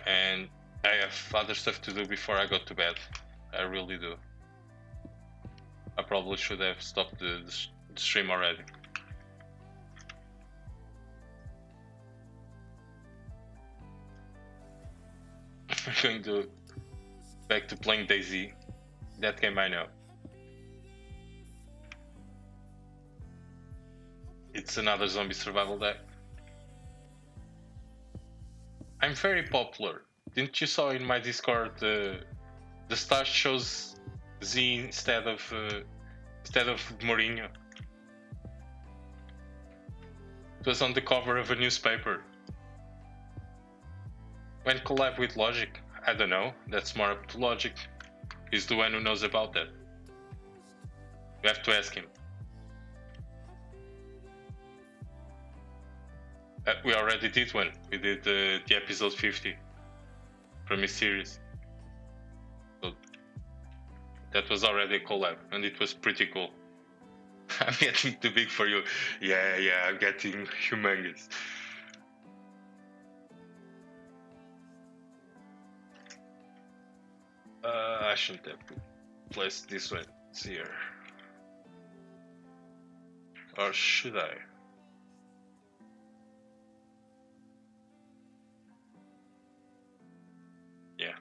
Speaker 2: And I have other stuff to do before I go to bed. I really do. I probably should have stopped the stream already. I'm going back to playing DayZ. That game I know. It's another zombie survival deck. I'm very popular. Didn't you saw in my Discord the star shows Z instead of Mourinho? It was on the cover of a newspaper. When collab with Logic? I don't know. That's more up to Logic. He's the one who knows about that. You have to ask him. We already did one. We did the episode 50 from his series. So that was already a collab, and it was pretty cool. I'm getting too big for you. Yeah, I'm getting humongous. I shouldn't have placed this one here. Or should I? Yeah,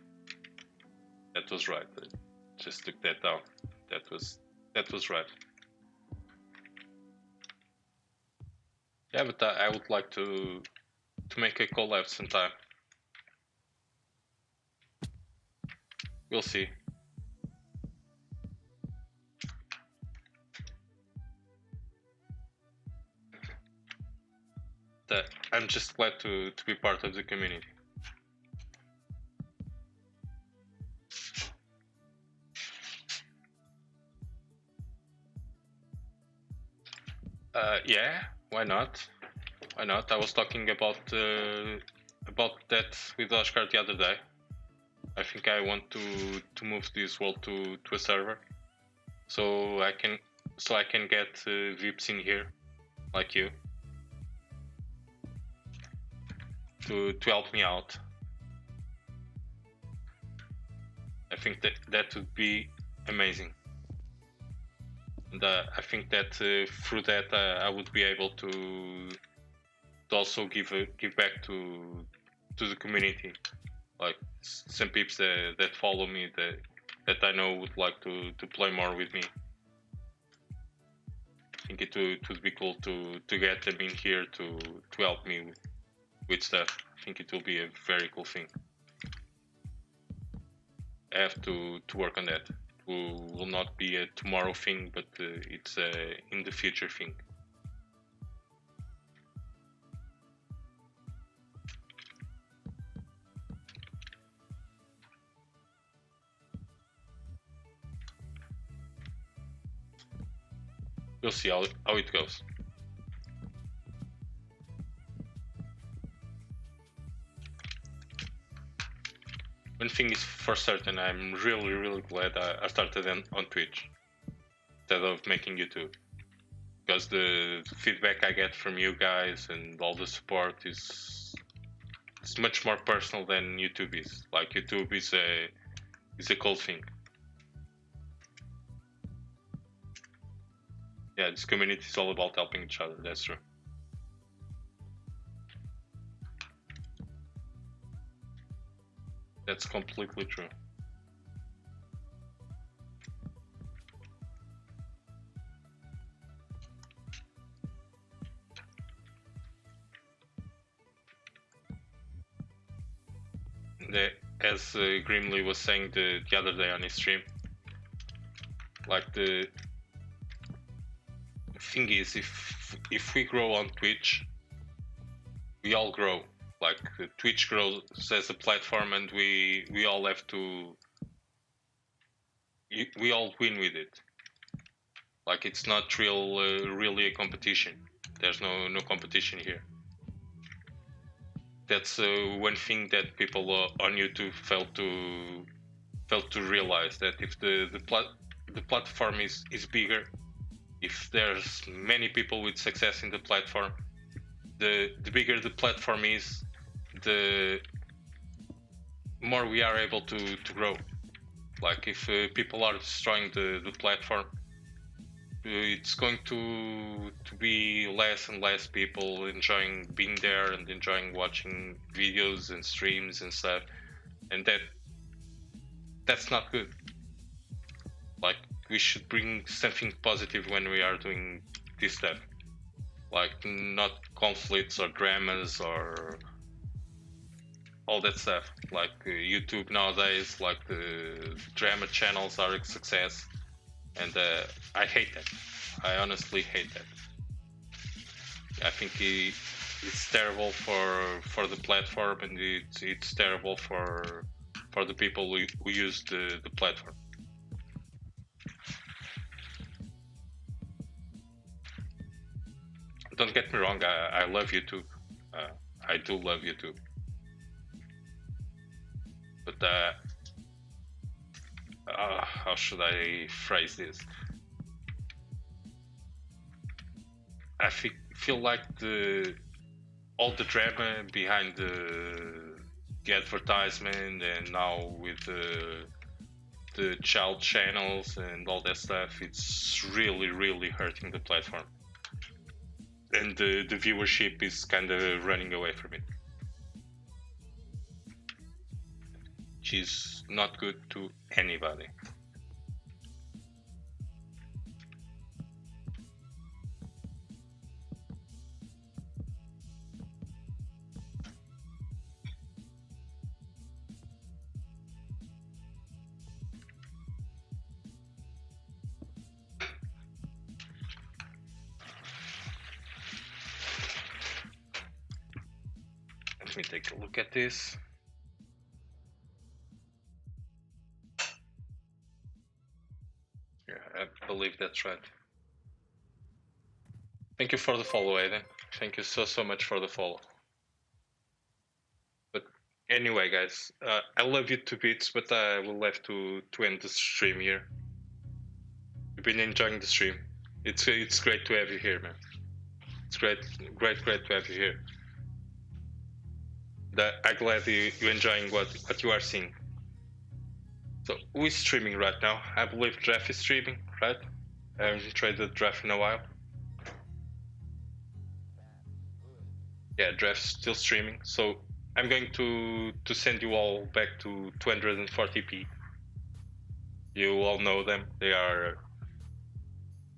Speaker 2: that was right. I just took that down. That was right. Yeah, but I would like to make a collab sometime. We'll see. I'm just glad to be part of the community. Yeah, why not? Why not? I was talking about that with Oscar the other day. I think I want to move this world to a server, so I can get VIPs in here, like you, to help me out. I think that would be amazing, and I think that through that I would be able to also give back to the community, like some peeps that follow me that I know would like to play more with me. I think it would be cool to get them in here to help me with stuff. I think it will be a very cool thing. I have to work on that. It will not be a tomorrow thing, but it's a in the future thing. We'll see how it goes. One thing is for certain, I'm really glad I started on Twitch instead of making YouTube, because the feedback I get from you guys and all the support is much more personal than YouTube is. Like YouTube is a cool thing. Yeah, this community is all about helping each other. That's true. That's completely true. As Grimly was saying the other day on his stream, like the thing is, if we grow on Twitch, we all grow. Like Twitch grows as a platform, and we all have to. We all win with it. Like it's not really a competition. There's no competition here. That's one thing that people on YouTube fail to realize, that if the platform is bigger, if there's many people with success in the platform, the bigger the platform is, the more we are able to grow. Like if people are destroying the platform, it's going to be less and less people enjoying being there and enjoying watching videos and streams and stuff, and that's not good. Like we should bring something positive when we are doing this stuff, like not conflicts or dramas or all that stuff. Like YouTube nowadays, like the drama channels are a success, and I hate that. I honestly hate that. I think it's terrible for the platform, and it's terrible for the people who use the platform. Don't get me wrong, I love YouTube. I do love YouTube. But how should I phrase this? I feel like all the drama behind the advertisement, and now with the child channels and all that stuff, it's really hurting the platform, and the viewership is kind of running away from it, which is not good to anybody. Let me take a look at this. Yeah, I believe that's right. Thank you for the follow, Aiden. Thank you so much for the follow. But anyway, guys, I love you to bits, but I will have to end the stream here. You've been enjoying the stream. It's great to have you here, man. It's great to have you here. I'm glad you're enjoying what you are seeing. So who is streaming right now? I believe Draft is streaming, right? I haven't tried the Draft in a while. Yeah, Draft's still streaming. So I'm going to send you all back to 240p. You all know them. They are a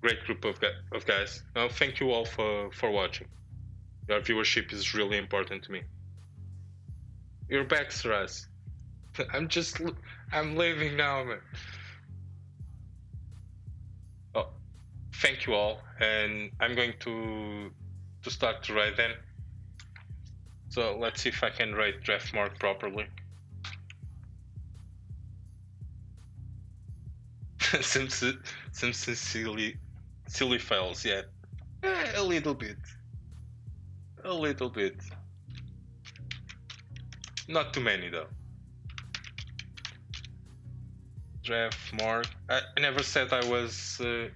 Speaker 2: great group of guys. Well, thank you all for watching. Your viewership is really important to me. You're back, Saraz. I'm leaving now, man. Oh, thank you all, and I'm going to start to write then. So let's see if I can write draft mark properly. some silly fails, yeah. A little bit. Not too many though. Draft mark. I never said I was a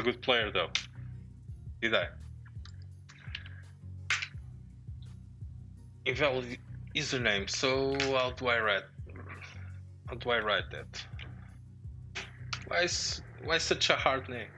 Speaker 2: good player though. Did I? Invalid username. So how do I write that? Why such a hard name?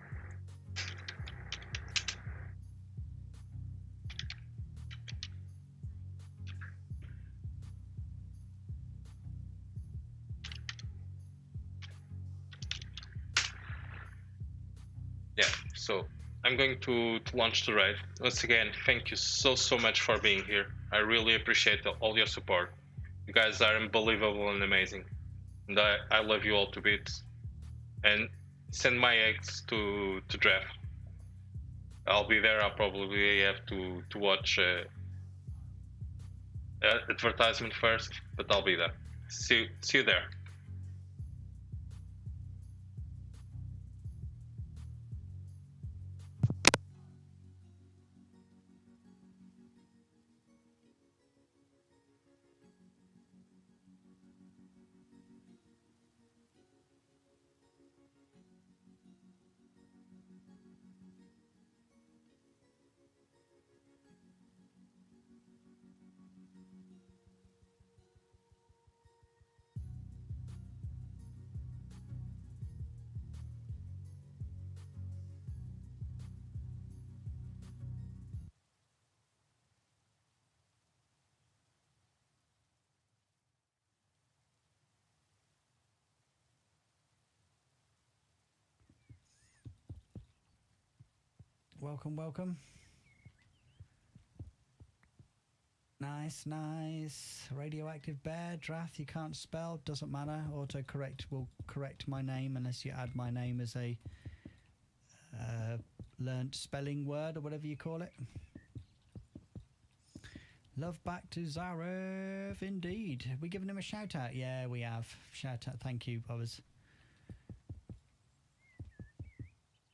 Speaker 2: Yeah, so I'm going to launch the raid. Once again, thank you so much for being here. I really appreciate all your support. You guys are unbelievable and amazing. And I love you all to bits. And send my eggs to draft. I'll be there. I'll probably have to watch advertisement first, but I'll be there. See you there.
Speaker 3: Welcome. Nice. Radioactive bear, draft, you can't spell, doesn't matter. Autocorrect will correct my name unless you add my name as a learnt spelling word or whatever you call it. Love back to Zarev, indeed. Have we given him a shout out? Yeah, we have. Shout out, thank you. I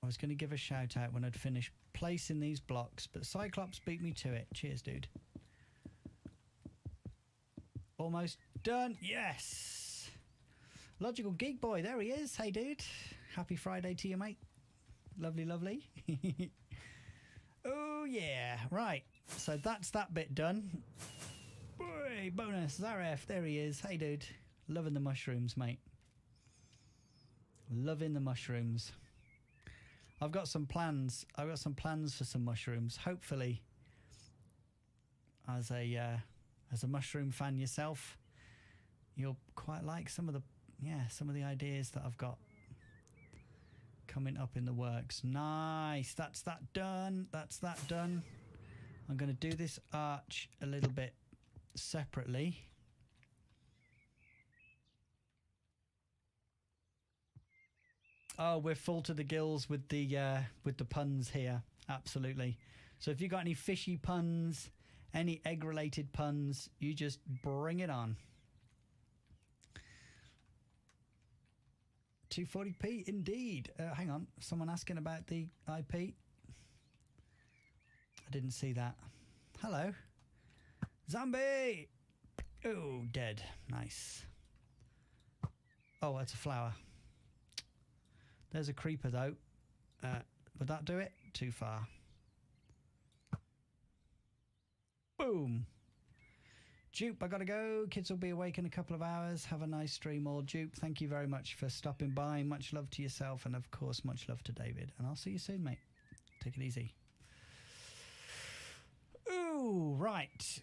Speaker 3: was going to give a shout out when I'd finished placing these blocks, but Cyclops beat me to it. Cheers, dude. Almost done. Yes. Logical Geek Boy, there he is. Hey, dude. Happy Friday to you, mate. Lovely. Oh yeah, right. So that's that bit done. Boy, bonus, Zaref, there he is. Hey dude. Loving the mushrooms, mate. Loving the mushrooms. I've got some plans. I've got some plans for some mushrooms. Hopefully, as a mushroom fan yourself, you'll quite like some of the ideas that I've got coming up in the works. Nice. That's that done. That's that done. I'm going to do this arch a little bit separately. Oh, we're full to the gills with the puns here. Absolutely. So if you got any fishy puns, any egg-related puns, you just bring it on. 240p indeed. Hang on, someone asking about the IP. I didn't see that. Hello, zombie. Oh, dead. Nice. Oh, that's a flower. There's a creeper though. Would that do it? Too far. Boom. Dupe, I gotta go. Kids will be awake in a couple of hours. Have a nice stream, all. Dupe, thank you very much for stopping by. Much love to yourself, and of course, much love to David. And I'll see you soon, mate. Take it easy. Ooh, right.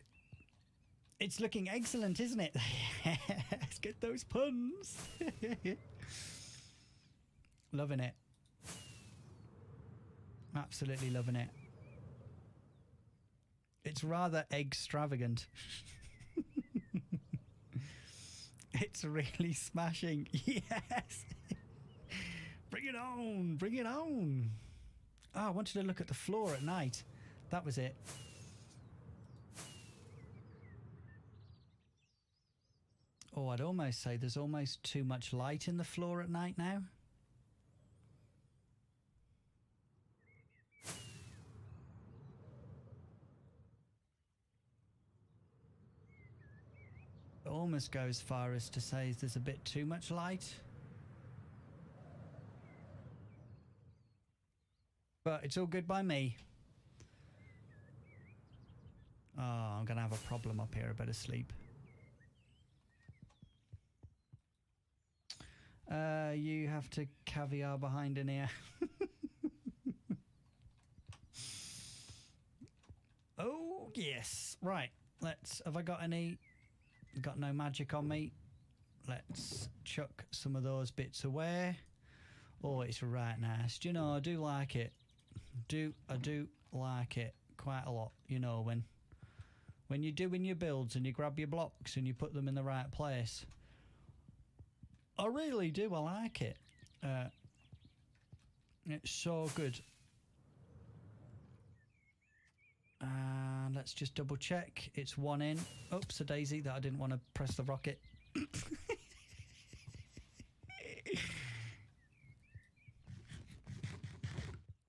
Speaker 3: It's looking excellent, isn't it? Let's get those puns. Loving it. Absolutely loving it. It's rather extravagant. It's really smashing. Yes. Bring it on. Bring it on. Oh, I wanted to look at the floor at night. That was it. Oh, I'd almost say there's almost too much light in the floor at night now. Almost go as far as to say there's a bit too much light. But it's all good by me. Oh, I'm going to have a problem up here. I better sleep. You have to caviar behind an ear. Oh, yes. Right. Have I got any... Got no magic on me. Let's chuck some of those bits away. Oh, it's right nice. Do you know, I do like it. I do like it quite a lot. You know, when you're doing your builds and you grab your blocks and you put them in the right place. I really do. I like it. It's so good. And let's just double check. It's one in. Oops, a daisy that I didn't want to press the rocket.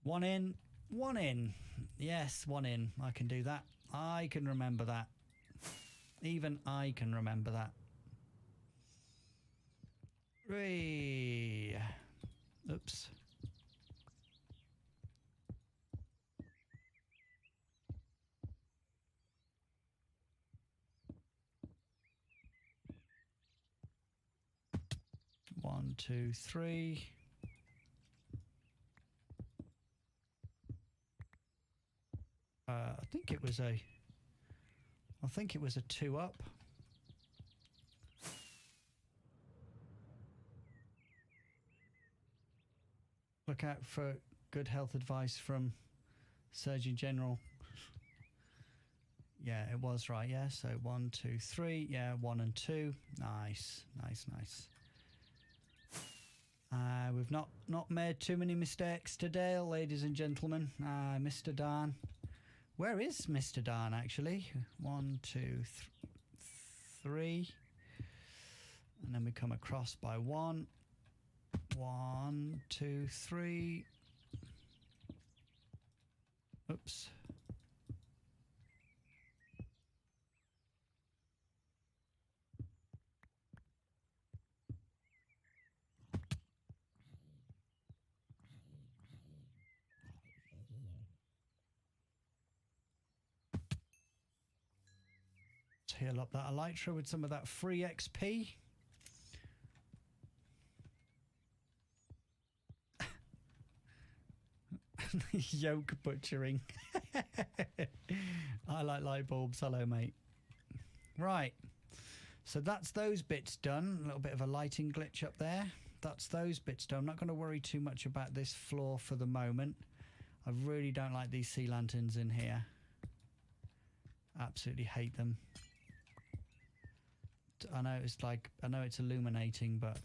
Speaker 3: One in, one in. Yes, one in. I can do that. I can remember that. Even I can remember that. Whee. Oops. One, two, three. I think it was a 2 up. Look out for good health advice from Surgeon General. Yeah, it was right. Yeah, so 1, 2, 3. Yeah, 1 and 2. Nice, nice, nice. We've not made too many mistakes today, ladies and gentlemen. Mr. Dan. Where is Mr. Dan, actually? 1, 2, 3. And then we come across by 1. 1, 2, 3. Oops. heal up that elytra with some of that free XP. Yoke butchering. I like light bulbs. Hello, mate. Right. So that's those bits done. A little bit of a lighting glitch up there. That's those bits done. I'm not going to worry too much about this floor for the moment. I really don't like these sea lanterns in here. Absolutely hate them. I know it's illuminating, but